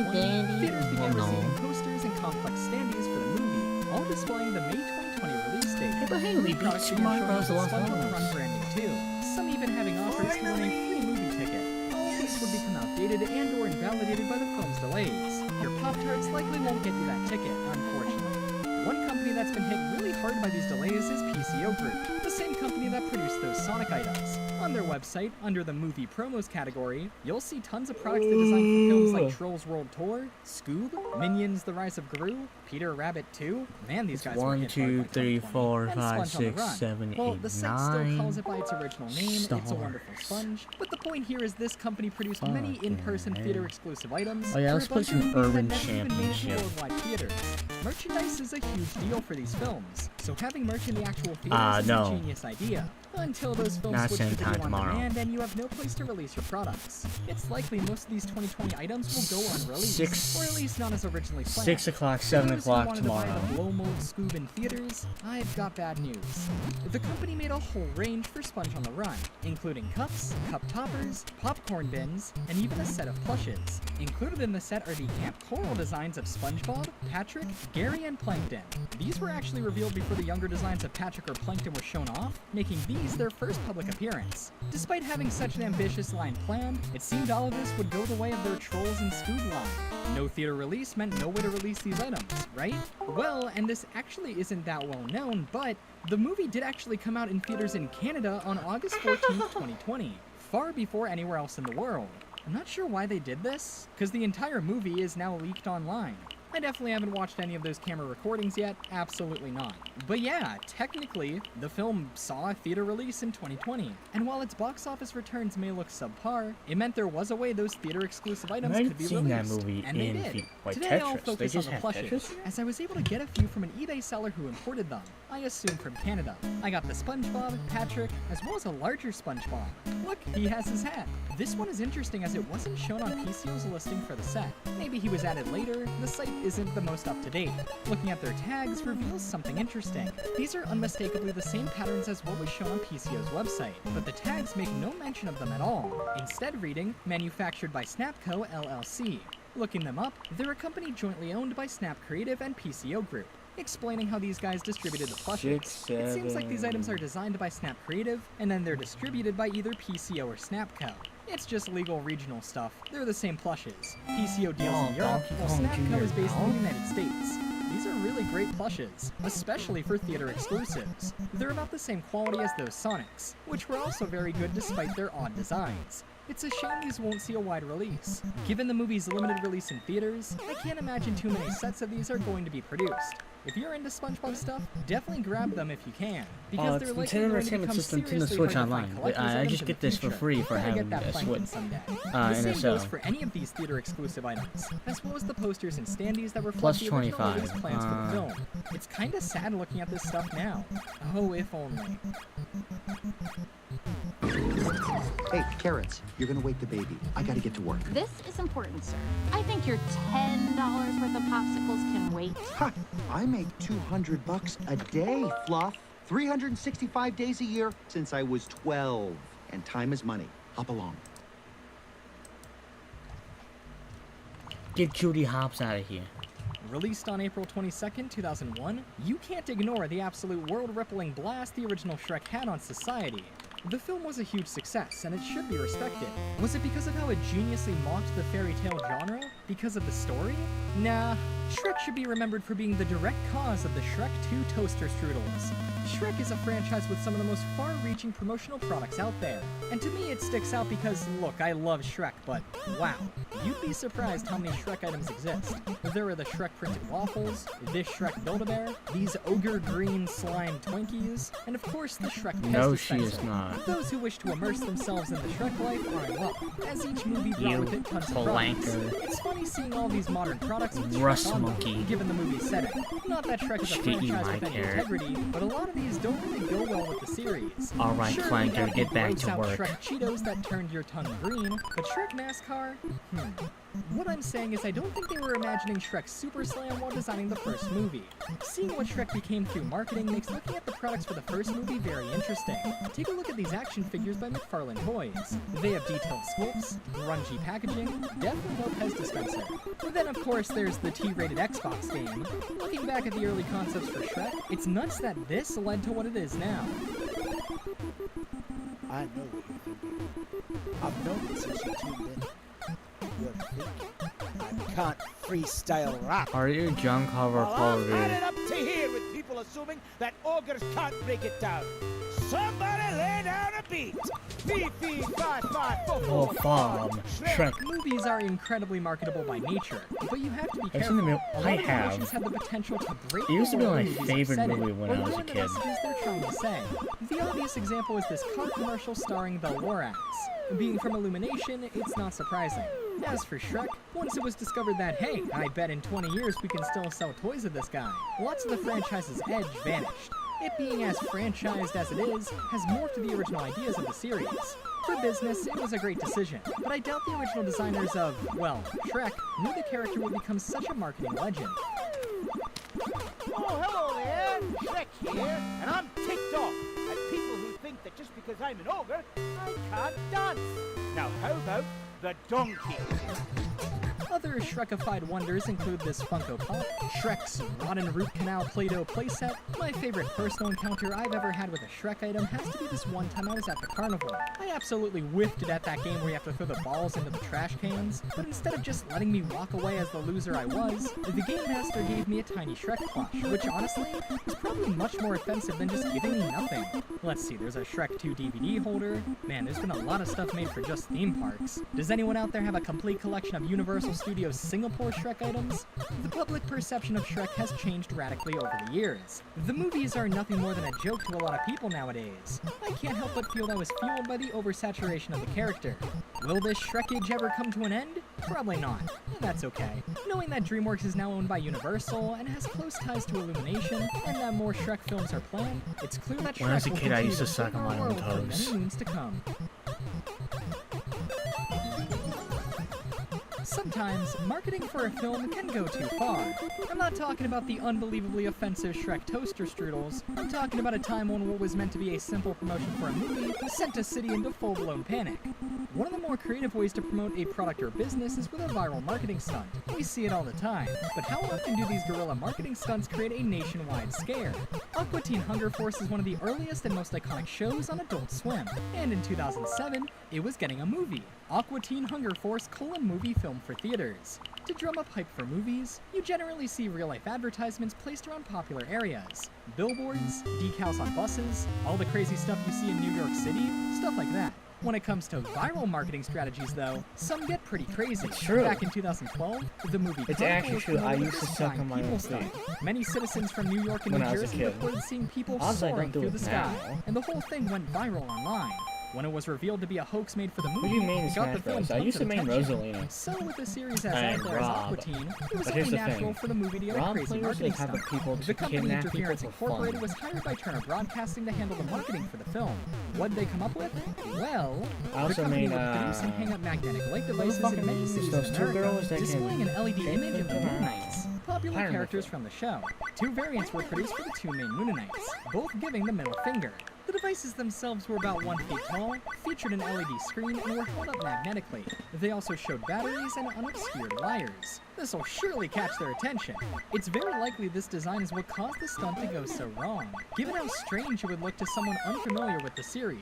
2020, theaters began receiving posters and complex standees for the movie, all displaying the May 2020 release date. we beat Smart Bros. SpongeBob on the Run branding too, some even having offers to win a free movie ticket. All these would become outdated and/or invalidated by the film's delays. Your Pop-Tarts likely won't get you that ticket, unfortunately. One company that's been hit really hard by these delays is PCO Group, the same company that produced those Sonic items. On their website, under the movie promos category, you'll see tons of products they designed for films like Trolls World Tour, Scoob, Minions: The Rise of Gru, Peter Rabbit 2. Man, these guys were hit hard by 1, 2, 3, 4, and 5, Sponge on the 6, Run. 7, 8, 9. Well, the site still calls it by its original name, It's a Wonderful Sponge, but the point here is this company produced many in-person theater-exclusive items. Oh yeah, let's for a play bunch of some movies Urban that never even made it to Championship. worldwide theaters. Merchandise is a huge deal for these films, so having merch in the actual theaters is no. a genius idea. Until those films Not switch same to time video on tomorrow. demand and you have no place to release your products. It's likely most of these 2020 items will go unreleased, or at least not as originally planned. 6 o'clock, 7 For those who o'clock wanted to buy tomorrow. the Blow Mold Scoob in theaters, I've got bad news. The company made a whole range for Sponge on the Run, including cups, cup toppers, popcorn bins, and even a set of plushes. Included in the set are the Camp Coral designs of SpongeBob, Patrick, Gary, and Plankton. These were actually revealed before the younger designs of Patrick or Plankton were shown off, making these their first public appearance. Despite having such an ambitious line planned, it seemed all of this would go the way of their Trolls and Scoob line. No theater release meant no way to release these items, right? Well, and this actually isn't that well known, but the movie did actually come out in theaters in Canada on August 14th, 2020, far before anywhere else in the world. I'm not sure why they did this, because the entire movie is now leaked online. I definitely haven't watched any of those camera recordings yet, absolutely not. But yeah, technically, the film saw a theater release in 2020, and while its box office returns may look subpar, it meant there was a way those theater-exclusive items could be released, that movie and they in did. like Today I'll Tetris. They focus on just the have plushes, Tetris? as I was able to get a few from an eBay seller who imported them. I assume from Canada. I got the SpongeBob, Patrick, as well as a larger SpongeBob. Look, he has his hat. This one is interesting as it wasn't shown on PCO's listing for the set. Maybe he was added later, the site isn't the most up to date. Looking at their tags reveals something interesting. These are unmistakably the same patterns as what was shown on PCO's website, but the tags make no mention of them at all, instead reading, manufactured by Snapco LLC. Looking them up, they're a company jointly owned by Snap Creative and PCO Group. Explaining how these guys distributed the plushes, it seems like these items are designed by Snap Creative, and then they're distributed by either PCO or Snapco. It's just legal regional stuff. They're the same plushes. PCO deals in Europe, while Snapco is based in the United States. These are really great plushes, especially for theater exclusives. They're about the same quality as those Sonics, which were also very good despite their odd designs. It's a shame these won't see a wide release. Given the movie's limited release in theaters, I can't imagine too many sets of these are going to be produced. If you're into SpongeBob stuff, definitely grab them if you can, because they're likely going to become seriously hard to find collector's I items just in get the this for future. free for Gotta having get that a plankton Switch. someday. In The a same cell. goes for any of these theater exclusive items, as well as the posters and standees that reflect Plus the original 25. release plans for the film. It's kinda sad looking at this stuff now. Oh, if only. Hey, Carrots, you're gonna wake the baby. I gotta get to work. This is important, sir. I think your $10 worth of popsicles can wait. Ha! I make $200 a day, Fluff. 365 days a year since I was 12. And time is money. Hop along. Get Judy Hopps out of here. Released on April 22nd, 2001, you can't ignore the absolute world-rippling blast the original Shrek had on society. The film was a huge success, and it should be respected. Was it because of how it geniusly mocked the fairy tale genre? Because of the story? Nah, Shrek should be remembered for being the direct cause of the Shrek 2 toaster strudels. Shrek is a franchise with some of the most far-reaching promotional products out there. And to me it sticks out because, look, I love Shrek, but wow, you'd be surprised how many Shrek items exist. There are the Shrek printed waffles, this Shrek Build-A-Bear, these ogre green slime Twinkies, and of course the Shrek Pest No, she dispenser. is not. Those who wish to immerse themselves in the Shrek life are in luck, as each movie brought You with it tons of products. planker. It's funny seeing all these modern products with Rust Shrek on them, monkey. given the movie's setting. Not that Shrek is a Shit, you franchise my with any carrot. integrity, but a lot of these don't really go well with the series. Alright, Sure, we Planker, have the get back gross to out work. Shrek Cheetos that turned your tongue green, but Shrek NASCAR? What I'm saying is I don't think they were imagining Shrek Super Slam while designing the first movie. Seeing what Shrek became through marketing makes looking at the products for the first movie very interesting. Take a look at these action figures by McFarlane Toys. They have detailed sculpts, grungy packaging, definitely no Pez dispenser. But then of course there's the T-rated Xbox game. Looking back at the early concepts for Shrek, it's nuts that this led to what it is now. I know what you're thinking. I've known it since you tuned in. You're thinking, I can't freestyle rap. Are you junk hover Well, I've had Power? it up to here with people assuming that ogres can't break it down. Somebody lay down a beat. Fee, fee, fi, fi, fo, Oh, fo, Bob. Shrek. Movies are incredibly marketable by nature, but you have to be I've seen careful. the movie. A lot I of have. promotions have the potential to break It used to be the my movies favorite upsetting, movie when or I was a ruin the kid. messages they're trying to say. The obvious example is this car commercial starring the Lorax. Being from Illumination, it's not surprising. As for Shrek, once it was discovered that, hey, I bet in 20 years we can still sell toys of this guy, lots of the franchise's edge vanished. It being as franchised as it is, has morphed to the original ideas of the series. For business, it was a great decision, but I doubt the original designers of, well, Shrek, knew the character would become such a marketing legend. Oh, hello there. Shrek here, and I'm ticked off at people who think that just because I'm an ogre, I can't dance. Now, how about the donkey? Other Shrekified wonders include this Funko Pop, Shrek's Rotten Root Canal Play-Doh playset. My favorite personal encounter I've ever had with a Shrek item has to be this one time I was at the carnival. I absolutely whiffed it at that game where you have to throw the balls into the trash cans, but instead of just letting me walk away as the loser I was, the Game Master gave me a tiny Shrek plush, which honestly is probably much more offensive than just giving me nothing. Let's see, there's a Shrek 2 DVD holder. Man, there's been a lot of stuff made for just theme parks. Does anyone out there have a complete collection of Universal Studios Studios' Singapore Shrek items, the public perception of Shrek has changed radically over the years. The movies are nothing more than a joke to a lot of people nowadays. I can't help but feel that was fueled by the oversaturation of the character. Will this Shrekage ever come to an end? Probably not, and that's okay. Knowing that DreamWorks is now owned by Universal and has close ties to Illumination, and that more Shrek films are planned, it's clear that When I was a Shrek will kid, I continue used to to suck save on our my own world for toes. many moons to come. Sometimes, marketing for a film can go too far. I'm not talking about the unbelievably offensive Shrek toaster strudels. I'm talking about a time when what was meant to be a simple promotion for a movie sent a city into full-blown panic. One of the more creative ways to promote a product or business is with a viral marketing stunt. We see it all the time, but how often do these guerrilla marketing stunts create a nationwide scare? Aqua Teen Hunger Force is one of the earliest and most iconic shows on Adult Swim, and in 2007, it was getting a movie. Aqua Teen Hunger Force : movie film for theaters. To drum up hype for movies, you generally see real-life advertisements placed around popular areas. Billboards, decals on buses, all the crazy stuff you see in New York City, stuff like that. When it comes to viral marketing strategies, though, some get pretty crazy. It's true. Back in 2012, the movie It's Carnival actually was true. I promoted used as to a suck flying on my people own stunt. feet. Many citizens from New York and When New I was a Jersey kid. reported seeing people Obviously, I soaring don't do through it the sky, now. and the whole thing went viral online. When it was revealed to be a hoax made for the movie, What do you mean in it got the Smash film Bros? I tons used to of main attention. Rosalina. So with the series as And out there as Rob. Aqua Teen, it was But only here's the natural thing. for the movie to get a Rob crazy players, marketing they have stunt. the people to The company kidnap Interference people for Incorporated fun. was hired by Turner Broadcasting to handle the marketing for the film. What'd they come up with? Well, I the also company made, would produce and hang up magnetic light devices in many cities those in two America, girls that can displaying an LED change image of the the Moon around. Knights, popular Iron Man characters from the show. Two variants were produced for the two main Mooninites, both giving the middle finger. The devices themselves were about 1 feet tall, featured an LED screen, and were held up magnetically. They also showed batteries and unobscured wires. This'll surely catch their attention. It's very likely this design is what caused the stunt to go so wrong, given how strange it would look to someone unfamiliar with the series.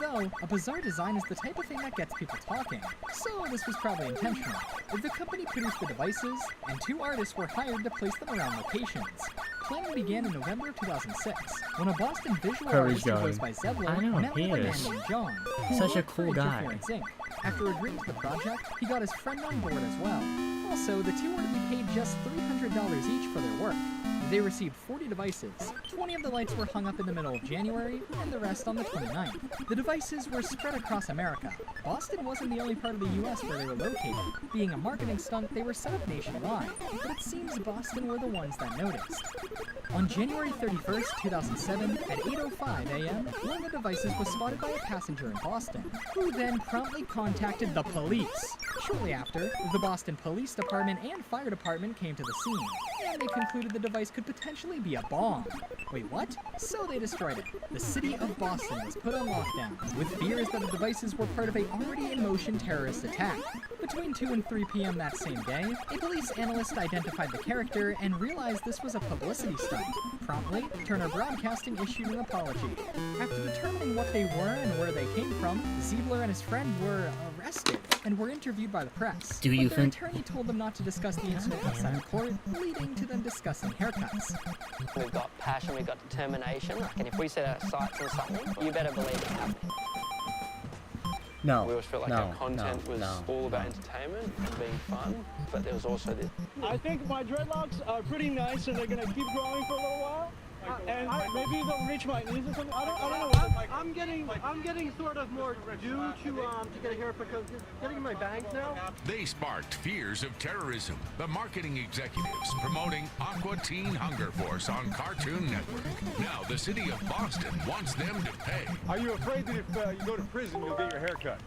Though, a bizarre design is the type of thing that gets people talking, so this was probably intentional. The company produced the devices, and 2 artists were hired to place them around locations. Planning began in November of 2006, when a Boston visual Curry's artist who going. goes by Zeblo I know, met he with a man is. named John, who Such a worked for cool guy. Interference Inc. After agreeing to the project, he got his friend on board as well. Also, the two were to be paid just $300 each for their work. They received 40 devices. 20 of the lights were hung up in the middle of January, and the rest on the 29th. The devices were spread across America. Boston wasn't the only part of the US where they were located. Being a marketing stunt, they were set up nationwide, but it seems Boston were the ones that noticed. On January 31st, 2007, at 8:05 a.m., one of the devices was spotted by a passenger in Boston, who then promptly contacted the police. Shortly after, the Boston Police Department and Fire Department came to the scene, and they concluded the device could potentially be a bomb. Wait, what? So they destroyed it. The city of Boston was put on lockdown, with fears that the devices were part of a already in motion terrorist attack. Between 2 and 3 p.m. that same day, a police analyst identified the character and realized this was a publicity stunt. Promptly, Turner Broadcasting issued an apology. After determining what they were and where they came from, Ziebler and his friend were arrested and were interviewed by the press. Do you but their think- attorney told them not to discuss the incident outside of court, leading to them discussing haircuts. We've got passion, we've got determination, and if we set our sights on something, you better believe it's happening. No. We always felt like no, our content no, was no, all about no. entertainment and being fun, but there was also this. I think my dreadlocks are pretty nice and they're gonna keep growing for a little while. And maybe they'll reach my knees or something. I don't know. I'm getting sort of more due to get a haircut because getting my bangs now. They sparked fears of terrorism. The marketing executives promoting Aqua Teen Hunger Force on Cartoon Network. Now the city of Boston wants them to pay. Are you afraid that if you go to prison, you'll get your hair cut?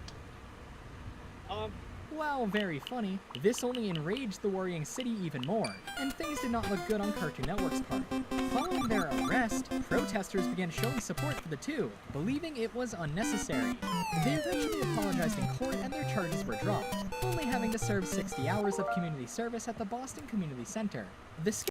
While very funny, this only enraged the worrying city even more, and things did not look good on Cartoon Network's part. Following their arrest, protesters began showing support for the two, believing it was unnecessary. They eventually apologized in court and their charges were dropped, only having to serve 60 hours of community service at the Boston Community Center. The